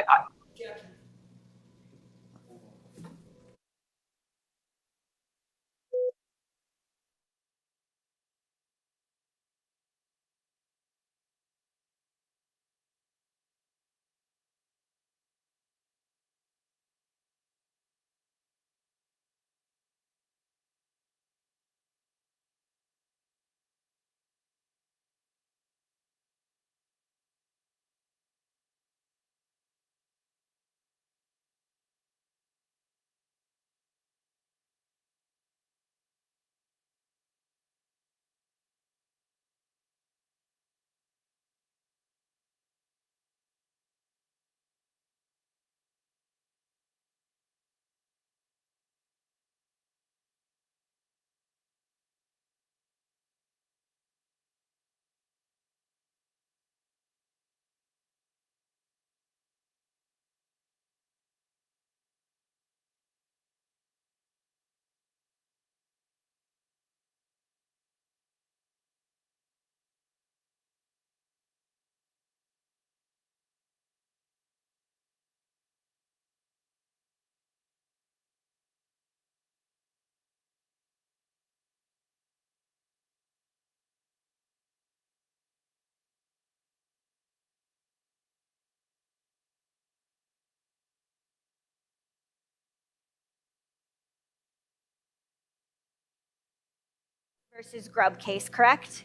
versus Grubb case, correct?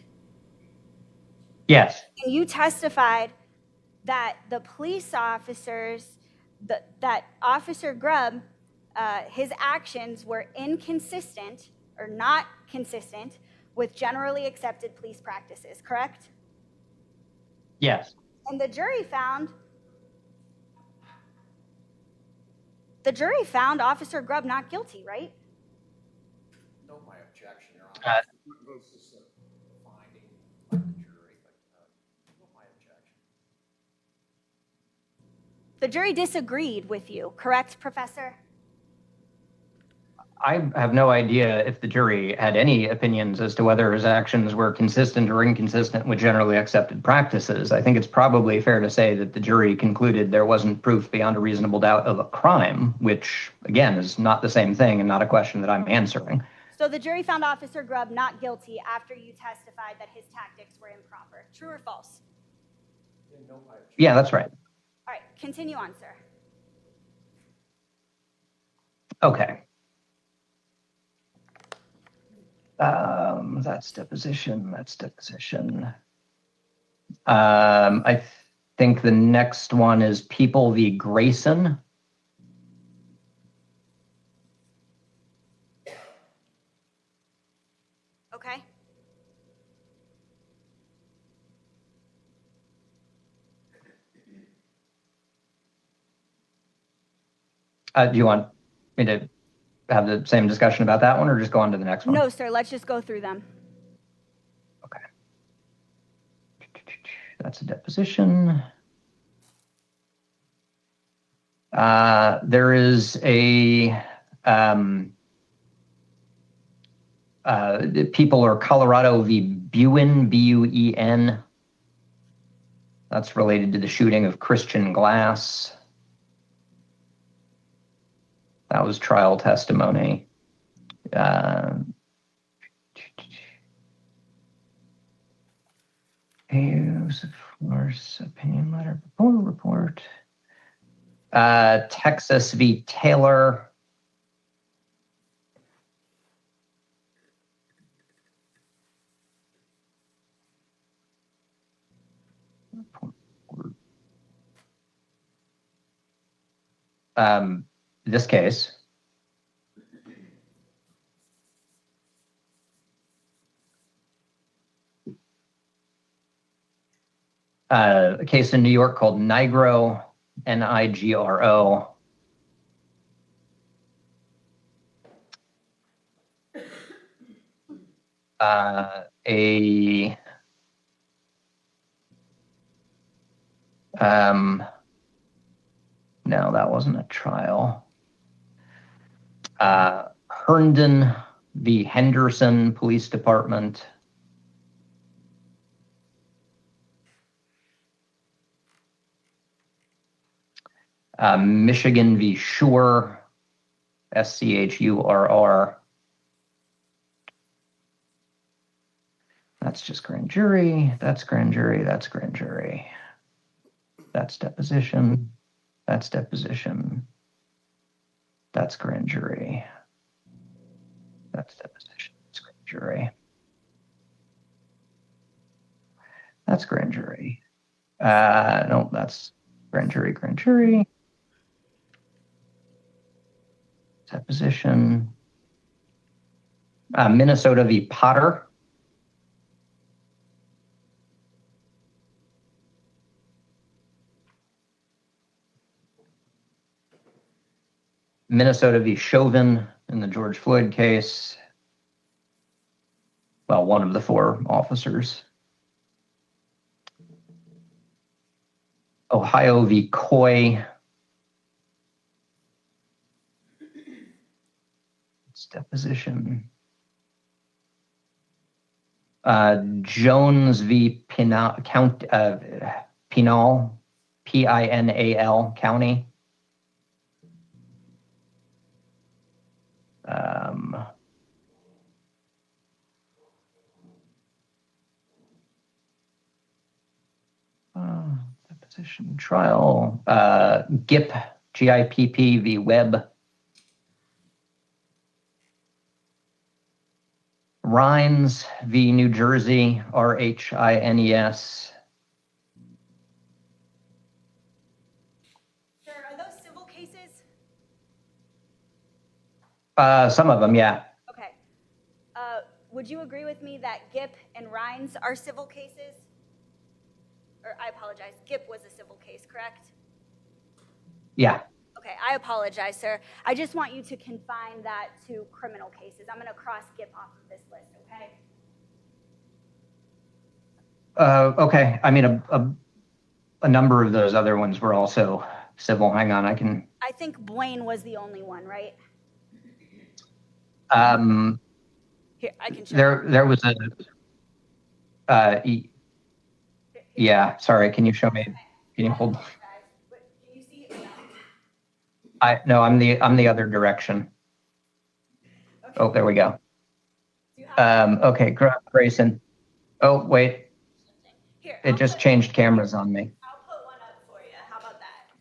Yes. And you testified that the police officers, that Officer Grubb, his actions were inconsistent or not consistent with generally accepted police practices, correct? Yes. And the jury found Officer Grubb not guilty, right? No, my objection, Your Uh, Honor. This is a finding by the jury, but no, my objection. The jury disagreed with you, correct, Professor? I have no idea if the jury had any opinions as to whether his actions were consistent or inconsistent with generally accepted practices. I think it's probably fair to say that the jury concluded there wasn't proof beyond a reasonable doubt of a crime, which, again, is not the same thing and not a question that I'm answering. So the jury found Officer Grubb not guilty after you testified that his tactics were improper. True or false? No, my objection. Yeah, that's right. All right, continue on, sir. Okay. That's deposition. I think the next one is People v. Grayson. Okay. Do you want me to have the same discussion about that one or just go on to the next one? No, sir, let's just go through them. Okay. That's a deposition. There is a People or Colorado v. Buen, B-U-E-N. That's related to the shooting of Christian Glass. That was trial testimony. Use of force, opinion letter, report. Texas v. Taylor. This case. A case in New York called Nigro, N-I-G-R-O. No, that wasn't a trial. Herndon v. Henderson Police Department. Michigan v. Schurr, S-C-H-U-R-R. That's just grand jury. That's grand jury. That's grand jury. That's deposition. That's deposition. That's grand jury. That's deposition. That's grand jury. That's grand jury. No, that's grand jury, grand jury. Deposition. Minnesota v. Potter. Minnesota v. Chauvin in the George Floyd case. Well, one of the four officers. Ohio v. Coy. It's deposition. Jones v. Pinal, Pinal, P-I-N-A-L, County. Deposition trial. GIP, G-I-P-P v. Webb. Rhines v. New Jersey, RHINES. Sir, are those civil cases? Some of them, yeah. Okay. Would you agree with me that Gipp and Rhines are civil cases? Or I apologize, Gipp was a civil case, correct? Yeah. Okay, I apologize, sir. I just want you to confine that to criminal cases. I'm going to cross Gipp off of this list, okay? Okay. I mean, a number of those other ones were also civil. Hang on, I can. I think Blaine was the only one, right? Here, I can show you. There was a. Yeah. Sorry. Can you show me? Can you hold? But can you see it? No, I'm the other direction. Okay. Oh, there we go. Do you have Okay, Grayson. Oh, wait. Here, It just changed cameras on me. I'll put one up for you. How about that?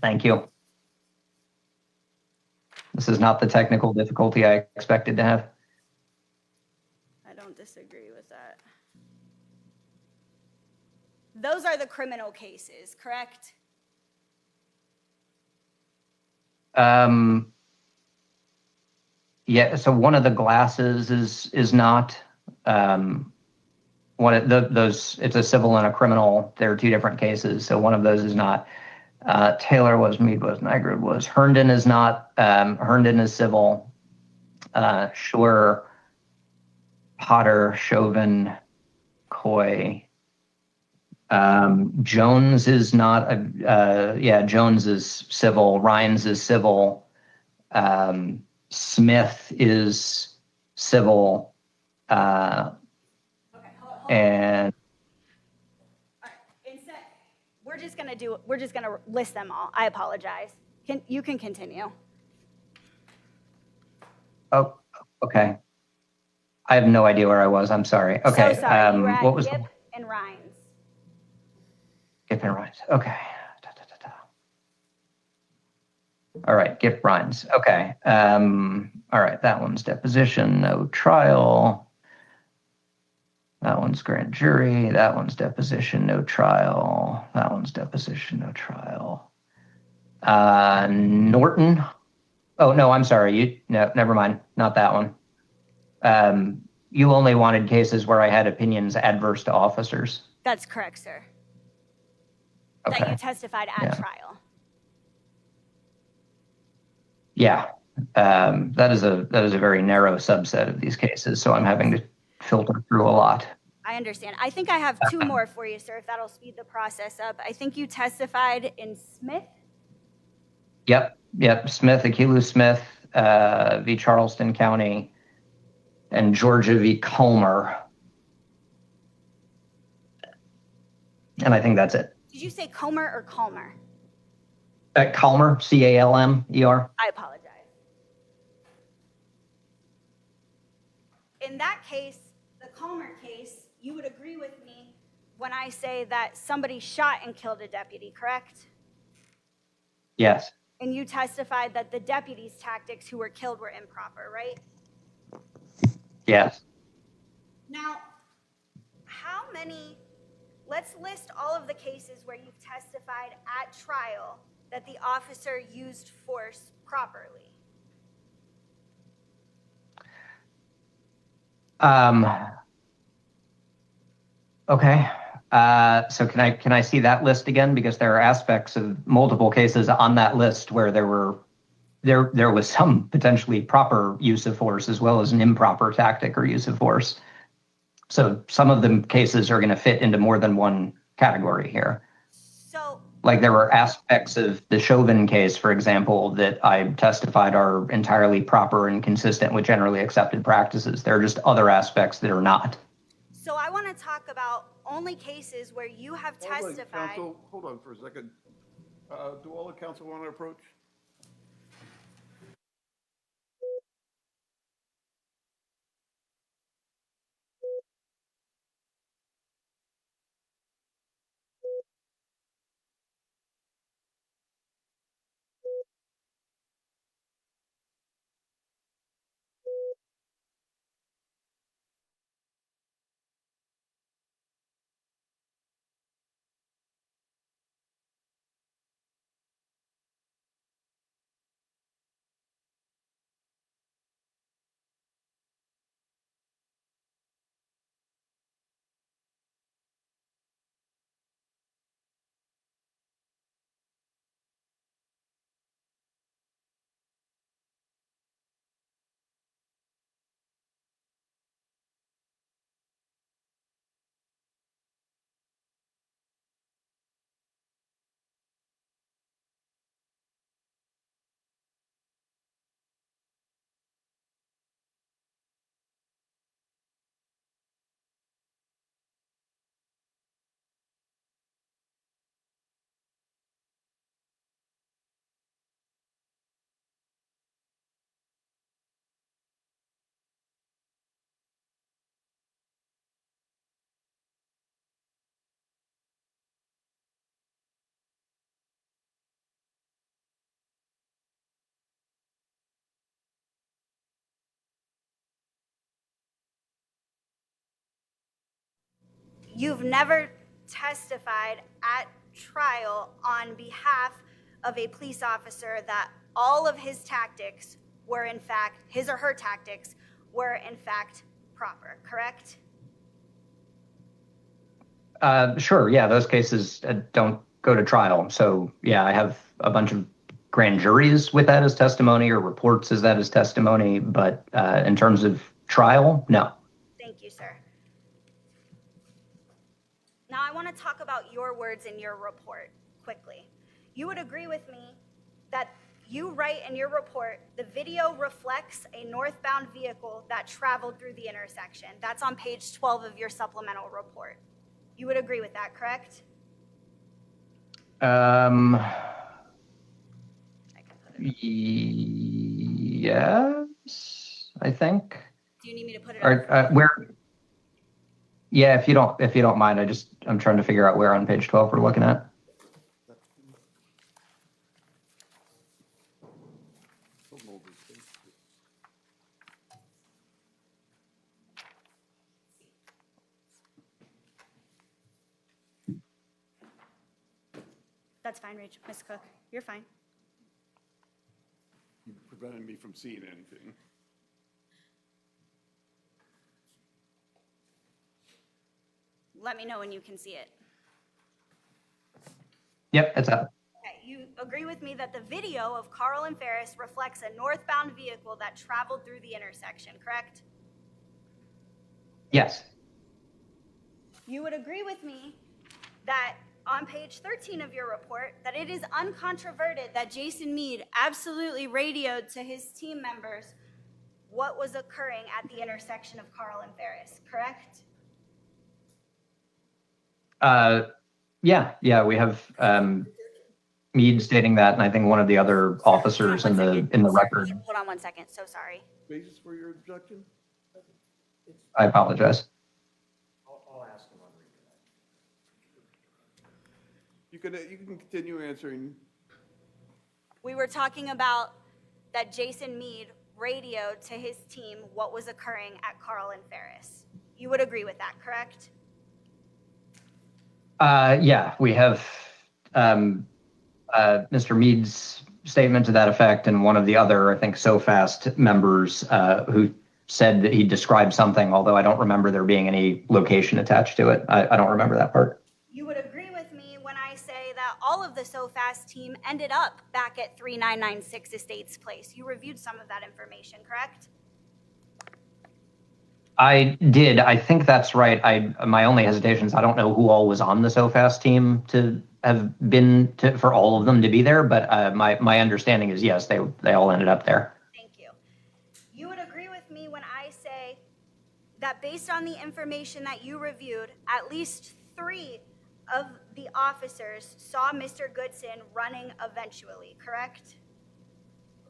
Thank you. This is not the technical difficulty I expected to have. I don't disagree with that. Those are the criminal cases, correct? Yeah, so one of the glasses is not one of those. It's a civil and a criminal. There are two different cases, so one of those is not. Taylor was, Meade was, Nygaard was. Herndon is not. Herndon is civil. Schwer, Potter, Chauvin, Coy. Jones is not. Jones is civil. Rhines is civil. Smith is civil. Okay, hold And All right, instead, we're just gonna list them all. I apologize. You can continue. oh, okay. I have no idea where I was. I'm sorry. Okay. So sorry. You were at what was Gipp and Rhines. Gipp and Rhines? Okay. All right, Gipp Rhines. Okay. All right, that one's deposition, no trial. That one's grand jury. That one's deposition, no trial. That one's deposition, no trial. Norton. Oh no, I'm sorry. No, never mind. Not that one. You only wanted cases where I had opinions adverse to officers. That's correct, sir. Okay. That you testified at Yeah. trial. Yeah, that is a very narrow subset of these cases, so I'm having to filter through a lot. I understand. I think I have two more for you, sir, if that'll speed the process up. I think you testified in Smith. Yep. Smith, Akilu Smith v. Charleston County, and Georgia v. Culmer. And I think that's it. Did you say Comer or Calmer? Culmer, Calmer. I apologize. In that case, the Calmer case, you would agree with me when I say that somebody shot and killed a deputy, correct? Yes. And you testified that the deputy's tactics who were killed were improper, right? Yes. Now, let's list all of the cases where you've testified at trial that the officer used force properly. Okay. So can I see that list again? Because there are aspects of multiple cases on that list where there was some potentially proper use of force as well as an improper tactic or use of force. So some of the cases are going to fit into more than one category here. So, Like there were aspects of the Chauvin case, for example, that I testified are entirely proper and consistent with generally accepted practices. There are just other aspects that are not. so I want to talk about only cases where you have Hold on, testified. Counsel, hold on for a second. Do all the council want to approach? you've never testified at trial on behalf of a police officer that all of his tactics were in fact, his or her tactics were in fact proper, correct? Sure. Yeah, those cases don't go to trial. So yeah, I have a bunch of grand juries with that as testimony or reports as that as testimony. But in terms of trial, no. Thank you, sir. Now I want to talk about your words in your report quickly. You would agree with me that you write in your report, the video reflects a northbound vehicle that traveled through the intersection. That's on page 12 of your supplemental report. You would agree with that, correct? Yes, I think. Do you need me to put it Or, up? where? Yeah, if you don't mind, I'm trying to figure out where on page 12 we're looking at. That's fine, Rach. Ms. Cook, you're fine. You prevented me from seeing anything. Let me know when you can see it. Yep, it's up. Okay, you agree with me that the video of Carl and Ferris reflects a northbound vehicle that traveled through the intersection, correct? Yes. You would agree with me that on page 13 of your report, that it is uncontroverted that Jason Meade absolutely radioed to his team members what was occurring at the intersection of Carl and Ferris, correct? Yeah, we have Meade stating that, and I think one of the other officers in the record. Hold on one second, so sorry. Basis for your objection? I apologize. I'll ask him on redirect. You can continue answering. We were talking about that Jason Meade radioed to his team what was occurring at Carl and Ferris. You would agree with that, correct? Yeah, we have Mr. Meade's statement to that effect, and one of the other, I think, SoFast members who said that he described something, although I don't remember there being any location attached to it. I don't remember that part. You would agree with me when I say that all of the SoFast team ended up back at 3996 Estates Place. You reviewed some of that information, correct? I did. I think that's right. My only hesitation is I don't know who all was on the SoFast team to have been for all of them to be there, but my understanding is yes, they all ended up there. Thank you. You would agree with me when I say that based on the information that you reviewed, at least 3 of the officers saw Mr. Goodson running eventually, correct?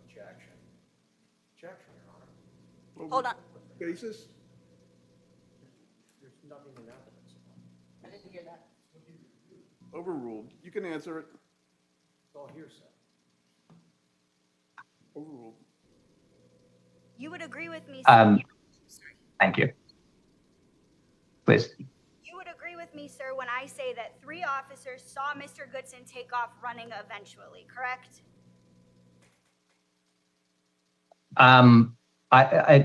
Objection. Objection, Your Honor. Hold on. Basis? There's nothing in evidence. I didn't hear that. Overruled. You can answer it. It's all hearsay. Overruled. You would agree with me, Thank you. Please. You would agree with me, sir, when I say that 3 officers saw Mr. Goodson take off running eventually, correct?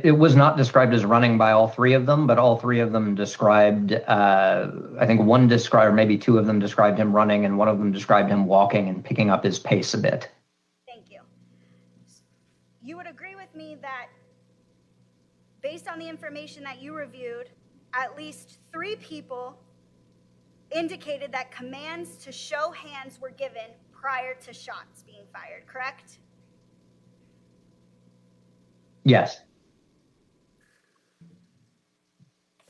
It was not described as running by all 3 of them, but all 3 of them described, I think one described, or maybe 2 of them described him running, and one of them described him walking and picking up his pace a bit. Thank you. You would agree with me that based on the information that you reviewed, at least 3 people indicated that commands to show hands were given prior to shots being fired, correct? Yes.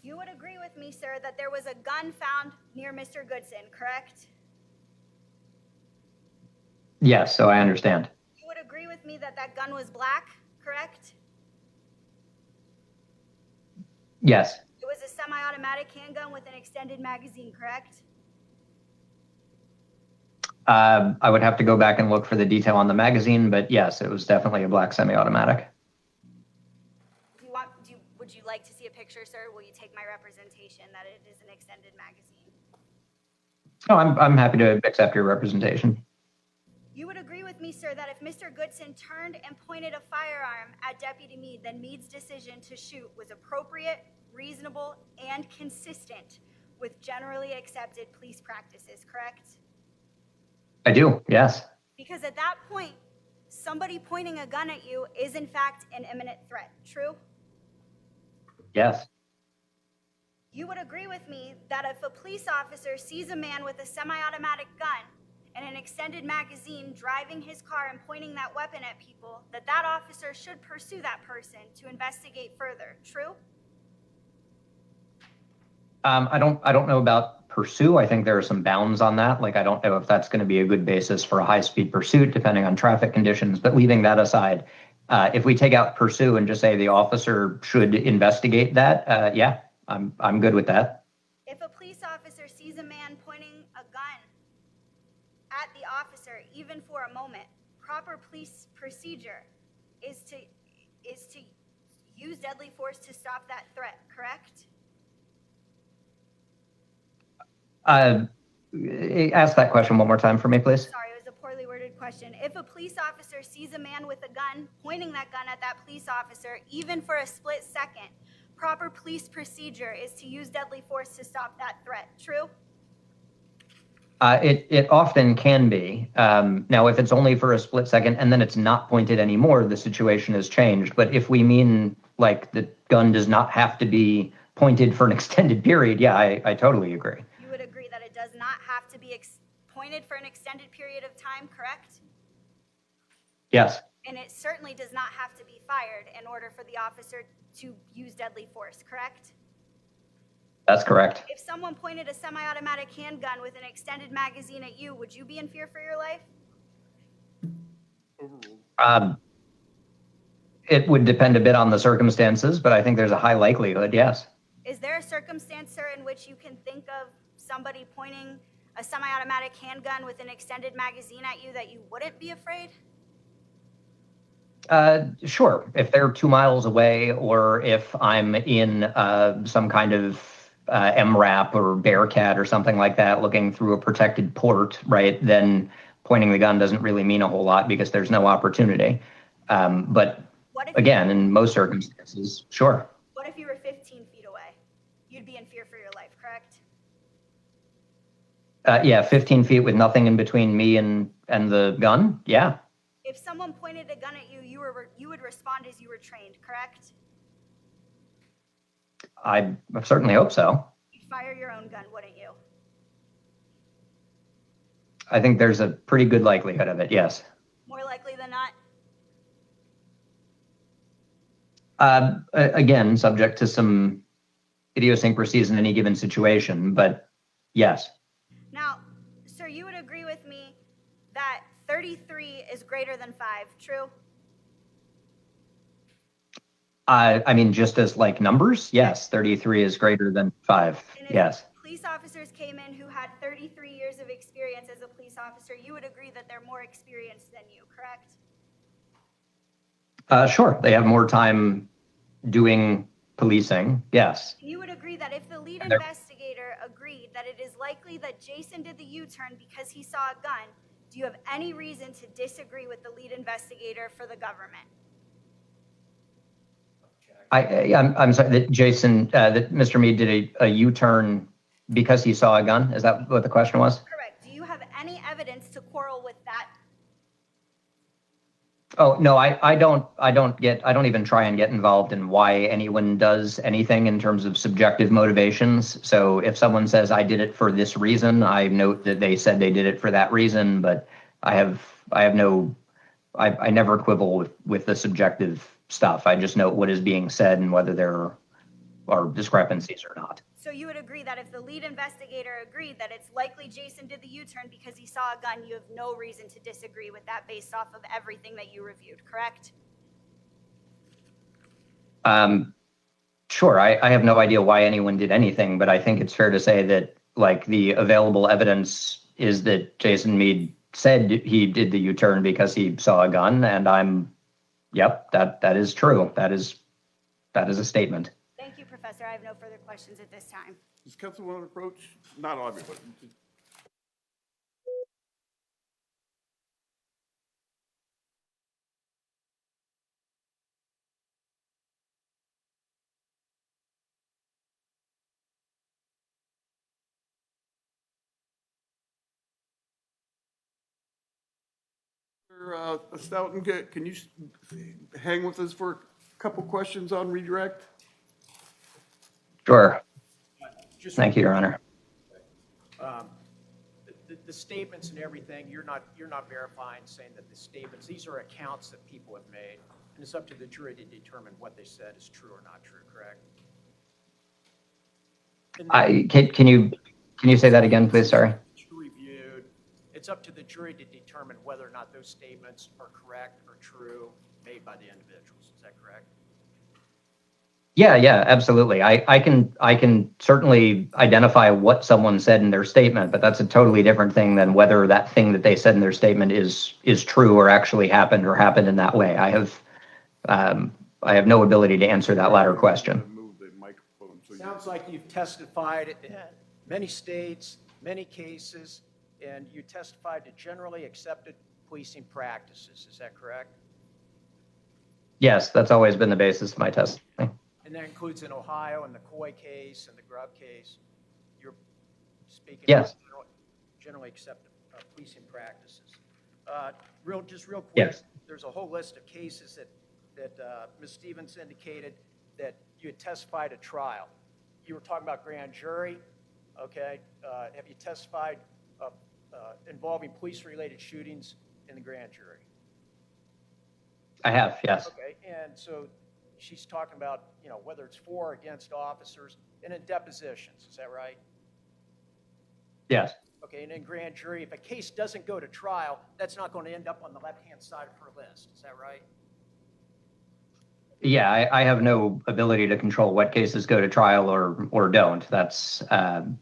You would agree with me, sir, that there was a gun found near Mr. Goodson, correct? Yes, so I understand. You would agree with me that that gun was black, correct? Yes. It was a semi-automatic handgun with an extended magazine, correct? I would have to go back and look for the detail on the magazine, but yes, it was definitely a black semi-automatic. Would you like to see a picture picture, sir, will you take my representation that it is an extended magazine? No, I'm happy to accept your representation. You would agree with me, sir, that if Mr. Goodson turned and pointed a firearm at Deputy Meade, then Meade's decision to shoot was appropriate, reasonable, and consistent with generally accepted police practices, correct? I do, yes. Because at that point, somebody pointing a gun at you is in fact an imminent threat, true? Yes. You would agree with me that if a police officer sees a man with a semi-automatic gun and an extended magazine driving his car and pointing that weapon at people, that that officer should pursue that person to investigate further, true? I don't know about pursue. I think there are some bounds on that. Like, I don't know if that's going to be a good basis for a high-speed pursuit, depending on traffic conditions. But leaving that aside, if we take out pursue and just say the officer should investigate that, yeah, I'm good with that. If a police officer sees a man pointing a gun at the officer, even for a moment, proper police procedure is to use deadly force to stop that threat, correct? Ask that question one more time for me, please. Sorry, it was a poorly worded question. If a police officer sees a man with a gun, pointing that gun at that police officer, even for a split second, proper police procedure is to use deadly force to stop that threat, true? It often can be. Now, if it's only for a split second and then it's not pointed anymore, the situation has changed. But if we mean like the gun does not have to be pointed for an extended period, yeah, I totally agree. You would agree that it does not have to be pointed for an extended period of time, correct? Yes. And it certainly does not have to be fired in order for the officer to use deadly force, correct? That's correct. If someone pointed a semi-automatic handgun with an extended magazine at you, would you be in fear for your life? Overruled. It would depend a bit on the circumstances, but I think there's a high likelihood, yes. Is there a circumstance, sir, in which you can think of somebody pointing a semi-automatic handgun with an extended magazine at you that you wouldn't be afraid? Sure. If they're 2 miles away, or if I'm in some kind of MRAP or Bearcat or something like that, looking through a protected port, right, then pointing the gun doesn't really mean a whole lot because there's no opportunity. But again, in most circumstances, sure. What if you were 15 feet away? You'd be in fear for your life, correct? Yeah, 15 feet with nothing in between me and the gun, yeah. If someone pointed a gun at you, you would respond as you were trained, correct? I certainly hope so. You'd fire your own gun, wouldn't you? I think there's a pretty good likelihood of it, yes. More likely than not? Again, subject to some idiosyncrasies in any given situation, but yes. Now, sir, you would agree with me that 33 is greater than 5, true? I mean, just as like numbers, yes, 33 is greater than 5, And if yes. police officers came in who had 33 years of experience as a police officer, you would agree that they're more experienced than you, correct? Sure, they have more time doing policing, yes. You would agree that if the lead And they're- investigator agreed that it is likely that Jason did the U-turn because he saw a gun, do you have any reason to disagree with the lead investigator for the government? I'm sorry, that Jason, that Mr. Meade did a U-turn because he saw a gun? Is that what the question was? Correct. Do you have any evidence to quarrel with that? Oh, no, I don't even try and get involved in why anyone does anything in terms of subjective motivations. So if someone says I did it for this reason, I note that they said they did it for that reason, but I never quibble with the subjective stuff. I just note what is being said and whether there are discrepancies or not. So you would agree that if the lead investigator agreed that it's likely Jason did the U-turn because he saw a gun, you have no reason to disagree with that based off of everything that you reviewed, correct? Sure, I have no idea why anyone did anything, but I think it's fair to say that like the available evidence is that Jason Meade said he did the U-turn because he saw a gun, and yep, that is true. That is a statement. Thank you, Professor. Professor. I have no further questions at this time. Does counsel want to approach? Not everybody. Stoughton, can you hang with us for a couple questions on redirect? Sure. Just Thank you, Your Honor. the statements and everything, you're not verifying, saying that the statements, these are accounts that people have made, and it's up to the jury to determine what they said is true or not true, correct? Can you say that again, please? Sorry. Reviewed. It's up to the jury to determine whether or not those statements are correct or true made by the individuals. Is that correct? Yeah, absolutely. I can certainly identify what someone said in their statement, but that's a totally different thing than whether that thing that they said in their statement is true or actually happened or happened in that way. I have no ability to answer that latter question. Move the microphone so you- Sounds like you've testified in many states, many cases, and you testified to generally accepted policing practices. Is that correct? Yes, that's always been the basis of my testimony. And that includes in Ohio and the Coy case and the Grubb case. You're speaking Yes. of generally accepted policing practices. Real quick, Yes. There's a whole list of cases that Ms. Stevens indicated that you had testified at trial. You were talking about grand jury, okay? Have you testified involving police-related shootings in the grand jury? I have, yes. Okay, and so she's talking about, whether it's for or against officers and in depositions, is that right? Yes. Okay, and in grand jury, if a case doesn't go to trial, that's not going to end up on the left-hand side of her list, is that right? Yeah, I have no ability to control what cases go to trial or don't. That's and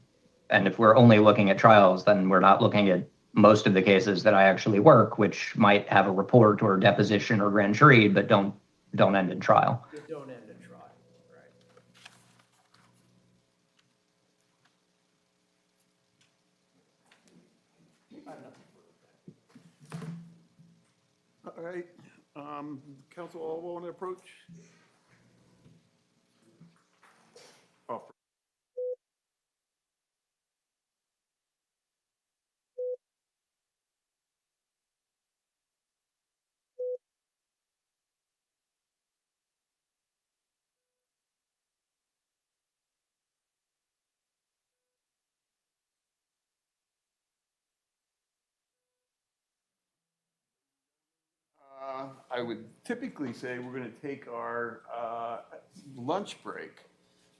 if we're only looking at trials, then we're not looking at most of the cases that I actually work, which might have a report or deposition or grand jury, but don't end in trial. They don't end in trial, right? All right, counsel, all want to approach? Oh, I would typically say we're going to take our lunch break,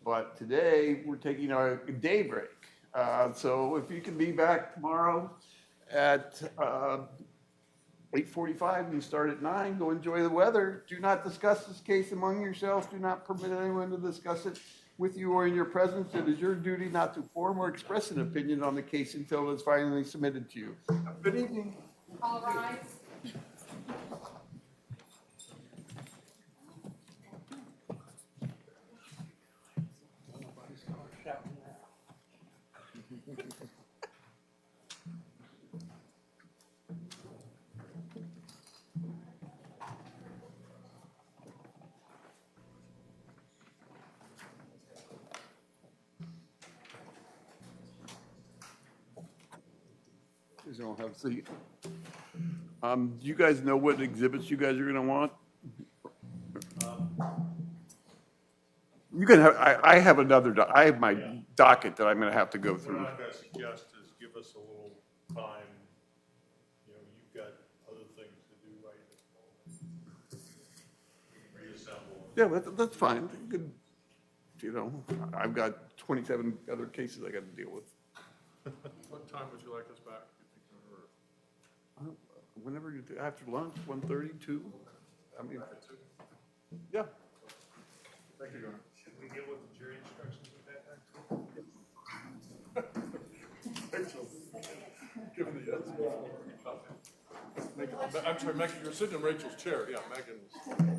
but today we're taking our day break. So if you can be back tomorrow at 8:45 and start at 9, go enjoy the weather. Do not discuss this case among yourselves. Do not permit anyone to discuss it with you or in your presence. It is your duty not to form or express an opinion on the case until it is finally submitted to you. Good evening. All rise. Please don't have a seat. Do you guys know what exhibits you guys are gonna want? You can have, I have I have my docket that I'm gonna have to go What through. I'm gonna suggest is give us a little time, you've got other things to do right at the moment. Reassemble. Yeah, that's fine. Good. I've got 27 other cases I gotta deal with. What time would you like us back? Whenever you do, after lunch, 1:30, 2. I mean, yeah. Thank you, Your Honor. Should we get with the jury instructions at that time? Rachel, give me the yes. I'm sorry, Megan, you're sitting in Rachel's chair. Yeah, Megan.